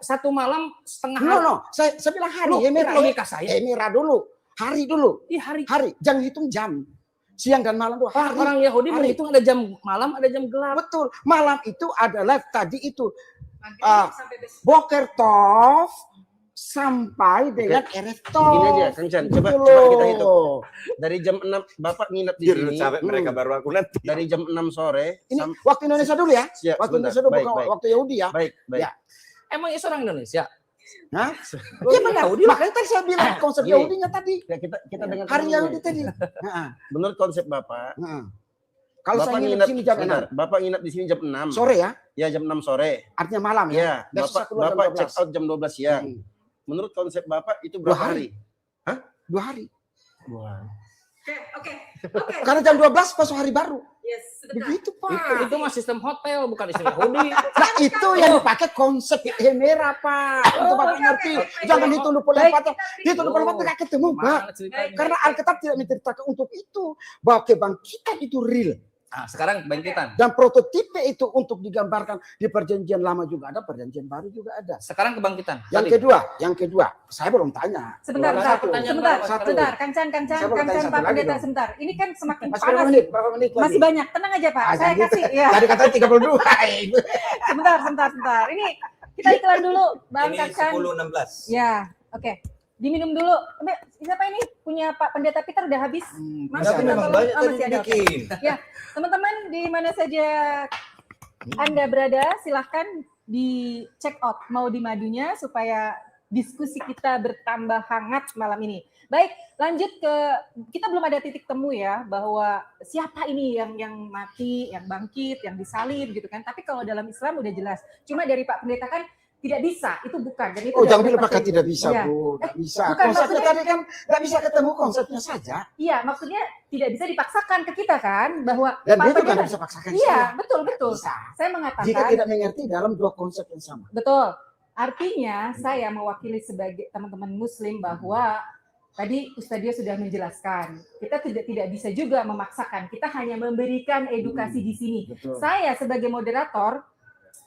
Satu malam setengah hari. No. Saya bilang hari. Loh, Hemera. logika saya. Hemera dulu. Hari dulu. Iya, hari. Hari. Jangan hitung jam. Siang dan malam tuh hari. Orang Yahudi Hari. menghitung ada jam malam, ada jam gelap. Betul. Malam itu adalah tadi itu Maghrib sampai besok. Boker Tov sampai dengan Erev Tov. Ini aja, Kang Chan. Coba Gitu kita loh. hitung. Dari jam 6 Bapak nginep di Jujur sini. capek mereka baru aku nanti. Dari jam 6 sore. Ini waktu Indonesia dulu ya. Siap, Waktu sebentar. Indonesia dulu Baik, bukan baik. waktu Yahudi ya. Baik, baik. Ya. Emang Yesus orang Indonesia? Hah? Oh, Iya benar. Yahudi. Makanya tadi saya bilang konsep Gini. Yahudinya tadi. Ya, kita dengan Hari Yahudi tadi. Heeh. Menurut konsep Bapak, Heeh. Kalau Bapak saya nginep nginep di sini jam sebentar, 6 Bapak nginep di sini jam 6. sore ya, Ya, jam 6 sore. artinya malam ya. Ya, Besok Bapak keluar jam Bapak 12. check out jam 12 siang. Hmm. Menurut konsep Bapak itu 2 berapa hari. hari? 2 hari. Oke. Karena jam 12 masuk hari baru. Yes, sebentar. Begitu Pak. Itu mah sistem hotel, bukan sistem Yahudi. Nah itu yang dipakai konsep Hemera Pak. Untuk Bapak ngerti. Jangan hitung 24. Hitung 24 nggak ketemu Pak. Mana ceritanya? Karena Alkitab tidak menceritakan untuk itu. Bahwa kebangkitan itu real. Nah, sekarang kebangkitan. Dan prototipe itu untuk digambarkan di perjanjian lama juga ada, perjanjian baru juga ada. Sekarang kebangkitan. Yang kedua, saya belum tanya. Sebentar, Belum satu. pertanyaan Sebentar, berapa? sebentar. Kang Chan, Saya mau tanya satu Pak lagi Pendeta dong. sebentar. Ini kan semakin Masih berapa panas. menit? Berapa menit lagi? Masih banyak. Tenang aja Pak. Ah, Saya jangan kasih. Ya. Tadi katanya 32. Sebentar. Ini kita iklan dulu, Bang Ini Kang Chan. 10.16. Ya, oke. Diminum dulu. Siapa ini? Punya Pak Pendeta Peter udah habis? Mas, Tapi minta memang tolong. banyak Oh, tadi masih ada. dibikin. Teman-teman di mana saja Anda berada, silahkan di check out mau di madunya supaya diskusi kita bertambah hangat malam ini. Baik, lanjut ke kita belum ada titik temu ya bahwa siapa ini yang mati, yang bangkit, yang disalib gitu kan. Tapi kalau dalam Islam udah jelas. Cuma dari Pak Pendeta kan tidak bisa, itu bukan. Dan itu Oh, udah jangan bilang pasti. pakai tidak bisa, Iya. Bu. Tidak bisa. bukan, Konsepnya maksudnya- tadi kan nggak bisa ketemu konsepnya saja. Iya, maksudnya tidak bisa dipaksakan ke kita kan bahwa Dan Pak dia juga Pendeta- nggak bisa paksakan Iya, saya. betul. Bisa. Saya mengatakan Jika tidak mengerti dalam dua konsep yang sama. betul. Artinya saya mewakili sebagai teman-teman Muslim bahwa tadi Ustadzio sudah menjelaskan kita tidak bisa juga memaksakan. Kita hanya memberikan edukasi di sini. Betul. Saya sebagai moderator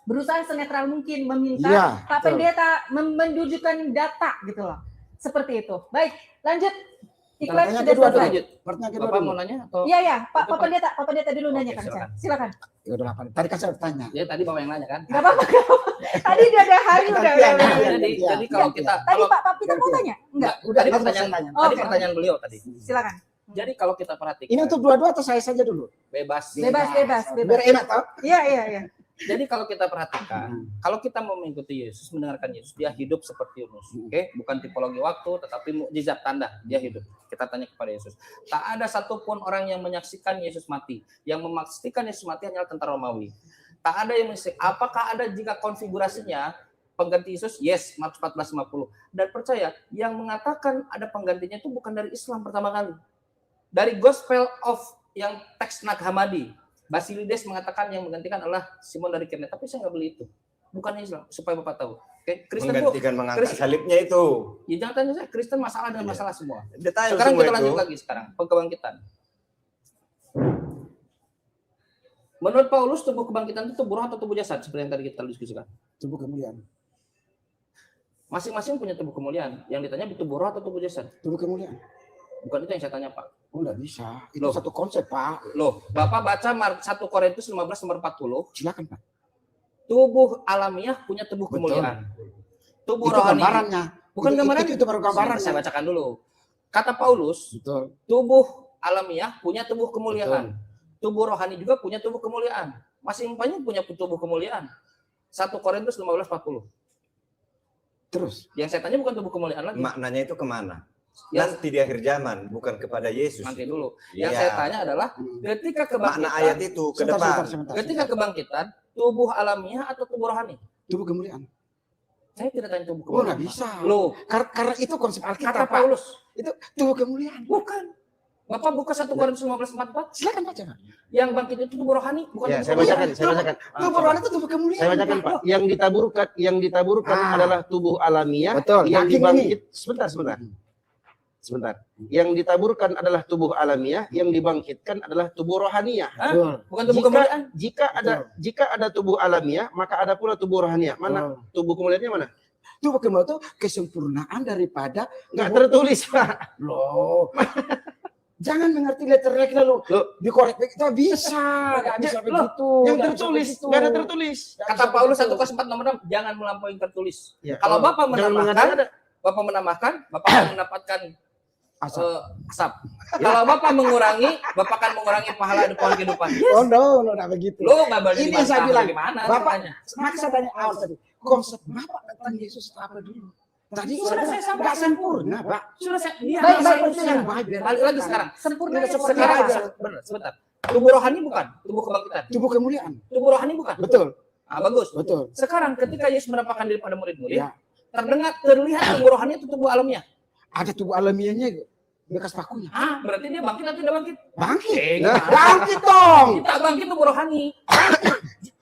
berusaha senetral mungkin meminta Iya, Pak betul. Pendeta menunjukkan data gitu loh. Seperti itu. Baik, lanjut. Iklan Pertanyaan sudah kedua selesai. Lanjut. Pertanyaan kedua Bapak dulu. mau nanya atau? Iya, Pak Itu, Pak. Pak Pendeta dulu Oke, nanya kan. silakan. Silakan. Ya udah 8. Tadi kan saya bertanya. Ya tadi Bapak yang nanya kan? Enggak apa-apa. Tadi udah ada hari udah. Gantian, udah. gantian. Jadi kalau kita Tadi Pak Peter mau tanya? Enggak. Udah, tadi nanti pertanyaan saya tanya. Oh, tadi pertanyaan beliau tadi. Silakan. Jadi kalau kita perhatikan Ini untuk dua-dua atau saya saja dulu? bebas. Bebas. Biar enak tau? Iya. Jadi kalau kita perhatikan, kalau kita mau mengikuti Yesus, mendengarkan Yesus, dia hidup seperti Yunus. Oke, bukan tipologi waktu, tetapi mukjizat tanda dia hidup. Kita tanya kepada Yesus. Tak ada satupun orang yang menyaksikan Yesus mati. Yang memastikan Yesus mati hanyalah tentara Romawi. Tak ada yang menyaksikan. Apakah ada jika konfigurasinya pengganti Yesus? Yes, Markus 14:50. Dan percaya, yang mengatakan ada penggantinya itu bukan dari Islam pertama kali. Dari Gospel of yang teks Nag Hammadi. Basilides mengatakan yang menggantikan adalah Simon dari Kirene, tapi saya nggak beli itu. Bukan Islam, supaya Bapak tahu. Oke, Kristen tuh, Menggantikan mengangkat Kristen- salibnya itu. ya jangan tanya saya, Kristen masalah dengan Iya. masalah semua. Detail Sekarang semua kita itu. lanjut lagi sekarang, kebangkitan. Menurut Paulus, tubuh kebangkitan itu tubuh roh atau tubuh jasad? Seperti yang tadi kita diskusikan. Tubuh kemuliaan. Masing-masing punya tubuh kemuliaan. Yang ditanya tubuh roh atau tubuh jasad? Tubuh kemuliaan. Bukan itu yang saya tanya, Pak. Oh, enggak bisa. Itu Loh. satu konsep, Pak. Loh, Bapak baca 1 Korintus 15 nomor 40. Silakan, Pak. Tubuh alamiah punya tubuh Betul. kemuliaan. Tubuh Itu rohani. gambarannya. Bukan gambaran. Itu baru gambarannya. Saya bacakan dulu. Kata Paulus, Betul. tubuh alamiah punya tubuh kemuliaan. Tubuh rohani juga punya tubuh kemuliaan. Masing-masing punya tubuh kemuliaan. 1 Korintus 15:40. Terus. Yang saya tanya bukan tubuh kemuliaan lagi. Maknanya itu kemana? Ya, Nanti di akhir zaman, bukan kepada Yesus. nanti dulu. Yang Iya. saya tanya adalah ketika kebangkitan, Makna ayat itu ke depan. ketika kebangkitan, tubuh alamiah atau tubuh rohani? Tubuh kemuliaan. Saya tidak tanya tubuh Oh, kemuliaan. nggak bisa. Loh, Karena itu konsep kata Alkitab, Pak. Paulus, Itu tubuh kemuliaan. bukan. Bapak buka 1 Korintus 15:44. Silakan baca, Pak. Yang bangkit itu tubuh rohani, bukan Ya, tubuh saya kemuliaan. bacakan. Tubuh rohani itu tubuh kemuliaan. Saya bacakan, Pak. Yang ditaburkan Ah. adalah tubuh alamiah. Betul. Yang Daging dibangkit. Sebentar. Yang ditaburkan adalah tubuh alamiah, yang dibangkitkan adalah tubuh rohaniah. Betul. Bukan tubuh kemuliaan. Jika ada tubuh alamiah, maka ada pula tubuh rohaniah. Mana tubuh kemuliaannya mana? Tubuh kemuliaan itu kesempurnaan daripada Nggak tertulis, Pak. loh. Jangan mengerti letternya lalu dikorek kita bisa, nggak bisa Loh, begitu. Yang nggak bisa tertulis, begitu. nggak ada tertulis. Nggak Kata bisa Paulus begitu. 1 nomor 6, jangan melampaui yang tertulis. Ya, Kalau Bapak jangan menambahkan, mengada-ngada. Bapak akan mendapatkan Asal. asap. Kalau Bapak mengurangi, Bapak akan mengurangi pahala di pohon kehidupan. Oh no, nggak begitu. Lo nggak boleh Ini yang saya dibantah, bilang, gimana Bapak, caranya? maka saya tanya awal tadi, konsep Bapak tentang Yesus itu apa dulu? Tadi Sudah saya nggak sampaikan. sempurna, Pak. Sudah saya, iya, Baik, saya baik, urusan. yang baik, biar Balik lagi sekarang. Sempurna Tidak ya, seperti sempurna. aja. Benar, sebentar. Tubuh rohani bukan, tubuh kebangkitan. Tubuh kemuliaan. Tubuh rohani bukan. Betul, Ah, bagus. betul. Sekarang ketika Yesus menampakkan diri pada murid-murid, Ya. terlihat tubuh rohani itu tubuh alamiah. Ada tubuh alamiahnya bekas pakunya. Ah, berarti dia bangkit atau tidak bangkit? Bangkit. Gimana? Bangkit dong. Kita bangkit tubuh rohani.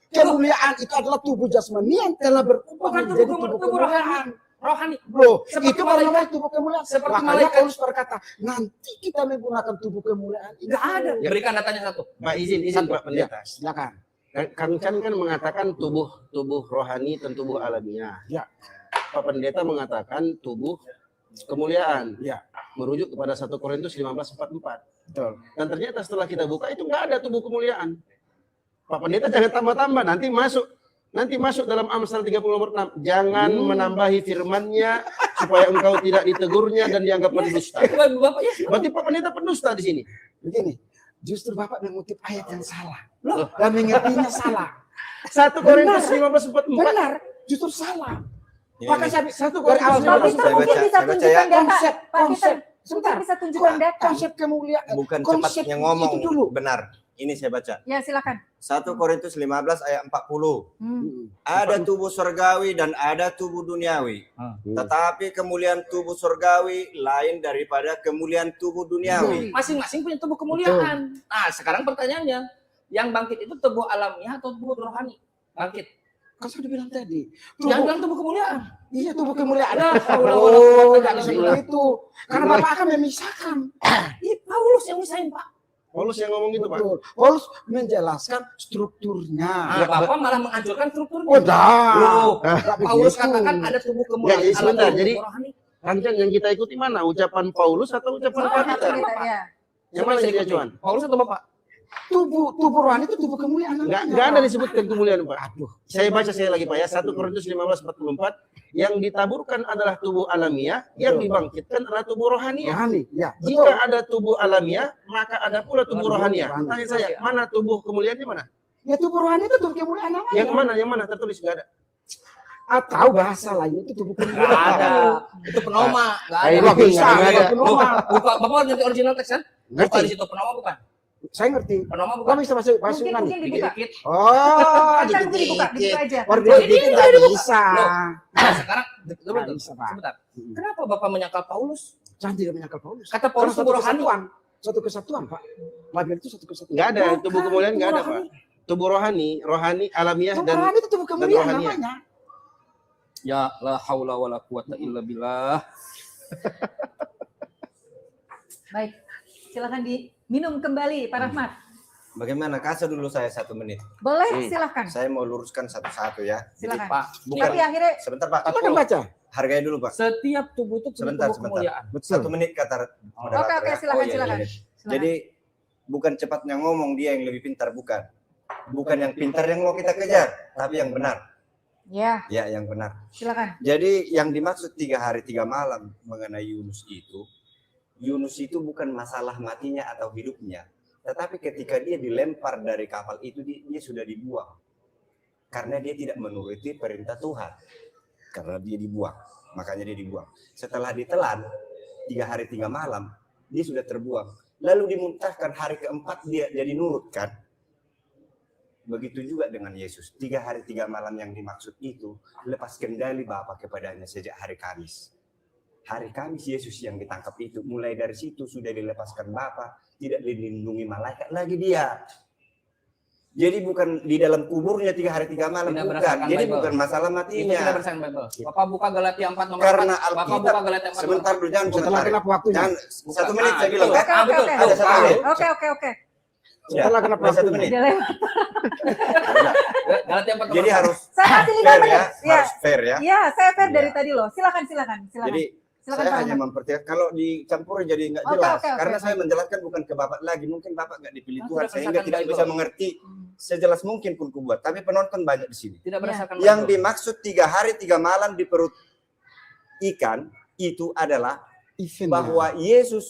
Kemuliaan itu adalah tubuh jasmani yang telah berubah Bukan menjadi tubuh tubuh rohani. kemuliaan. Rohani. Loh, Seperti itu baru malaikat. namanya tubuh kemuliaan. Seperti Makanya malaikat. Paulus berkata, nanti kita menggunakan tubuh kemuliaan itu. Enggak ada. Berikan datanya satu. Pak, izin Satu. Pak Pendeta. Silakan. Kan mengatakan tubuh rohani dan tubuh alamiah. Ya. Pak Pendeta mengatakan tubuh kemuliaan. Ya. Merujuk kepada 1 Korintus 15:44. Betul. Dan ternyata setelah kita buka itu nggak ada tubuh kemuliaan. Pak Pendeta jangan tambah-tambah, nanti masuk dalam Amsal 30 nomor 6. Jangan menambahi firman-Nya supaya engkau tidak ditegurnya dan dianggap pendusta. Bapak ya. Berarti Pak Pendeta pendusta di sini. Begini, justru Bapak mengutip ayat yang salah. Loh, dan mengertinya salah. 1 Korintus 15:44. Benar, justru salah. Ini, Maka ini. saya satu Dari Korintus awal Pak Saya Peter mungkin bisa baca tunjukkan ya. data. Konsep, Pak Peter sebentar. bisa tunjukkan data. Konsep kemuliaan. Bukan Konsep cepatnya ngomong, itu dulu. benar. Ini saya baca. Ya, silakan. 1 Korintus 15 ayat 40. Hmm. Ada tubuh surgawi dan ada tubuh duniawi. Tetapi kemuliaan tubuh surgawi lain daripada kemuliaan tubuh duniawi. Masing-masing punya tubuh kemuliaan. Nah, sekarang pertanyaannya, yang bangkit itu tubuh alamiah atau tubuh rohani? Bangkit. Kan sudah bilang tadi. Yang Tubuh, bilang tubuh kemuliaan. iya tubuh kemuliaan. Ya, Oh, nggak bisa begitu. Karena Bapak akan memisahkan. Ih, Paulus yang misahin, Pak. Paulus yang ngomong gitu, Pak. Betul. Paulus menjelaskan strukturnya. Nah, Bapak malah menghancurkan strukturnya. Oh, dah. Loh, Nggak Paulus begitu. katakan ada tubuh kemuliaan. Ya, sebentar, tubuh jadi- rohani. Kanjeng yang kita ikuti mana? Ucapan Paulus atau ucapan Pak Peter? Ya. Yang mana jadi acuan? Paulus atau Bapak? Tubuh rohani itu tubuh kemuliaan. Nggak ada disebutkan kemuliaan, Pak. Aduh. Saya baca sekali lagi, Pak ya. 1 Korintus 15:44. Yang ditaburkan adalah tubuh alamiah, yang dibangkitkan adalah tubuh rohaniah. Rohani, ya. Betul. Jika ada tubuh alamiah, maka ada pula tubuh rohaniah. rohani. Tanya saya, mana tubuh kemuliaannya mana? Ya tubuh rohani itu tubuh kemuliaan namanya. Yang mana? Tertulis nggak ada. Atau bahasa lain itu tubuh Nggak kemuliaan. ada. Itu penoma. Nggak Nah, ada. ini Nggak bisa. nggak ada. Penoma. Buka, Bapak ngerti original teks kan? Buka Ngerti. di situ penoma bukan? Saya ngerti. Penoma Kok bukan? bisa masuk Mungkin Yunani? dibuka. Dikit-dikit. Oh, Kan mungkin dibuka aja. Baru Ini dikit nggak nggak dibuka. bisa. Nah, sekarang Nggak bisa, Pak. sebentar. Kenapa Bapak menyangkal Paulus? Jangan tidak menyangkal Paulus. Kata Paulus Karena tubuh rohani. Satu kesatuan, Pak. Label itu satu kesatuan. Nggak ada. Tubuh Bukan, kemuliaan nggak ada, tubuh Pak. Tubuh rohani, alamiah, Tubuh dan rohani itu tubuh kemuliaan rohani. namanya. Ya la haula wala quwata illa billah. Baik. Silakan diminum kembali, Pak Rahmat. Bagaimana? Kasih dulu saya 1 menit. Boleh, silakan. Saya mau luruskan satu-satu ya. Silakan. Pak, Bukan. Tapi akhirnya Sebentar Pak. Silakan baca. Hargai dulu Pak. setiap tubuh itu punya Sebentar, tubuh sebentar. kemuliaan. 1 menit kata moderator Oke, ya. silakan, iya, silakan. iya. Silakan. Jadi bukan cepatnya ngomong dia yang lebih pintar, bukan. Bukan yang pintar yang mau kita kejar, tapi yang benar. Ya, Ya, yang benar. silakan. Jadi yang dimaksud 3 hari 3 malam mengenai Yunus itu bukan masalah matinya atau hidupnya, tetapi ketika dia dilempar dari kapal itu dia sudah dibuang karena dia tidak menuruti perintah Tuhan. Karena dia dibuang, makanya dia dibuang. Setelah ditelan 3 hari 3 malam, dia sudah terbuang. Lalu dimuntahkan hari keempat dia jadi nurut kan? Begitu juga dengan Yesus. 3 hari 3 malam yang dimaksud itu lepas kendali Bapa kepadanya sejak hari Kamis. Hari Kamis Yesus yang ditangkap itu. Mulai dari situ sudah dilepaskan Bapa, tidak dilindungi malaikat lagi dia. Jadi bukan di dalam kuburnya 3 hari 3 malam, Tidak bukan. berdasarkan Jadi Bible. bukan masalah Itu matinya. tidak bersama Bible. Bapak buka Galatia 4 nomor Karena 4. Bapak Alkitab, buka Galatia 4 nomor sebentar dulu, jangan Setelah sebentar. genap waktunya. Jangan, 1 menit saya bilang. Oke, Kan? oke, betul. oke. Ada 1 menit. Oke, oke, oke. Setelah kena Masih 1 pelaku. menit. Udah lewat. Galatia 4 Jadi harus Saya kasih 5 fair menit. ya, Ya, harus fair ya. ya, saya fair dari Iya. tadi loh. Silakan. Jadi Silakan, saya Pak hanya Ahmad. mempertimbangkan kalau dicampur jadi nggak Oke, jelas. oke, Karena oke. saya menjelaskan bukan ke Bapak lagi. Mungkin Bapak nggak dipilih Nah, Tuhan sudah sehingga berdasarkan tidak Bible. bisa mengerti sejelas mungkin pun kubuat. Tapi penonton banyak di sini. Tidak berdasarkan Yang Bible. dimaksud 3 hari 3 malam di perut ikan itu adalah Event bahwa Yesus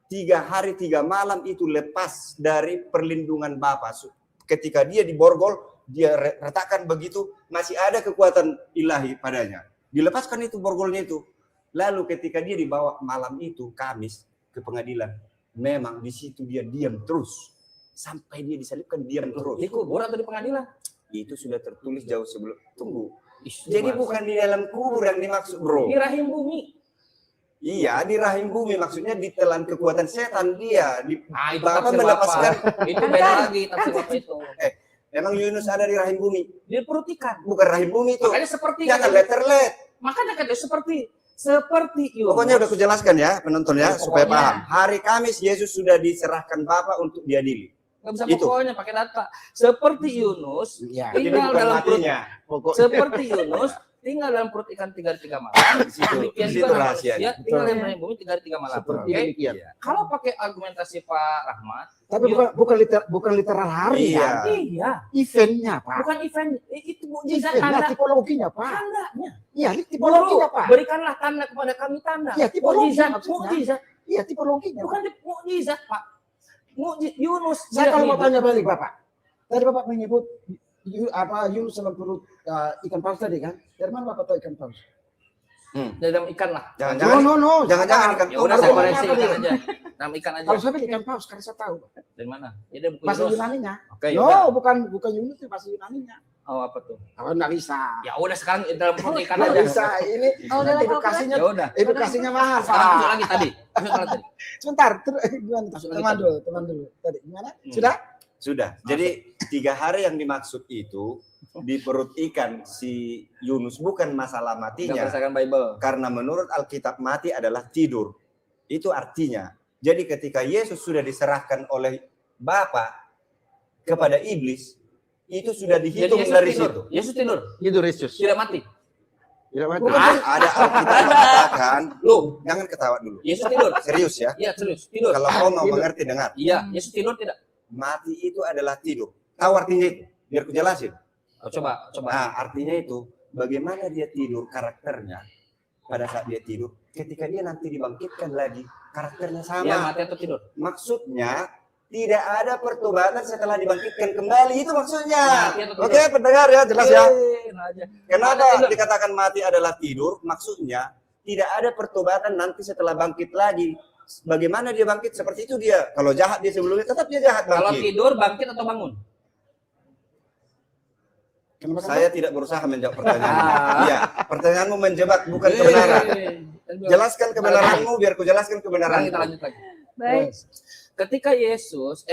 3 hari 3 malam itu lepas dari perlindungan Bapa. Ketika dia di borgol, dia retakan begitu, masih ada kekuatan ilahi padanya. Dilepaskan itu borgolnya itu. Lalu ketika dia dibawa malam itu, Kamis, ke pengadilan, memang di situ dia diam terus. Sampai dia disalibkan, diam terus. Di kubur atau di pengadilan? Itu sudah tertulis jauh sebelum. Tunggu. Ih, Jadi Mas. bukan di dalam kubur yang dimaksud, bro. Di rahim bumi. Iya, di rahim bumi, maksudnya ditelan kekuatan setan dia. Ah, itu Bapak tafsir melepaskan. Bapak. Itu beda lagi tafsir Bapak itu. Emang Yunus ada di rahim bumi? Di perut ikan. Bukan rahim bumi itu. Makanya seperti Jangan letterlet. Makanya kata seperti Yunus. Pokoknya udah kujelaskan ya penonton ya, supaya Pokoknya. paham. Hari Kamis Yesus sudah diserahkan Bapa untuk diadili. Nggak bisa Itu. pokoknya pakai data. Seperti Yunus Ya. Jadi tinggal bukan dalam perut. matinya. Pokoknya Seperti Yunus tinggal dalam perut ikan 3 hari 3 malam. di situ, Demikian di juga situ manusia rahasianya. tinggal Betul. dalam rahim bumi 3 hari 3 malam. Seperti Oke? demikian. Kalau pakai argumentasi Pak Rahmat, Tapi bukan literal hari Iya. kan? iya, Eventnya, Pak. bukan event itu mukjizat Eventnya, tanda. tipologinya, Pak. Tandanya. Iya, tipologinya, Pak. Berikanlah tanda kepada kami tanda. Iya, tipologi Mukjizat, maksudnya. mukjizat. Iya, tipologinya. Bukan mukjizat, Pak. Yunus Saya tidak kalau mau hidup. tanya balik, Bapak. Tadi Bapak menyebut Yunus dalam perut ikan paus tadi kan? Dari mana Bapak tahu ikan paus? Dari dalam ikan lah. Jangan-jangan No. jangan-jangan ikan Ya udah Kalau saya ngomong koreksi apa ikan dia? aja. Dalam ikan aja. Kalau saya bilang ikan paus, karena saya tahu. Dari mana? Ya dari buku Bahasa Yunus. Yunaninya. Oke, ya udah. No, bukan Yunus itu bahasa Yunaninya. Oh, apa tuh? Oh, enggak bisa. Ya udah sekarang dalam perut ikan Nggak aja. bisa. Ini Oh, udah lagi edukasinya Ya udah. edukasinya mahal, Sekarang masuk Pak. lagi tadi. Masuk lagi tadi. Sebentar, gimana? Masuk lagi Teman tadi. dulu. Tadi gimana? Hmm. Sudah? Sudah. Jadi 3 hari yang dimaksud itu di perut ikan si Yunus bukan masalah Nggak matinya. berdasarkan Bible. Karena menurut Alkitab mati adalah tidur. Itu artinya. Jadi ketika Yesus sudah diserahkan oleh Bapa kepada iblis, itu sudah Jadi dihitung Yesus dari tidur. situ. Yesus tidur. Itu Yesus. Tidak mati. Tidak mati. Ada Alkitab mengatakan, Loh, jangan ketawa dulu. Yesus tidur. Serius ya. Iya, serius. Tidur. Kalau kau mau Tidur. mengerti dengar. Iya, Yesus tidur tidak? Mati itu adalah tidur. Tahu artinya itu? Biar kujelasin. Oh, coba. Nah, artinya itu bagaimana dia tidur karakternya pada saat dia tidur. Ketika dia nanti dibangkitkan lagi, karakternya Dia sama. mati atau tidur? Maksudnya tidak ada pertobatan setelah dibangkitkan kembali. Itu maksudnya. Mati atau tidur? Oke, pendengar ya, jelas ya. Nah aja. Kenapa Mati tidur. dikatakan mati adalah tidur? Maksudnya tidak ada pertobatan nanti setelah bangkit lagi. Bagaimana dia bangkit? Seperti itu dia. Kalau jahat dia sebelumnya, tetap dia jahat Kalau bangkit. tidur, bangkit atau bangun? Kenapa Saya tidak berusaha menjawab pertanyaan. Ah. Iya, pertanyaanmu menjebak bukan kebenaran. Jelas. Jelaskan kebenaranmu biar ku jelaskan Sekarang kebenaranmu. kita lanjut lagi. Baik. Ketika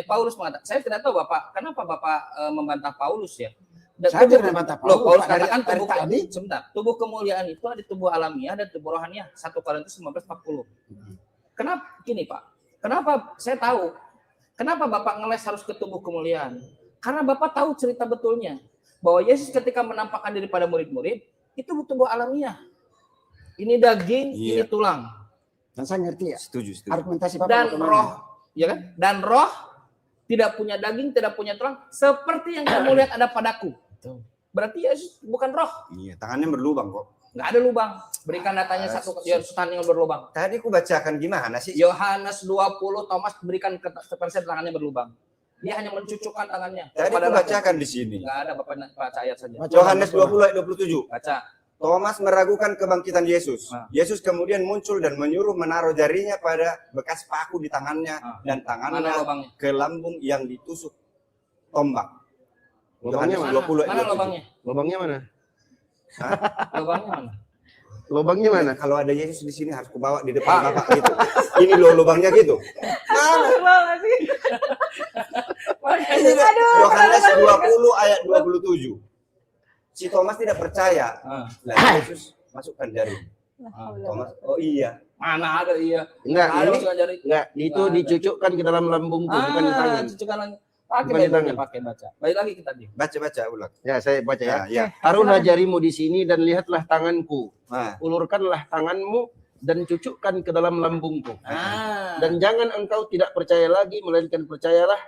Paulus mengatakan, saya tidak tahu kenapa Bapak membantah Paulus ya? Dan Saya tubuh- tidak membantah Loh, Paulus, Paulus Pak. Dari- katakan dari tubuh tadi. sebentar, tubuh kemuliaan itu ada tubuh alamiah dan tubuh rohaniah. 1 Korintus 15:40. Kenapa gini, Pak? Kenapa saya tahu? Kenapa Bapak ngeles harus ke tubuh kemuliaan? Karena Bapak tahu cerita betulnya bahwa Yesus ketika menampakkan diri pada murid-murid itu tubuh alamiah. Ini daging, ini Iya. tulang. Dan saya ngerti ya. Setuju. Argumentasi Bapak Dan bagaimana? roh, ya kan? Dan roh tidak punya daging, tidak punya tulang, seperti yang kamu lihat ada padaku. Betul. Berarti Yesus bukan roh, Iya, tangannya berlubang kok. nggak ada lubang. Berikan datanya satu, Yohanes yang berlubang. Tadi ku bacakan gimana sih? Yohanes 20, Thomas berikan kepercayaan tangannya berlubang. Dia hanya mencucukkan tangannya. Tadi ku kepada bacakan di sini. Nggak ada Bapak baca ayat saja. Baca. Yohanes 20 ayat 27. Baca. Thomas meragukan kebangkitan Yesus. Ah. Yesus kemudian muncul dan menyuruh menaruh jarinya pada bekas paku di tangannya Ah. dan Mana tangannya lubangnya? ke lambung yang ditusuk tombak. Lubangnya Yohanes mana? 20 ayat Mana 27. lubangnya? Lubangnya mana? Lubangnya mana? Lubangnya mana? Kalau ada Yesus di sini harus kubawa di depan Bapak gitu. Ini loh lubangnya gitu. Ini loh, Yohanes 20 ayat 27. Si Thomas tidak percaya. Ah. Lah Yesus masukkan jari. Thomas, oh iya. Mana ada iya? Enggak, Nggak ada ini masukkan jari. enggak, itu Nggak ada. dicucukkan ke dalam lambungku, bukan di tangan. cucukan lagi. Pakai Bukan di Bible-nya, tangan. pakai baca. Balik lagi kita tadi. Baca ulang. Ya, saya baca ya. Ya. Taruhlah jarimu di sini dan lihatlah tanganku. Nah, Ulurkanlah tanganmu dan cucukkan ke dalam lambungku. Ah. Dan jangan engkau tidak percaya lagi, melainkan percayalah.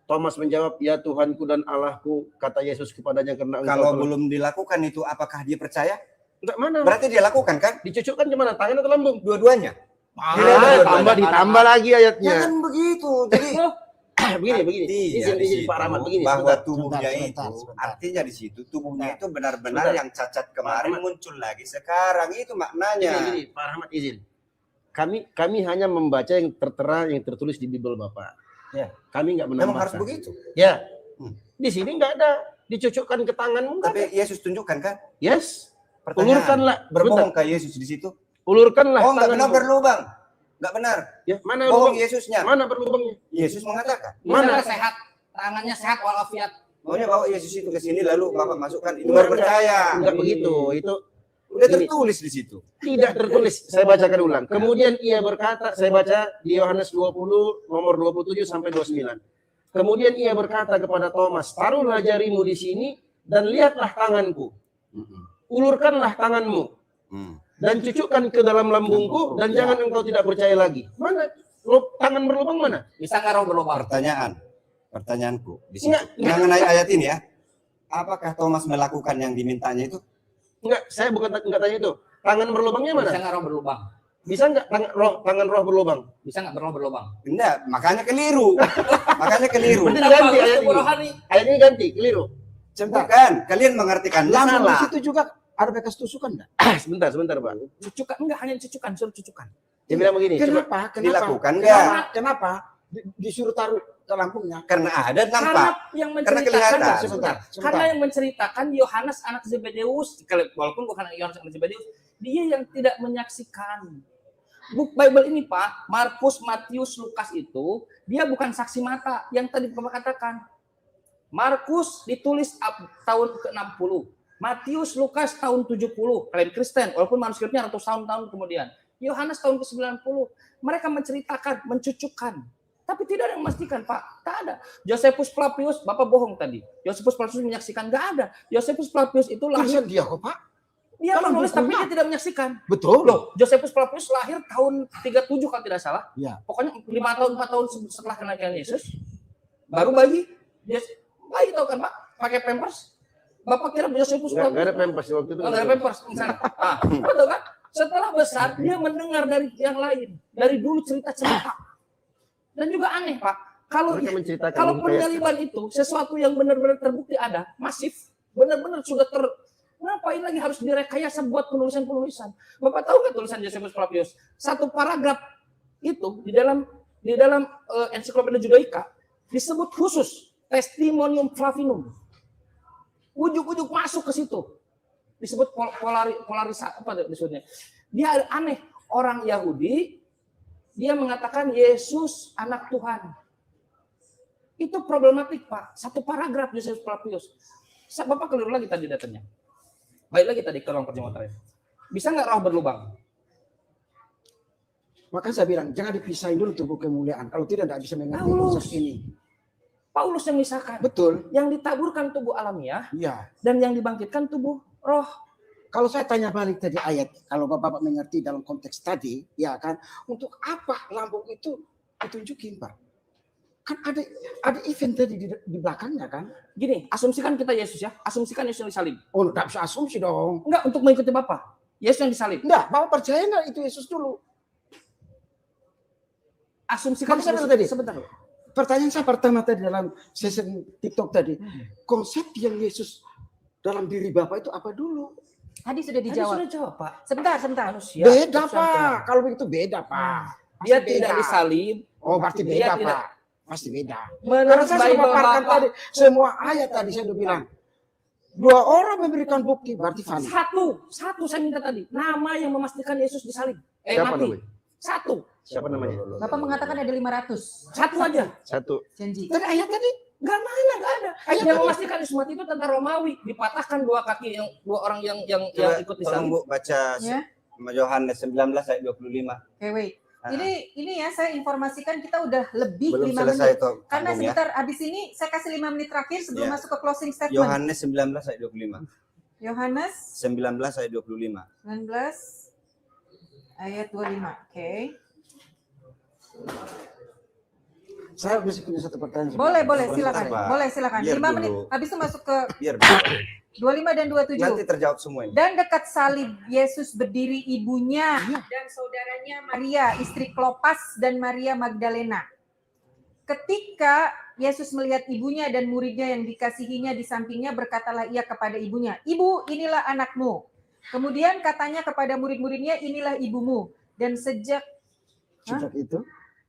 Thomas menjawab, ya Tuhanku dan Allahku, kata Yesus kepadanya, karena engkau kalau telah-" belum dilakukan itu, apakah dia percaya? Enggak, mana? Berarti dia lakukan kan? Dicucukkan kemana? Tangan atau lambung? Dua-duanya. Ditambah lagi ayatnya. Jangan begitu. Jadi begini. artinya di Izin situ Pak Rahmat, begini. bahwa sebentar. tubuhnya Sebentar. itu artinya di situ tubuhnya itu benar-benar Sebentar. yang cacat kemarin Rahmat. muncul lagi sekarang, itu maknanya. Gini, Pak Rahmat izin. Kami hanya membaca yang tertera, yang tertulis di Bible Bapak. Ya. Kami nggak Memang menambahkan. harus begitu. Ya. Hmm. Di sini nggak ada. Dicucukkan ke tanganmu. nggak ada. Tapi Yesus tunjukkan kan? Yes. Pertanyaan, Ulurkanlah. berbohongkah Yesus di situ? Ulurkanlah Oh, nggak benar tanganmu. berlubang. Nggak benar. Ya, mana Bohong lubang? Yesusnya. Mana berlubangnya? Yesus mengatakan. Mana? Mana sehat, tangannya sehat walafiat. Maunya bawa Yesus itu ke sini lalu Bapak masukkan itu Enggak, baru percaya. Enggak begitu. Itu Udah tertulis di situ. tidak tertulis. Saya bacakan ulang. Kemudian ia berkata, saya baca di Yohanes 20 nomor 27 sampai 29. Kemudian ia berkata kepada Thomas, taruhlah jarimu di sini dan lihatlah tanganku. Ulurkanlah tanganmu dan cucukkan ke dalam lambungku dan jangan engkau tidak percaya lagi. Mana? Tangan berlubang mana? Bisa nggak roh berlubang? Pertanyaanku di situ. Mengenai ayat ini ya. Apakah Thomas melakukan yang dimintanya itu? Enggak, saya bukan enggak tanya itu. Tangan berlubangnya mana? Bisa nggak roh berlubang? Bisa enggak tangan roh berlubang? Bisa nggak roh berlubang? Enggak, makanya keliru. Makanya keliru. Berarti ganti ayat Tubuh ini. rohani. Ayat ini ganti, keliru. Bukan, kalian mengartikannya Lambung di salah. situ juga ada bekas tusukan enggak? Sebentar, Pak. Cucukan enggak hanya cucukan, suruh cucukan. Dia bilang begini, coba. Kenapa? Dilakukan enggak? Kenapa? Disuruh taruh ke lambungnya. Karena ada Karena nampak. yang Karena kelihatan. menceritakan Sebentar. Karena yang menceritakan Yohanes anak Zebedeus, walaupun bukan Yohanes anak Zebedeus, dia yang tidak menyaksikan. Bible ini Pak, Markus, Matius, Lukas itu dia bukan saksi mata yang tadi Bapak katakan. Markus ditulis tahun ke-60, Matius, Lukas tahun 70, kalian Kristen, walaupun manuskripnya ratusan tahun kemudian. Yohanes tahun ke-90, mereka menceritakan, mencucukkan. Tapi tidak ada yang memastikan, Pak. Tak ada. Josephus Flavius, Bapak bohong tadi. Josephus Flavius menyaksikan, nggak ada. Josephus Flavius itu lahir, Tulisan dia kok, Pak? dia Kalau menulis tapi bukunya. dia tidak menyaksikan. Betul. Loh, Josephus Flavius lahir tahun 37 kalau tidak salah. Ya. Pokoknya 4 tahun setelah kenaikan Yesus. Baru bayi. Bayi tahu kan, Pak? Pakai pampers. Bapak kira Josephus Enggak Flavius. ada pempes waktu itu. Kalau ada pampers misalnya. Betul kan? Setelah besar dia mendengar dari yang lain, dari dulu cerita-cerita. Dan juga aneh, Pak. Kalau Mereka menceritakan kalau kayak- penyaliban itu sesuatu yang benar-benar terbukti ada, masif, benar-benar sudah ngapain lagi harus direkayasa buat penulisan-penulisan? Bapak tahu nggak tulisan Josephus Flavius? Satu paragraf itu di dalam Encyclopedia Judaica disebut khusus Testimonium Flavinum. Ujuk-ujuk masuk ke situ. Disebut polarisasi apa disebutnya? Dia aneh, orang Yahudi dia mengatakan Yesus anak Tuhan. Itu problematik, Pak. Satu paragraf Josephus Flavius. Bapak keliru lagi tadi datanya. Baik lagi tadi ke ruang pertemuan terakhir. Bisa nggak roh berlubang? Maka saya bilang, jangan dipisahin dulu tubuh kemuliaan. Kalau tidak bisa mengerti Paulus. konsep ini. Paulus yang misalkan. Betul. Yang ditaburkan tubuh alamiah Iya. dan yang dibangkitkan tubuh roh. Kalau saya tanya balik tadi ayat, kalau Bapak mengerti dalam konteks tadi, ya kan, untuk apa lambung itu ditunjukin, Pak? Kan ada event tadi di belakangnya kan? Gini, asumsikan kita Yesus ya. Asumsikan Yesus yang disalib. Oh, enggak bisa asumsi dong. Enggak, untuk mengikuti Bapak. Yesus yang disalib. Enggak, Bapak percaya enggak itu Yesus dulu? Asumsikan Bang, Yesus. tadi. Sebentar. Pertanyaan saya pertama tadi dalam sesi TikTok tadi, konsep yang Yesus dalam diri Bapak itu apa dulu? Tadi sudah Tadi dijawab. sudah jawab, Pak. Sebentar. Manusia. Beda, utusan Tuhan. Pak. Kalau begitu beda, Pak. Dia Pasti tidak beda. disalib. Oh, berarti Dia beda, tidak- Pak. Pasti beda. Menurut Karena saya sudah Bible paparkan Bapak, tadi semua ayat tadi saya sudah bilang. Dua orang memberikan bukti berarti valid. Satu saya minta tadi. Nama yang memastikan Yesus disalib. Siapa Mati. namanya? Satu. Siapa namanya? Bapak mengatakan ada 500 Satu aja. Satu. janji. Tadi ayat tadi Enggak mana, enggak ada. Yang memastikan Yesus mati itu tentara Romawi. Dipatahkan dua kaki yang dua orang yang Coba ikut tolong disalib. Bu baca Ya. Yohanes 19 ayat 25. Oke, wait. Ini ya saya informasikan kita udah lebih Belum 5 selesai menit. toh, Karena Agung, ya. sebentar habis ini saya kasih 5 menit terakhir sebelum Ya. masuk ke closing statement. Yohanes 19 ayat 25. Yohanes 19 ayat 25. 19 ayat 25. Oke. Saya masih punya satu pertanyaan. Boleh silakan. Pak. Boleh silakan. Biar 5 menit. dulu. Habis itu masuk ke Biar dulu. 25 dan 27. Nanti terjawab semua ini. Dan dekat salib Yesus berdiri ibunya dan saudaranya Maria, istri Klopas dan Maria Magdalena. Ketika Yesus melihat ibunya dan muridnya yang dikasihinya di sampingnya, berkatalah ia kepada ibunya, "Ibu, inilah anakmu." Kemudian katanya kepada murid-muridnya, "Inilah ibumu." Dan sejak itu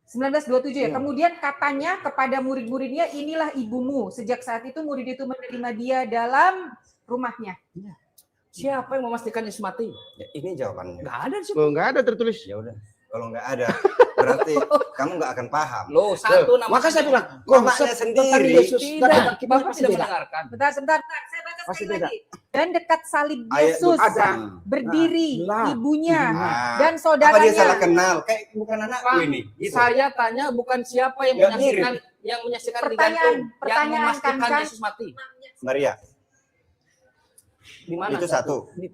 19:27 ya. Iya. Kemudian katanya kepada murid-muridnya, "Inilah ibumu." Sejak saat itu murid itu menerima dia dalam rumahnya. Siapa yang memastikan Yesus mati? Ya, ini jawabannya. Nggak ada sih. Oh, nggak ada tertulis. Ya udah. Kalau nggak ada, berarti kamu nggak akan paham. Loh, satu nama. maka saya bilang Namanya konsep sendiri. tentang Yesus dan Tidak, Alkitab Bapak pasti tidak beda. mendengarkan. Bentar. Saya baca Pasti sekali beda. lagi. Dan dekat salib Ayat Yesus ada. berdiri Nah, ibunya Ah, dan apa dia salah saudaranya. kenal? Kayak bukan anakku Pak, ini. Gitu. saya tanya bukan siapa yang Ya, menyaksikan Pertanyaan digantung, yang memastikan Kang. Yesus mati. Maria. Di mana? Itu satu. Di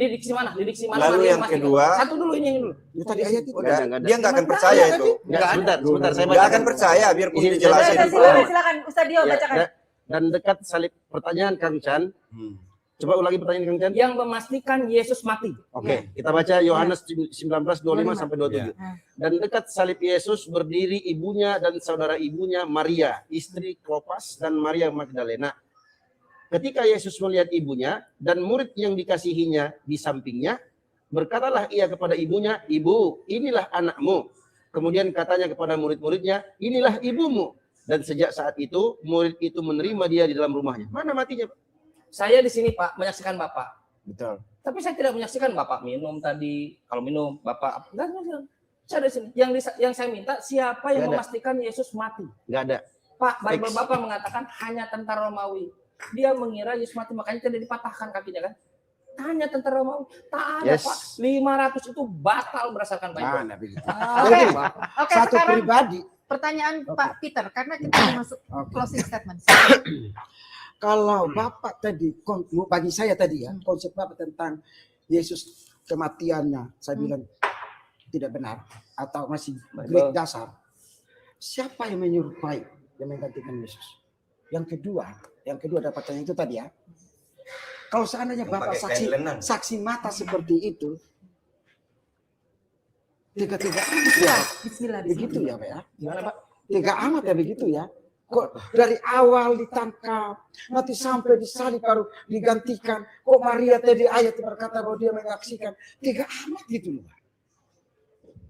diksi mana? Di diksi mana? Lalu Maria yang memastikan? kedua. Satu dulu ini dulu. Itu tadi ayat itu. Udah, nggak ada. dia nggak akan percaya itu. Enggak, sebentar saya Nggak akan percaya, biarpun Ini dijelasin. Silakan Ustaz Dio Ya, bacakan. dan dekat salib pertanyaan Kang Chan. Coba ulangi pertanyaan Kang Chan. Yang memastikan Yesus mati. Oke, kita baca Yohanes 19:25 sampai 27. Ya. Dan dekat salib Yesus berdiri ibunya dan saudara ibunya Maria, istri Klopas dan Maria Magdalena. Ketika Yesus melihat ibunya dan murid yang dikasihinya di sampingnya, berkatalah ia kepada ibunya, "Ibu, inilah anakmu." Kemudian katanya kepada murid-muridnya, "Inilah ibumu." Dan sejak saat itu, murid itu menerima dia di dalam rumahnya. Mana matinya, Pak? Saya di sini Pak menyaksikan Bapak. Betul. Tapi saya tidak menyaksikan Bapak minum tadi. Kalau minum Bapak enggak. Saya di sini. Yang saya minta siapa yang Nggak ada. memastikan Yesus mati? Nggak ada. Pak, Bible Fix. Bapak mengatakan hanya tentara Romawi. Dia mengira Yesus mati, makanya tidak dipatahkan kakinya kan? Hanya tentara Romawi. Tak ada Yes. Pak. 500 itu batal berdasarkan Bible. Nah, begitu. Oke. Oke, Satu sekarang pribadi. pertanyaan Pak Peter karena kita mau masuk Oke. closing statement. Kalau Bapak tadi, bagi saya tadi ya, konsep Bapak tentang Yesus kematiannya, saya bilang tidak benar atau masih break dasar. Siapa yang menyerupai yang menggantikan Yesus? Yang kedua dapat pertanyaan itu tadi ya. Kalau seandainya Yang Bapak pakai kain lenan. saksi mata seperti itu, tiga-tiga Bismillah. begitu ya Pak ya? Gimana Pak? Tiga amat ya begitu ya. Kok dari awal ditangkap, nanti sampai disalib baru digantikan. Kok Maria tadi ayat berkata bahwa dia menyaksikan. Tiga amat gitu loh.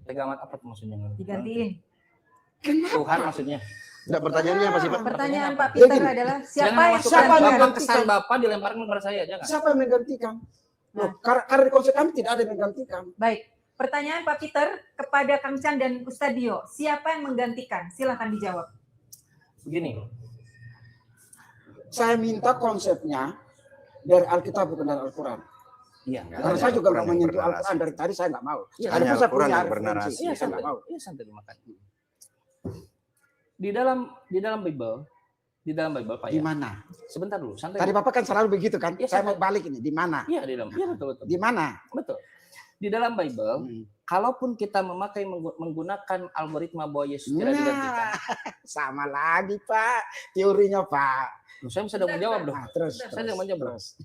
Tiga amat apa maksudnya? Digantiin. Kenapa? Tuhan maksudnya. Enggak, pertanyaannya apa sih, Pak? Pertanyaan Pak Ya, Peter gini. adalah Jangan siapa yang masukkan siapa yang Bapak menggantikan? kesan Bapak dilemparkan kepada saya, jangan. Siapa yang menggantikan? Loh, karena di konsep kami tidak ada yang menggantikan. Baik. Pertanyaan Pak Peter kepada Kang Chan dan Ustaz Dio, siapa yang menggantikan? Silakan dijawab. Begini, Saya minta konsepnya dari Alkitab bukan dari Al-Quran. iya. Karena saya juga nggak menyentuh Al-Quran dari tadi, saya nggak mau. Iya, Ada hanya pun saya Al-Quran punya yang referensi, bernarasi. Iya, saya nggak mau. santai dimakan. Di dalam Bible Pak Di ya. mana? Sebentar dulu, santai. Tadi Bapak kan selalu begitu kan? Iya, Saya saya- mau balik ini. Di mana? Iya, betul. Di mana? Betul. Di dalam Bible, kalaupun kita menggunakan algoritma bahwa Yesus tidak digantikan, Nah, sama lagi Pak. Teorinya Pak. loh, saya bisa menjawab dong. Nah, terus. Saya tidak menjawab. terus.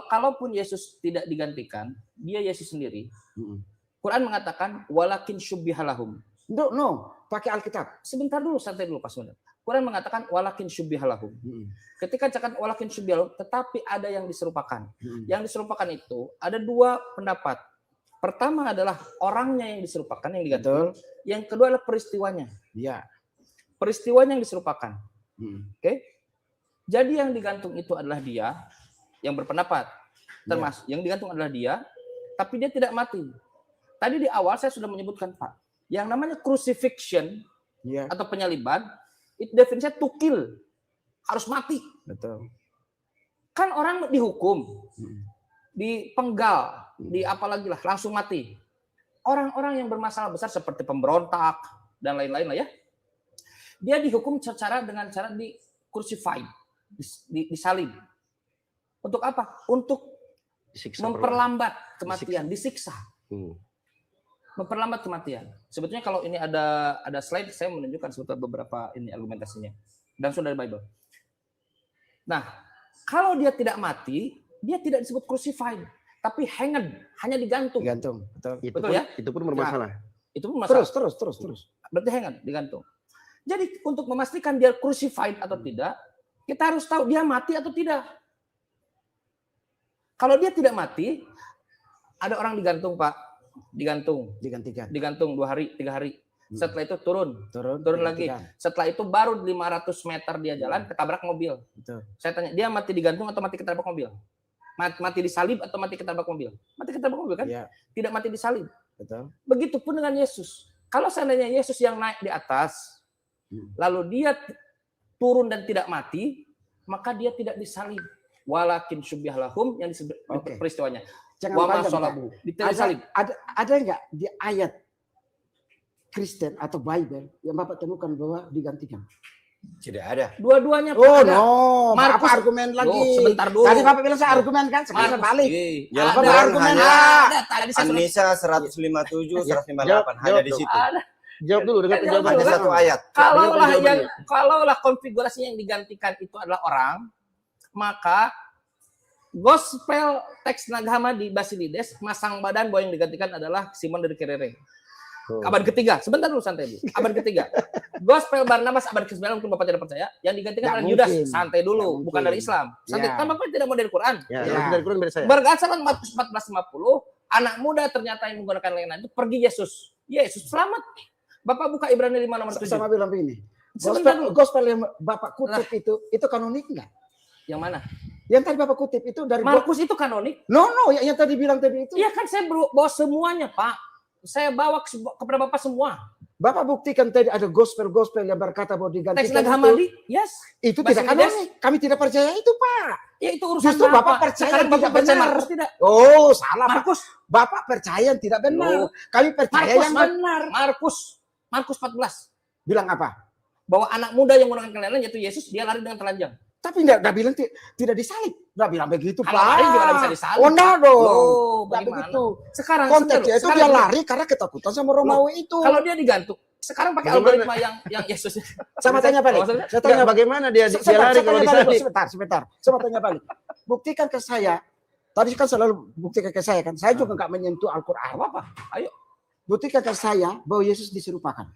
Kalaupun Yesus tidak digantikan, dia Yesus sendiri. Mm. Quran mengatakan walakin syubbihalahum. No, pakai Alkitab. Sebentar dulu, santai dulu Pak Sunda. Quran mengatakan walakin syubbihalahum. Ketika cakap walakin syubbihalahum, tetapi ada yang diserupakan. Yang diserupakan itu ada dua pendapat. Pertama adalah orangnya yang diserupakan, yang diganti. Betul. Yang kedua adalah peristiwanya. Iya. Peristiwanya yang diserupakan. Mm. Oke? Jadi yang digantung itu adalah dia yang berpendapat. Termasuk yang digantung adalah dia, tapi dia tidak mati. Tadi di awal saya sudah menyebutkan Pak, yang namanya crucifixion Iya. atau penyaliban, itu definisinya to kill. Harus mati. Betul. Kan orang dihukum, dipenggal, di apalagi lah, langsung mati. orang-orang yang bermasalah besar seperti pemberontak dan lain-lain lah ya, dia dihukum dengan cara di crucified, disalib. Untuk apa? Untuk memperlambat kematian, disiksa. Memperlambat kematian. Sebetulnya kalau ini ada slide, saya menunjukkan sebetulnya beberapa ini argumentasinya. Dan sudah dari Bible. Nah, kalau dia tidak mati, dia tidak disebut crucified, tapi hanged, hanya digantung. Digantung, betul. Betul ya? Itu pun bermasalah. Itu pun masalah. Terus. Berarti hanged, digantung. Jadi untuk memastikan dia crucified atau tidak, kita harus tahu dia mati atau tidak. Kalau dia tidak mati, ada orang digantung, Pak. Digantung 2 hari, 3 hari. Setelah itu turun lagi. Setelah itu baru 500 meter dia jalan, ketabrak mobil. Betul. Saya tanya, dia mati digantung atau mati ketabrak mobil? Mati disalib atau mati ketabrak mobil? Mati ketabrak mobil kan? Ya. Tidak mati disalib. Betul. Begitupun dengan Yesus. Kalau seandainya Yesus yang naik di atas, lalu dia turun dan tidak mati, maka dia tidak disalib. Walakin syubbih lahum yang disebut peristiwanya. Wa ma salabu. Disalib. Ada enggak di ayat Kristen atau Bible yang Bapak temukan bahwa digantikan? Tidak ada. Dua-duanya Oh ada. no, Markus, apa argumen lagi? sebentar dulu. Tadi Bapak bilang saya argumen kan, sekarang balik. Yang Apa kurang argumen hanya lah? Tadi saya sudah An-Nisa 157, 158 hanya di situ. Jawab dulu dengan penjawaban. Hanya satu ayat. Kalaulah konfigurasinya yang digantikan itu adalah orang, maka gospel teks Nag Hammadi Basilides masang badan bahwa yang digantikan adalah Simon dari Kirene. Abad ketiga, sebentar dulu santai dulu. Abad ketiga. Gospel Barnabas abad ke-9 mungkin Bapak tidak percaya, yang digantikan adalah Yudas. Santai dulu, bukan dari Islam. Santai, kan Bapak tidak mau dari Quran. Dari Quran beda saya. Berdasarkan Matius 14:50, anak muda ternyata yang menggunakan layanan itu pergi Yesus. Yesus selamat. Bapak buka Ibrani 5 nomor 7. Sama bilang begini. Sebentar dulu. Gospel yang Bapak kutip itu kanonik enggak? Yang mana? Yang tadi Bapak kutip itu dari Markus itu kanonik? No, yang tadi bilang tadi itu. Iya kan saya bawa semuanya, Pak. Saya bawa kepada Bapak semua. Bapak buktikan tadi ada gospel yang berkata bahwa Teks digantikan Nag Hammadi, yes. itu tidak Basilides. kanonik. Kami tidak percaya itu, Pak. Ya itu urusan Justru Bapak percaya sekarang tidak Bapak percaya benar. Markus tidak? Oh, salah, Pak. Markus. Bapak percaya yang tidak benar. Loh. Kami percaya Markus, yang benar. Markus 14. Bilang apa? Bahwa anak muda yang menggunakan kelainan yaitu Yesus, dia lari dengan telanjang. Tapi enggak bilang tidak disalib. Enggak bilang begitu, Kalau Pak. lari juga bisa disalib. Oh, enggak dong. Loh, Enggak bagaimana? begitu. Sekarang Konteksnya itu sekarang dia dulu. lari karena ketakutan sama Romawi itu. Kalau dia digantung, sekarang pakai Bagaimana? algoritma yang Yesus. Sama tanya balik. Maksudnya? Saya tanya Bagaimana dia lari Sebentar, kalau saya tanya disalib? balik, sebentar. Saya tanya balik. Buktikan ke saya. Tadi kan selalu buktikan ke saya kan. Saya juga enggak menyentuh Al-Qur'an. Apa? Ayo. Buktikan ke saya bahwa Yesus diserupakan.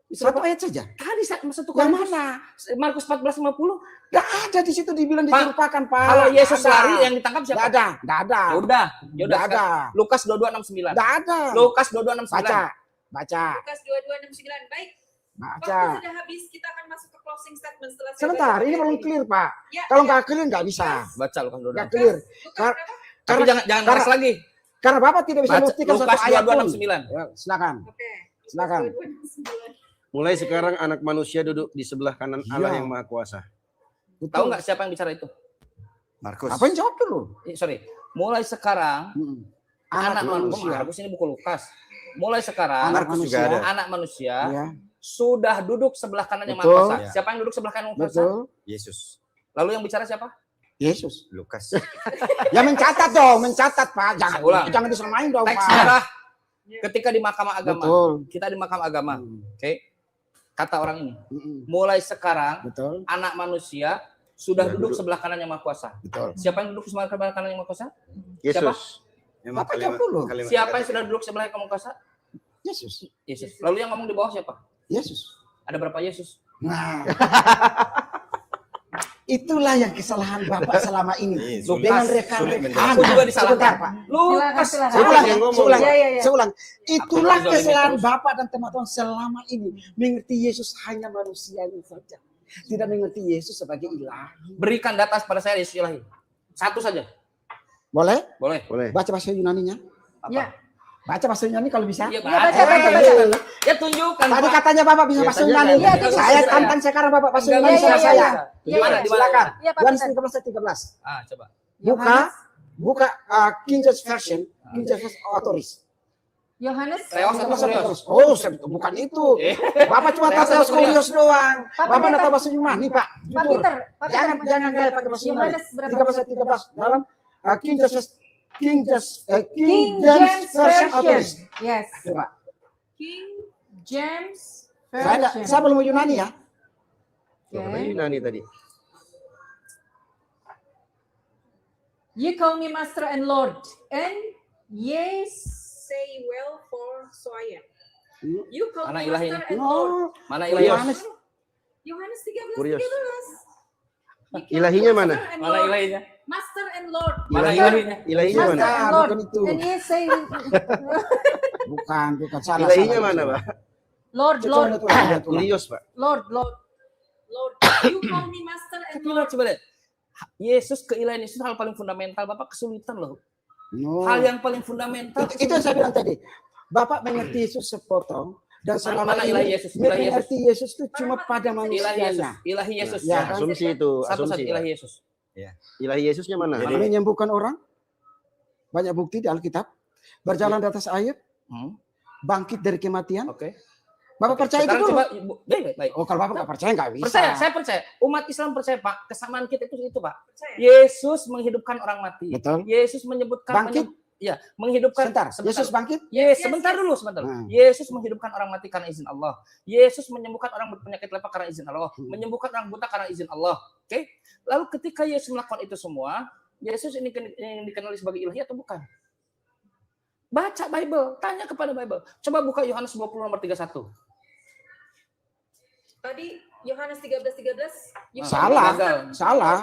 Satu ayat saja. Tadi satu Yang Korintus, mana? Markus 14:50. Enggak ada di situ dibilang Pak, diserupakan, Pak. Kalau Yesus Nggak ada. lari yang ditangkap siapa? Enggak ada. Ya Nggak udah. ada. Lukas 22:69. Enggak ada. Lukas 22:69. Baca. Lukas 22:69. Baik. Baca. Waktu sudah habis, kita akan masuk ke closing statement setelah saya Sebentar, baca ini ayat belum clear, Pak. Ya, Kalau ya. nggak clear nggak bisa. Baca Lukas 22. Nggak clear. Lukas Kar- berapa? Tapi jangan karena- keras lagi. Karena Bapak tidak bisa Baca buktikan satu Lukas ayat pun. 22:69. Ya, silakan. Oke. Silakan. Lukas 22:69. Mulai sekarang anak manusia duduk di sebelah kanan Allah Iya. yang Maha Kuasa. Tahu nggak siapa yang bicara itu? Markus. Apa yang jawab dulu? Sorry. Mulai sekarang anak manusia. Markus ini buku Lukas. Mulai sekarang Anak Markus juga manusia. ada. anak manusia Ya, sudah duduk sebelah kanan yang Maha Betul. Kuasa. Ya. Siapa yang duduk sebelah kanan yang Maha Kuasa? betul. Yesus. Lalu yang bicara siapa? Yesus. Lukas. Ya mencatat dong, mencatat, Pak. Jangan Ulang. jangan disamain dong, Teks Pak. merah. Ketika di Mahkamah Agama. Betul. Kita di Mahkamah Agama. Oke. Kata orang ini. Mulai Mulai sekarang betul. anak manusia sudah Sudah duduk duduk. sebelah kanan yang Maha Kuasa. Betul. Siapa yang duduk sebelah kanan yang Maha Kuasa? Yesus. Memang Bapak jawab dulu. Siapa yang sudah duduk sebelah yang Maha Kuasa? Yesus. Yesus. Lalu yang ngomong di bawah siapa? Yesus. Ada berapa Yesus? Nah. Itulah yang kesalahan Bapak selama ini. Iya, Dengan sulit rekan-rekan. menjelaskan. Aku juga disalahkan. Sebentar, Pak. Lukas. Silakan. Saya ulang, yang ngomong. saya ulang, Ya, ya, ya. saya ulang. Itulah Aku dizalimi kesalahan terus. Bapak dan teman-teman selama ini. Mengerti Yesus hanya manusianya saja. Tidak mengerti Yesus sebagai ilahi. Berikan data pada saya Yesus ilahi. Satu saja. Boleh? Boleh. Boleh. Baca bahasa Yunaninya? Apa? Ya. Baca bahasa Yunani kalau bisa. Iya, Ya, baca, baca. Ya tunjukkan. Tadi Pak. katanya Bapak bisa Ya, bahasa tanya Yunani. kan. Iya, itu Saya bisa. tantang sekarang Bapak bahasa Enggak, Yunani iya, sama iya, saya. iya. Iya, Gimana? iya. Di mana? Silakan. Iya, Pak Yohanes Peter. 13:13. Ah, coba. Buka King James Version, King James Version Autoris. Yohanes. Theos atau kurios? Oh, bukan itu. Bapak cuma tahu Theos kurios doang. Bapak nggak tahu bahasa Yunani, Pak. Pak Jujur. Peter. Pak Jangan Peter. jangan gaya pakai bahasa Yunani. Yohanes berapa? 13 dalam King King James James Version. Version. Yes. Coba. King James Saya Version. belum mau Yunani ya. Apa Yunani tadi? You call me Master and Lord, and yes, say well, for so I am. You call Mana me ilahinya? Master and Lord. Oh, Mana ilahios? Yohanes. Yohanes 13. Kurios. 13. You call Ilahinya me mana? Master and Mana Lord. ilahinya? Master and Lord. Mana Ilahi- ilahinya? Ilahinya Master mana? and Lord. Bukan itu. And yes, say Bukan salah. Ilahinya salah. mana, Pak? Lord, Coba Lord, lihat ulang, lihat ulang. Kurios, Pak. Lord, Lord, Lord. You call me Master and Coba Lord. coba lihat. Yesus, keilahian Yesus hal paling fundamental. Bapak kesulitan loh. No. Hal yang paling fundamental. Itu yang saya bilang tadi. Bapak mengerti Yesus sepotong dan selama Mana ini ilahi Yesus? Ilahi Yesus. mengerti Yesus itu cuma pada Ilahi Yesus. manusianya. Ilahi Yesus. Ya, kan? Asumsi itu, Satu-satu asumsi. ilahi Yesus. Ilahi Yesusnya mana? Jadi- Menyembuhkan orang. Banyak bukti di Alkitab. Berjalan di atas air. Bangkit dari kematian. Oke. Bapak percaya itu Sekarang dulu. coba, baik. Oh, kalau Bapak nggak percaya nggak bisa. Percaya, saya percaya. Umat Islam percaya, Pak. Kesamaan kita itu Pak. Percaya. Yesus menghidupkan orang mati. Betul. Yesus menyebutkan Bangkit. menghidupkan. Sebentar. Yesus bangkit. Sebentar dulu, sebentar. Nah. Yesus menghidupkan orang mati karena izin Allah. Yesus menyembuhkan orang berpenyakit lepra karena izin Allah. Menyembuhkan orang buta karena izin Allah. Oke? Lalu ketika Yesus melakukan itu semua, Yesus ini dikenali sebagai ilahi atau bukan? Baca Bible, tanya kepada Bible. Coba buka Yohanes 20 nomor 31. Tadi Yohanes 13:13. You call me Salah. Master. Salah.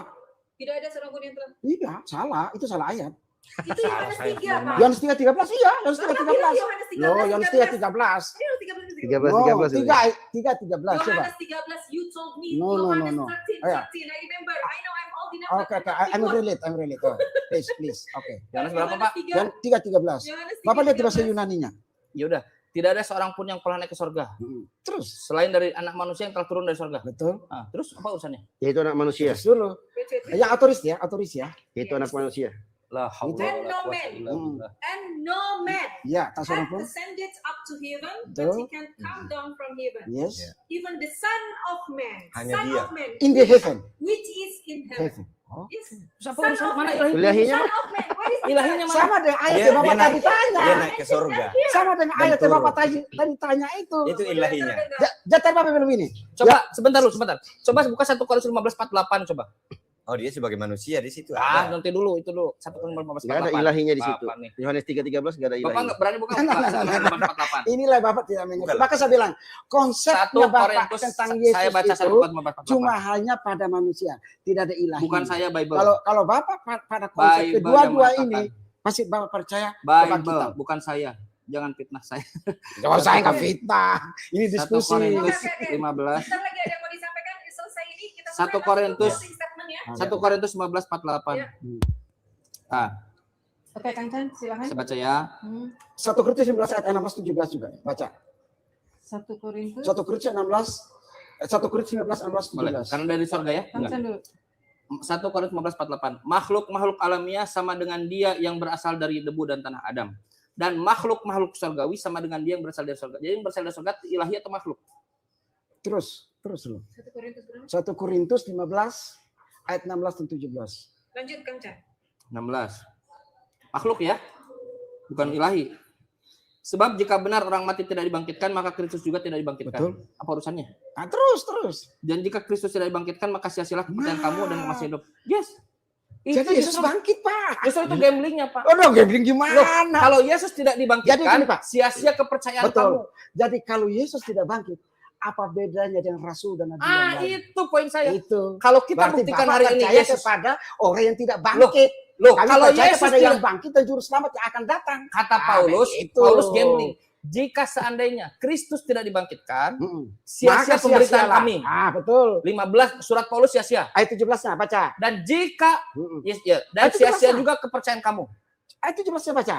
Tidak ada seorang pun yang telah. Iya, salah. Itu salah ayat. Itu Yohanes 3, Pak. Yohanes 3:13 iya, Yohanes Bapak 3:13. bilang Yohanes 13. Loh, Yohanes 3:13. Ini Yohanes 13. 13 itu. 3:13 coba. Yohanes 13, you told me. No. Yohanes Ayo. 13. I remember. I know I'm old enough. Oke, I'm relate. Oh, please. Oke. Yohanes berapa, Pak? Yang 3:13. Bapak lihat di bahasa Yunaninya. Ya udah, tidak ada seorang pun yang pernah naik ke surga Terus, selain dari anak manusia yang telah turun dari surga. betul. Ah, terus apa urusannya? Yaitu anak manusia. Terus dulu. Yang autoris ya. Yaitu anak manusia. La haula And wala no quwwata man. illa billah. And no man Ya, tak seorang had pun. ascended up to heaven, but Betul. he can come down from heaven. Yes. Even the Son of Man, Hanya Son dia. of Man, In the heaven. which is in heaven. Heaven. Oh. Yes. Terus apa Son urusan of mana Man. ilahi? Ilahinya Son of Man. Where is the Ilahinya mana? Sama dengan ayat Dia, yang Bapak dia tadi naik, tanya. dia naik ke surga. Sama dengan ayat yang turun. Bapak tadi tanya itu. Itu ilahinya. Jatah Bapak belum ini. Coba sebentar. Coba buka 1 Korintus 15:48 coba. Oh, dia sebagai manusia di situ. Ah, ada. nanti dulu itu dulu. 1 Korintus 15:48. Enggak ada ilahinya di situ. Bapak nih. Yohanes 3:13 enggak ada Bapak ilahi. enggak berani buka Nah, nah, nah, 15:48. Inilah Bapak tidak mengerti. Bukan. Maka saya bilang, 1 konsepnya Bapak Korintus tentang saya Yesus baca 1 itu Korintus 15:48. cuma hanya pada manusia, tidak ada ilahi. Bukan saya Bible. Kalau Bapak pada konsep Bible kedua-dua yang ini, mengatakan. pasti Bapak percaya kepada Bible, kita. bukan saya. Jangan fitnah saya. Kalau saya nggak fitnah, ini 1 diskusi. Korintus Oke. 15. Bentar lagi ada yang mau disampaikan. Selesai ini kita 1 mulai Korintus. closing statement ya. 1 Korintus 15:48. Ya. Ah, Oke, Kang Chan, silakan. saya baca ya. 1 Korintus 19 ayat 16-17 juga. Baca. 1 Korintus. 1 Korintus 16, 1 Korintus 19, 16, Boleh. 17. Karena dari surga ya. Kang Chan dulu. 1 Korintus 15:48. Makhluk-makhluk alamiah sama dengan dia yang berasal dari debu dan tanah Adam. Dan makhluk-makhluk surgawi sama dengan dia yang berasal dari surga. Jadi yang berasal dari surga ilahi atau makhluk? Terus dulu. 1 Korintus berapa? 1 Korintus 15 ayat 16 dan 17. Lanjut, Kang Chan. 16. Makhluk ya, bukan ilahi. Sebab jika benar orang mati tidak dibangkitkan, maka Kristus juga tidak dibangkitkan. Betul. Apa urusannya? Nah, terus. Dan jika Kristus tidak dibangkitkan, maka sia-sialah kepercayaan kamu dan masih hidup. Yes. Jadi Yesus bangkit, Pak. Justru itu gamblingnya, Pak. Oh, dong, gambling Loh, gimana? kalau Yesus tidak Jadi dibangkitkan, gini, Pak. sia-sia kepercayaan Betul. kamu. Jadi kalau Yesus tidak bangkit, apa bedanya dengan rasul dan nabi yang Ah, lain? itu poin saya. Itu. Kalau kita Berarti buktikan Bapak hari ini percaya Yesus, kepada orang yang tidak bangkit. loh, Kami kalau percaya Yesus kepada yang tidak, bangkit dan juru selamat yang akan datang. kata Ah, Paulus, itu. Paulus gambling. Jika seandainya Kristus tidak dibangkitkan, Mm-mm. sia-sia Maka pemberitaan sia-sialah. kami. Ah, betul. 15 surat Paulus sia-sia. Ayat 17-nya baca. Dan jika Mm-mm. dan Itu sia-sia jelas, juga kepercayaan kamu. Ayat 17-nya baca.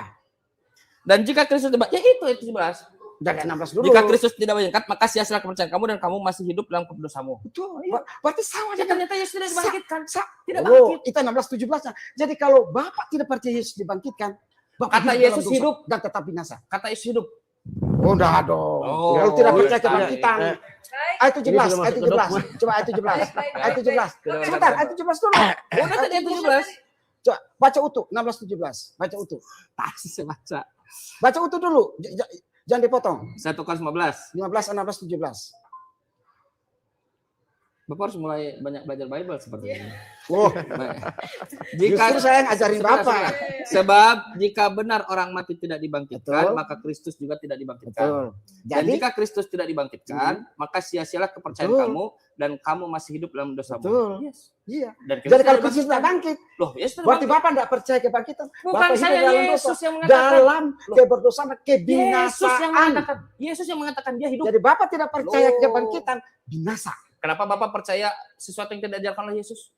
Dan jika Kristus tidak, ya itu 17. Dari 16 dulu. Jika Kristus tidak bangkit, maka sia-sia kepercayaan kamu dan kamu masih hidup dalam dosamu. Betul. Berarti sama Ya, dengan ternyata Yesus tidak dibangkitkan. Tidak Oh, bangkit. itu 16-17-nya. Jadi kalau Bapak tidak percaya Yesus dibangkitkan, Kata hidup Yesus dalam dosa hidup. dan tetap binasa. Kata Yesus hidup. Oh, enggak dong. Oh, Kalau tidak percaya iya. kebangkitan. Baik. Ayat 17, Ini sudah ayat masuk ke 17. dogma. Coba ayat 17. Baik, baik, Ayat baik, 17. baik. Sebentar, ayat 17 dulu. Udah tadi ayat 17. Coba baca utuh 16 17. Baca utuh. Pasti saya baca. Baca utuh dulu. Jangan dipotong. 1 Korintus 15. 15 16 17. Bapak harus mulai banyak belajar Bible seperti ini. Oh, Jika justru saya ngajarin Sebentar, Bapak. sebentar. Sebab jika benar orang mati tidak dibangkitkan, Betul. maka Kristus juga tidak dibangkitkan. Betul. Dan Jadi jika Kristus tidak dibangkitkan, maka sia-sialah kepercayaan Betul. kamu dan kamu masih hidup dalam dosamu. Betul. Yes. iya. Dan Jadi kalau tidak Kristus tidak bangkit, Loh, Yesus tidak berarti bangkit. Bapak tidak percaya kebangkitan. Bukan Bapak hidup saya, dalam Yesus dosa. yang mengatakan. Dalam Loh. keberdosaan Yesus yang kebinasaan. mengatakan. Yesus yang mengatakan dia hidup. Jadi Bapak tidak percaya Loh. kebangkitan, binasa. Kenapa Bapak percaya sesuatu yang tidak diajarkan oleh Yesus?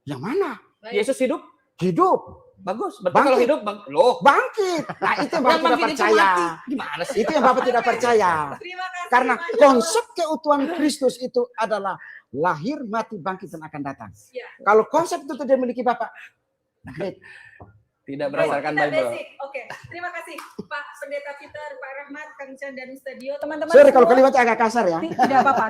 Yang mana? Baik. Yesus hidup? Hidup, Bagus. Berarti Bangkit. kalau hidup, loh. bangkit. Nah itu yang Bapak Yang tidak bangkit itu percaya. mati. Gimana sih? Itu yang Bapak tidak percaya. Terima kasih. Karena Masya Allah. konsep keutuhan Kristus itu adalah lahir, mati, bangkit, dan akan datang. Ya. Kalau konsep itu tidak dimiliki Bapak, great. Tidak berdasarkan Kita Bible. basic. Oke, terima kasih Pak Pendeta Peter, Pak Rahmat, Kang Chan dan Stadio. Teman-teman Sorry kalau semua, kalimatnya agak kasar ya. tidak apa-apa.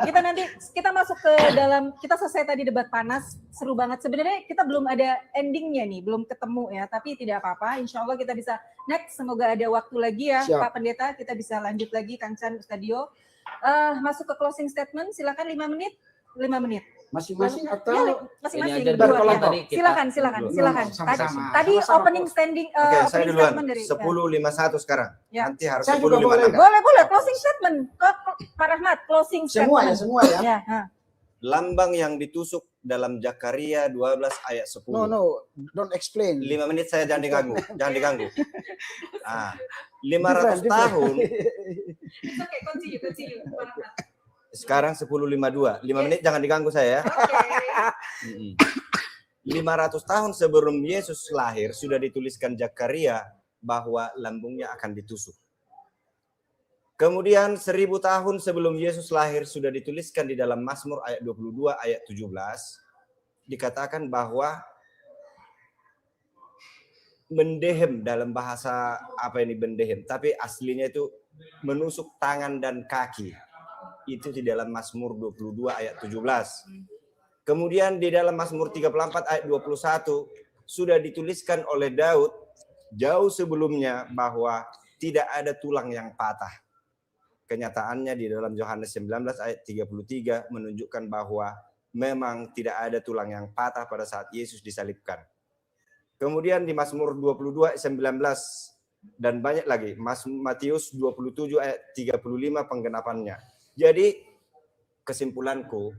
Kita masuk ke dalam, kita selesai tadi debat panas, seru banget. Sebenarnya kita belum ada endingnya nih, belum ketemu ya. Tapi tidak apa-apa. Insya Allah kita bisa next. Semoga ada waktu lagi ya, Siap. Pak Pendeta. Kita bisa lanjut lagi, Kang Chan, Stadio. Masuk ke closing statement. Silakan 5 menit. 5 menit. Masing-masing Ya, atau masing-masing. Ini aja berdua, dulu ya. yang tadi kita Silakan. dulu. Silakan. Sama-sama. Tadi Sama-sama, opening Bos. standing, Oke, saya opening duluan. statement dari 10.51 sekarang. Ya. Nanti harus Saya juga 10.56. boleh closing statement. Pak Rahmat, closing semua ya, statement. semua ya. Ya, ha. Lambang yang ditusuk dalam Zakaria 12 ayat 10. No, don't explain. 5 menit saya jangan diganggu, jangan diganggu. Ah, 500 Different. tahun, Oke, continue, Pak Rahmat. sekarang 10.52. 5 menit jangan diganggu saya ya. Oke. 500 tahun sebelum Yesus lahir sudah dituliskan Zakaria bahwa lambungnya akan ditusuk. Kemudian 1000 tahun sebelum Yesus lahir sudah dituliskan di dalam Mazmur ayat 22 ayat 17 dikatakan bahwa mendehem, dalam bahasa apa ini mendehem, tapi aslinya itu menusuk tangan dan kaki. Itu di dalam Mazmur 22 ayat 17. Kemudian di dalam Mazmur 34 ayat 21 sudah dituliskan oleh Daud jauh sebelumnya bahwa tidak ada tulang yang patah. Kenyataannya di dalam Yohanes 19 ayat 33 menunjukkan bahwa memang tidak ada tulang yang patah pada saat Yesus disalibkan. Kemudian di Mazmur 22 ayat 19 dan banyak lagi, Matius 27 ayat 35 penggenapannya. Jadi kesimpulanku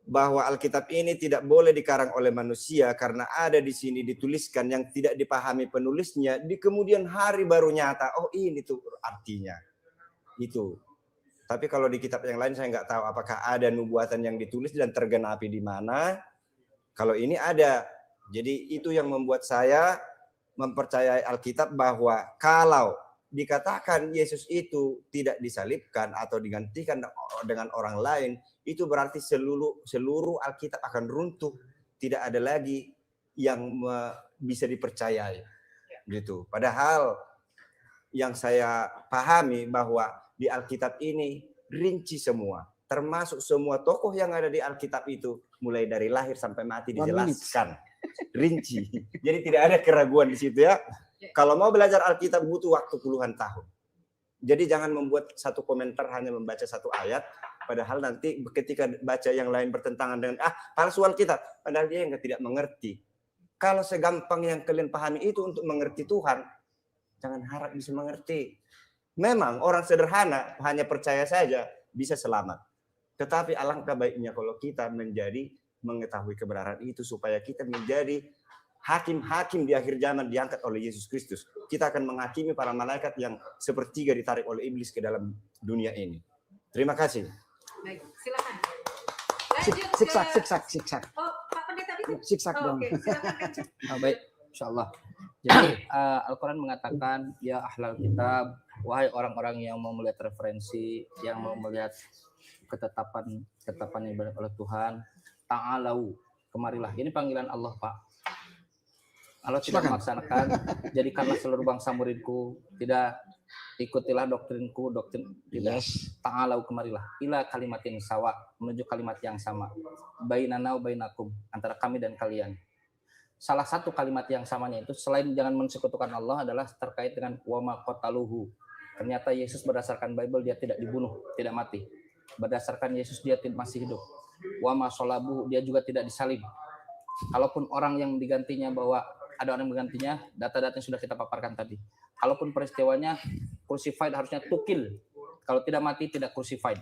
bahwa Alkitab ini tidak boleh dikarang oleh manusia karena ada di sini dituliskan yang tidak dipahami penulisnya, di kemudian hari baru nyata, oh ini tuh artinya. Itu. Tapi kalau di kitab yang lain saya nggak tahu apakah ada nubuatan yang ditulis dan tergenapi di mana. Kalau ini ada. Jadi itu yang membuat saya mempercayai Alkitab bahwa kalau dikatakan Yesus itu tidak disalibkan atau digantikan dengan orang lain, itu berarti seluruh Alkitab akan runtuh, tidak ada lagi yang bisa dipercayai. Gitu. Padahal yang saya pahami bahwa di Alkitab ini rinci semua, termasuk semua tokoh yang ada di Alkitab itu mulai dari lahir sampai mati dijelaskan. Rinci. Jadi tidak ada keraguan di situ ya. Kalau mau belajar Alkitab butuh waktu puluhan tahun. Jadi jangan membuat satu komentar hanya membaca satu ayat, padahal nanti ketika baca yang lain bertentangan dengan palsu Alkitab, padahal dia yang tidak mengerti. Kalau segampang yang kalian pahami itu untuk mengerti Tuhan, jangan harap bisa mengerti. Memang orang sederhana hanya percaya saja bisa selamat. Tetapi alangkah baiknya kalau kita mengetahui kebenaran itu supaya kita menjadi hakim-hakim di akhir zaman diangkat oleh Yesus Kristus. Kita akan menghakimi para malaikat yang sepertiga ditarik oleh iblis ke dalam dunia ini. Terima kasih. Baik, silakan. Lanjut Siksak. Oh, Pak Pendeta bisa? Siksak Oh, dong. oke, silakan Kang Chan. Baik, insyaallah. Jadi Al-Quran mengatakan, ya ahlal kitab, wahai orang-orang yang mau melihat referensi, yang mau melihat ketetapan yang benar oleh Tuhan, ta'alau, kemarilah. Ini panggilan Allah, Pak. Allah tidak Silakan. melaksanakan, jadikanlah seluruh bangsa muridku, tidak ikutilah doktrinku, tidak. Ta'alau kemarilah ila kalimat yang sawa, menuju kalimat yang sama. Bainana wa bainakum, antara kami dan kalian. Salah satu kalimat yang samanya itu selain jangan mensekutukan Allah adalah terkait dengan wa ma qataluhu. Ternyata Yesus berdasarkan Bible dia tidak dibunuh, tidak mati. Berdasarkan Yesus dia masih hidup. Wa ma sholabuhu, dia juga tidak disalib. Kalaupun orang yang digantinya bahwa ada orang yang menggantinya, data-datanya sudah kita paparkan tadi. Kalaupun peristiwanya crucified harusnya to kill. Kalau tidak mati tidak crucified.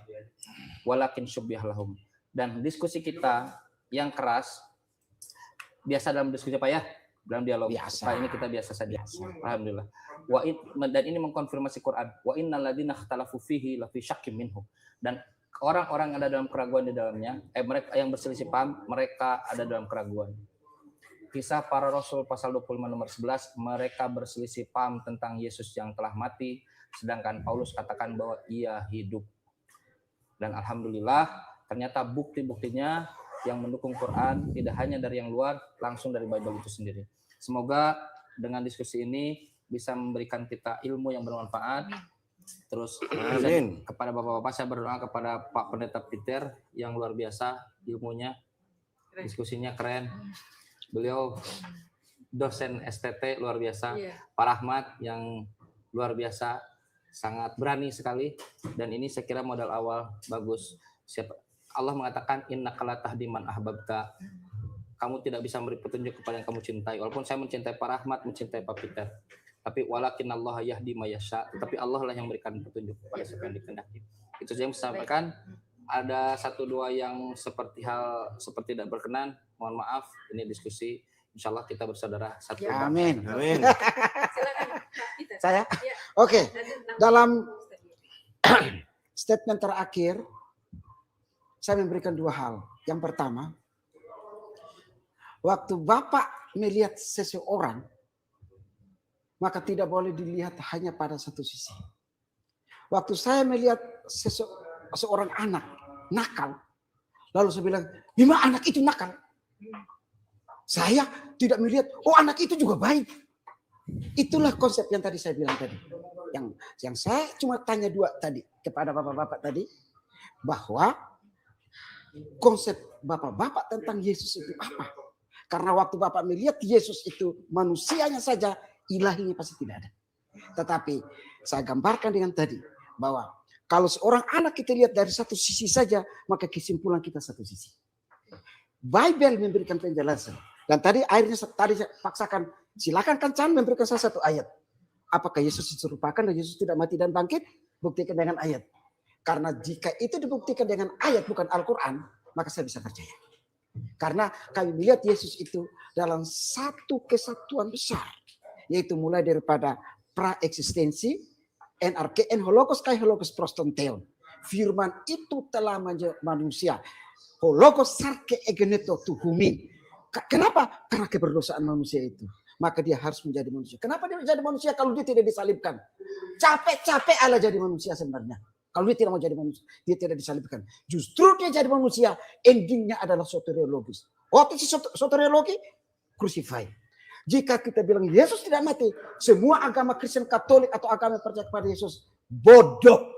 Walakin syubbih lahum. Dan diskusi kita yang keras biasa dalam diskusi Pak ya, dalam dialog. Biasa. Pak ini kita biasa saja. Alhamdulillah. Dan ini mengkonfirmasi Quran. Wa innal ladzina ikhtalafu fihi lafi syakkim minhu. Dan orang-orang yang ada dalam keraguan di dalamnya, mereka yang berselisih paham, mereka ada dalam keraguan. Kisah para Rasul pasal 25 nomor 11, mereka berselisih paham tentang Yesus yang telah mati, sedangkan Paulus katakan bahwa ia hidup. Dan alhamdulillah, ternyata bukti-buktinya yang mendukung Quran tidak hanya dari yang luar, langsung dari Bible itu sendiri. Semoga dengan diskusi ini bisa memberikan kita ilmu yang bermanfaat. Terus Amin. Kepada Bapak-bapak saya berdoa kepada Pak Pendeta Peter yang luar biasa ilmunya, diskusinya keren. Beliau dosen STT luar biasa. Pak Rahmat yang luar biasa, sangat berani sekali. Dan ini saya kira modal awal bagus. Allah mengatakan innaka la tahdi man ahbabta. Kamu tidak bisa memberi petunjuk kepada yang kamu cintai. Walaupun saya mencintai Pak Rahmat, mencintai Pak Peter. Tapi walakin Allah yahdi ma yasha. Tapi Allah lah yang memberikan petunjuk kepada siapa yang dikehendaki. Itu saja yang saya sampaikan. Ada satu dua yang seperti tidak berkenan, mohon maaf. Ini diskusi. Insya Allah kita bersaudara satu. Ya, amin. Amin. Silakan Kak Peter. Saya? Ya. Oke. Dan Dalam statement terakhir, saya memberikan dua hal. Yang pertama, waktu Bapak melihat seseorang, maka tidak boleh dilihat hanya pada satu sisi. Waktu saya melihat seorang anak nakal, lalu saya bilang, "Bima, anak itu nakal." Saya tidak melihat, oh anak itu juga baik. Itulah konsep yang tadi saya bilang tadi. Yang saya cuma tanya dua tadi kepada bapak-bapak tadi, bahwa konsep bapak-bapak tentang Yesus itu apa? Karena waktu bapak melihat Yesus itu manusianya saja, ilahinya pasti tidak ada. Tetapi saya gambarkan dengan tadi, bahwa kalau seorang anak kita lihat dari satu sisi saja, maka kesimpulan kita satu sisi. Bible memberikan penjelasan. Dan tadi akhirnya saya paksakan, silakan kan Chan memberikan saya satu ayat. Apakah Yesus diserupakan dan Yesus tidak mati dan bangkit? Buktikan dengan ayat. Karena jika itu dibuktikan dengan ayat bukan Al-Quran, maka saya bisa percaya. Karena kami melihat Yesus itu dalam satu kesatuan besar. Yaitu mulai daripada pra-eksistensi, NRKN Holokos kai Holokos prostonteon. Firman itu telah menjadi manusia. Holokos sarke egeneto tuhumi. Kenapa? Karena keberdosaan manusia itu. Maka dia harus menjadi manusia. Kenapa dia menjadi manusia kalau dia tidak disalibkan? Capek-capek Allah jadi manusia sebenarnya. Kalau dia tidak mau jadi manusia, dia tidak disalibkan. Justru dia jadi manusia, endingnya adalah soteriologis. What is soteriologi? Crucified. Jika kita bilang Yesus tidak mati, semua agama Kristen Katolik atau agama yang percaya kepada Yesus bodoh.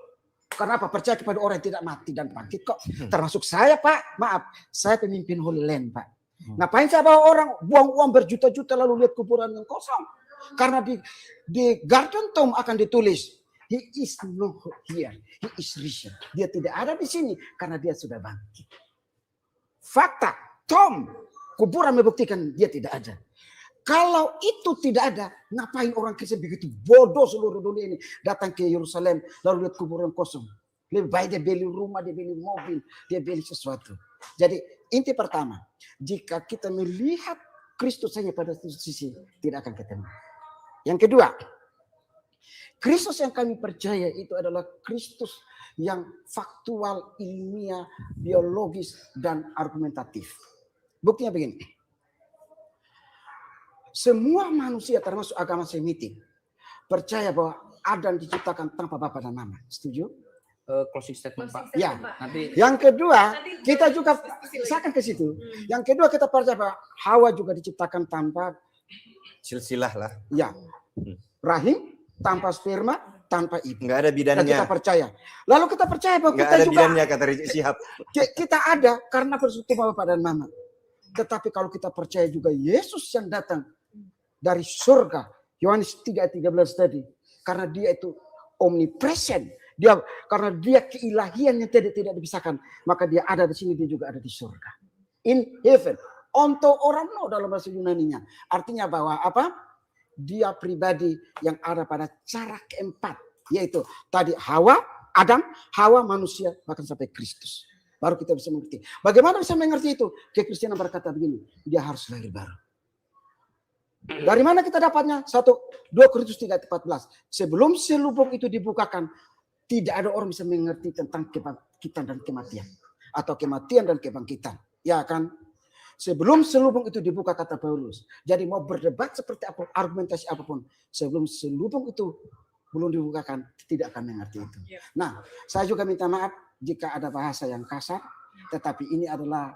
Kenapa? Percaya kepada orang yang tidak mati dan bangkit kok. Termasuk saya, Pak. Maaf, saya pemimpin Holy Land, Pak. Ngapain saya bawa orang buang uang berjuta-juta lalu lihat kuburan yang kosong? Karena di Garden Tomb akan ditulis, He is not here, He is risen. Dia tidak ada di sini karena dia sudah bangkit. Fakta, Tom, kuburan membuktikan dia tidak ada. Kalau itu tidak ada, ngapain orang Kristen begitu bodoh seluruh dunia ini datang ke Yerusalem lalu lihat kuburan kosong? Lebih baik dia beli rumah, dia beli mobil, dia beli sesuatu. Jadi inti pertama, jika kita melihat Kristus hanya pada satu sisi, tidak akan ketemu. Yang kedua, Kristus yang kami percaya itu adalah Kristus yang faktual, ilmiah, biologis, dan argumentatif. Buktinya begini. Semua manusia termasuk agama Semitik percaya bahwa Adam diciptakan tanpa bapa dan mama. Setuju? Closing statement Pak. Ya. Nanti Yang kedua, kita juga saya akan ke situ. Yang kedua kita percaya bahwa Hawa juga diciptakan tanpa Silsilah lah. Ya. Rahim tanpa sperma, tanpa ibu. Nggak ada Dan bidannya. kita percaya. Lalu kita percaya bahwa Nggak kita ada juga bidannya kata Rizik Syihab. kita ada karena bersekutu Bapak dan Mama. Tetapi kalau kita percaya juga Yesus yang datang dari surga, Yohanes 3:13 tadi, karena dia itu omnipresent, dia karena dia keilahian yang tidak dipisahkan, maka dia ada di sini, dia juga ada di surga. In heaven, onto orano dalam bahasa Yunaninya, artinya bahwa apa? Dia pribadi yang ada pada cara keempat, yaitu tadi Hawa, Adam, Hawa manusia, bahkan sampai Kristus. Baru kita bisa mengerti. Bagaimana bisa mengerti itu? Kekristenan berkata begini, dia harus lahir baru. Dari mana kita dapatnya? 2 Korintus 3:14. Sebelum selubung itu dibukakan, tidak ada orang bisa mengerti tentang kebangkitan dan kematian. Atau kematian dan kebangkitan. Ya kan? Sebelum selubung itu dibuka, kata Paulus. Jadi mau berdebat seperti apa, argumentasi apapun, sebelum selubung itu belum dibukakan, tidak akan mengerti itu. Nah, saya juga minta maaf jika ada bahasa yang kasar, tetapi ini adalah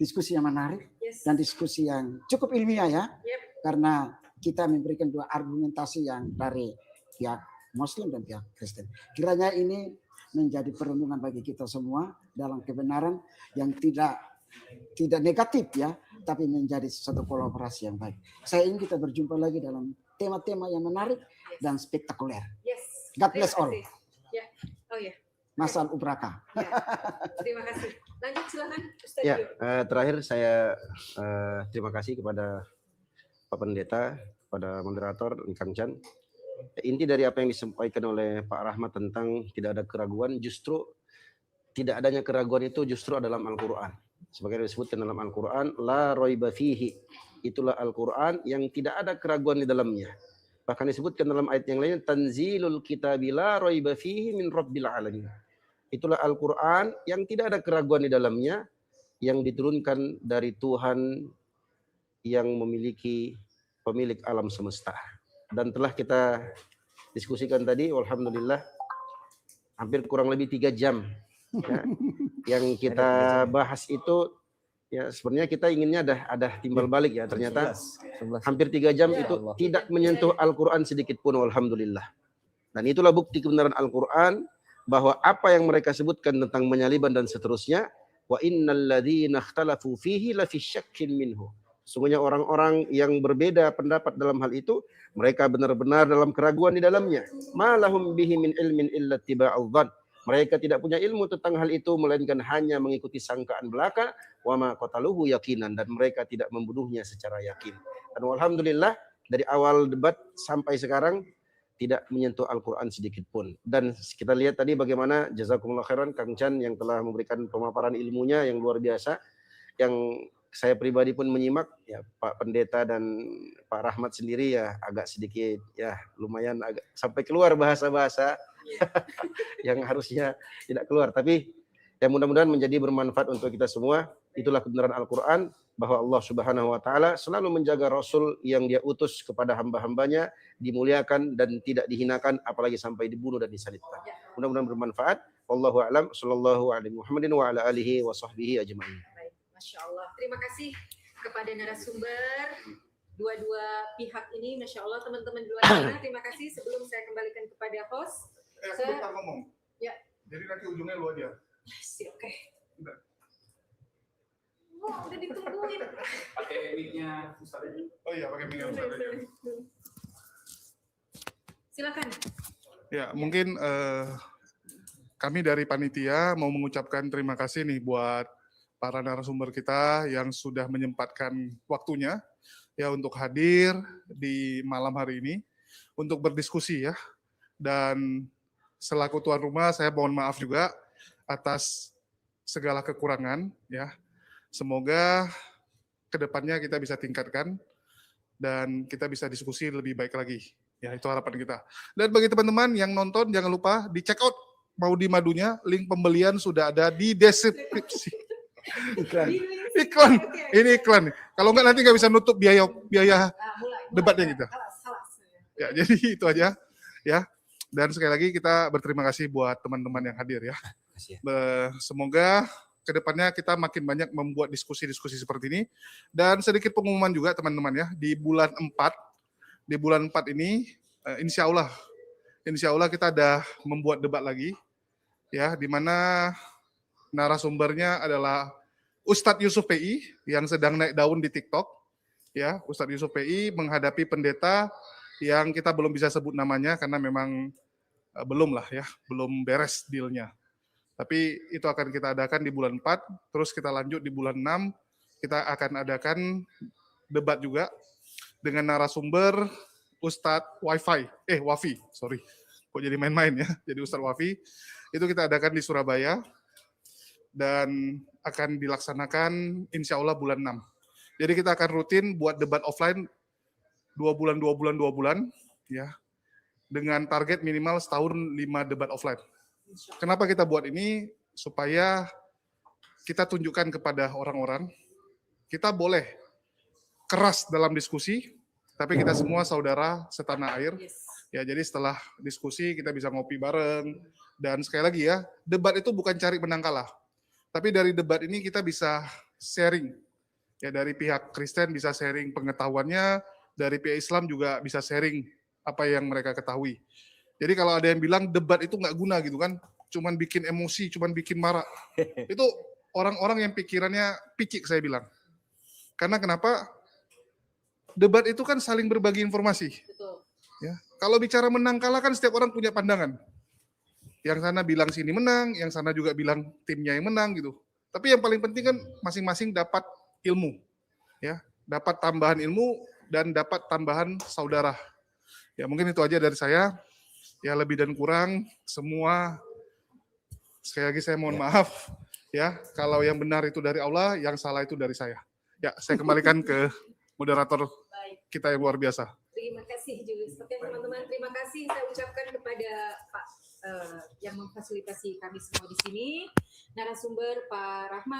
diskusi yang menarik dan diskusi yang cukup ilmiah ya. Karena kita memberikan dua argumentasi yang dari pihak Muslim dan pihak Kristen. Kiranya ini menjadi perenungan bagi kita semua dalam kebenaran yang tidak negatif ya, tapi menjadi satu kolaborasi yang baik. Saya ingin kita berjumpa lagi dalam tema-tema yang menarik dan spektakuler. God bless all. Ya. Oh ya. Masal Ubraka. Ya. Terima kasih. Lanjut silakan Ustaz. Ya, terakhir saya terima kasih kepada Pak Pendeta, kepada moderator Kang Chan. Inti dari apa yang disampaikan oleh Pak Rahmat tentang tidak ada keraguan, justru tidak adanya keraguan itu justru dalam Al-Quran. Sebagai disebutkan dalam Al-Quran, la raiba fihi. Itulah Al-Quran yang tidak ada keraguan di dalamnya. Bahkan disebutkan dalam ayat yang lain, tanzilul kitabi la raiba fihi min rabbil alamin. Itulah Al-Quran yang tidak ada keraguan di dalamnya, yang diturunkan dari Tuhan yang memiliki pemilik alam semesta. Dan telah kita diskusikan tadi, alhamdulillah, hampir kurang lebih 3 jam. Ya, yang kita bahas itu, ya sebenarnya kita inginnya ada timbal balik ya. Ternyata hampir 3 jam itu tidak menyentuh Al-Quran sedikit pun, alhamdulillah. Dan itulah bukti kebenaran Al-Quran, bahwa apa yang mereka sebutkan tentang penyaliban dan seterusnya, wa innal ladzina ikhtalafu fihi lafi syakkin minhu. Sungguhnya orang-orang yang berbeda pendapat dalam hal itu, mereka benar-benar dalam keraguan di dalamnya. Ma lahum bihi min ilmin illa ittiba'udz dzann. Mereka tidak punya ilmu tentang hal itu, melainkan hanya mengikuti sangkaan belaka. Wa ma qataluhu yaqinan, dan mereka tidak membunuhnya secara yakin. Dan alhamdulillah dari awal debat sampai sekarang tidak menyentuh Al-Quran sedikit pun. Dan kita lihat tadi bagaimana jazakumullah khairan Kang Chan yang telah memberikan pemaparan ilmunya yang luar biasa, yang saya pribadi pun menyimak, ya Pak Pendeta dan Pak Rahmat sendiri ya agak sedikit ya lumayan agak sampai keluar bahasa-bahasa yang harusnya tidak keluar. Tapi ya mudah-mudahan menjadi bermanfaat untuk kita semua. Itulah kebenaran Al-Quran, bahwa Allah Subhanahu wa taala selalu menjaga Rasul yang dia utus kepada hamba-hambanya, dimuliakan dan tidak dihinakan, apalagi sampai dibunuh dan disalibkan. Mudah-mudahan bermanfaat. Wallahu a'lam, sallallahu alaihi Muhammadin wa ala alihi wa sahbihi ajma'in. Masya Allah. Terima kasih kepada narasumber dua-dua pihak ini. Masya Allah, teman-teman di luar sana. Terima kasih. Sebelum saya kembalikan kepada host, saya ngomong. Ya. Jadi nanti ujungnya lu aja. Oke. Oh, udah ditungguin. Pakai mic-nya Ustaz aja. Oh iya, pakai mic-nya Ustaz aja. Silakan. Ya, mungkin kami dari panitia mau mengucapkan terima kasih nih buat para narasumber kita yang sudah menyempatkan waktunya ya untuk hadir di malam hari ini untuk berdiskusi ya. Dan selaku tuan rumah saya mohon maaf juga atas segala kekurangan ya. Semoga kedepannya kita bisa tingkatkan dan kita bisa diskusi lebih baik lagi. Ya, itu harapan kita. Dan bagi teman-teman yang nonton jangan lupa di check out Maudi Madunya, link pembelian sudah ada di deskripsi. Iklan. Ini iklan. Kalau enggak nanti nggak bisa nutup biaya debatnya kita. Ya, jadi itu aja ya. Dan sekali lagi kita berterima kasih buat teman-teman yang hadir ya. Semoga kedepannya kita makin banyak membuat diskusi-diskusi seperti ini. Dan sedikit pengumuman juga teman-teman ya, di bulan 4 ini insya Allah kita ada membuat debat lagi ya, di mana narasumbernya adalah Ustadz Yusuf PI yang sedang naik daun di TikTok ya. Ustadz Yusuf PI menghadapi pendeta yang kita belum bisa sebut namanya karena memang belum beres dealnya. Tapi itu akan kita adakan di bulan 4, terus kita lanjut di bulan 6, kita akan adakan debat juga dengan narasumber Ustadz Wafi, sorry, kok jadi main-main ya, jadi Ustadz Wafi, itu kita adakan di Surabaya, dan akan dilaksanakan insya Allah bulan 6. Jadi kita akan rutin buat debat offline 2 bulan, ya, dengan target minimal setahun 5 debat offline. Kenapa kita buat ini? Supaya kita tunjukkan kepada orang-orang, kita boleh keras dalam diskusi, tapi kita semua saudara setanah air. Ya, jadi setelah diskusi kita bisa ngopi bareng, dan sekali lagi ya, debat itu bukan cari menang kalah. Tapi dari debat ini kita bisa sharing. Ya, dari pihak Kristen bisa sharing pengetahuannya, dari pihak Islam juga bisa sharing apa yang mereka ketahui. Jadi kalau ada yang bilang debat itu nggak guna gitu kan, cuman bikin emosi, cuman bikin marah. Itu orang-orang yang pikirannya picik saya bilang. Karena kenapa? Debat itu kan saling berbagi informasi. Betul. Ya, kalau bicara menang kalah kan setiap orang punya pandangan. Yang sana bilang sini menang, yang sana juga bilang timnya yang menang gitu. Tapi yang paling penting kan masing-masing dapat ilmu, ya, dapat tambahan ilmu dan dapat tambahan saudara. Ya mungkin itu aja dari saya. Ya lebih dan kurang semua. Sekali lagi saya mohon maaf. Ya kalau yang benar itu dari Allah, yang salah itu dari saya. Ya saya kembalikan ke moderator kita yang luar biasa. Terima kasih juga. Seperti teman-teman, terima kasih saya ucapkan kepada Pak yang memfasilitasi kami semua di sini, narasumber Pak Rahmat.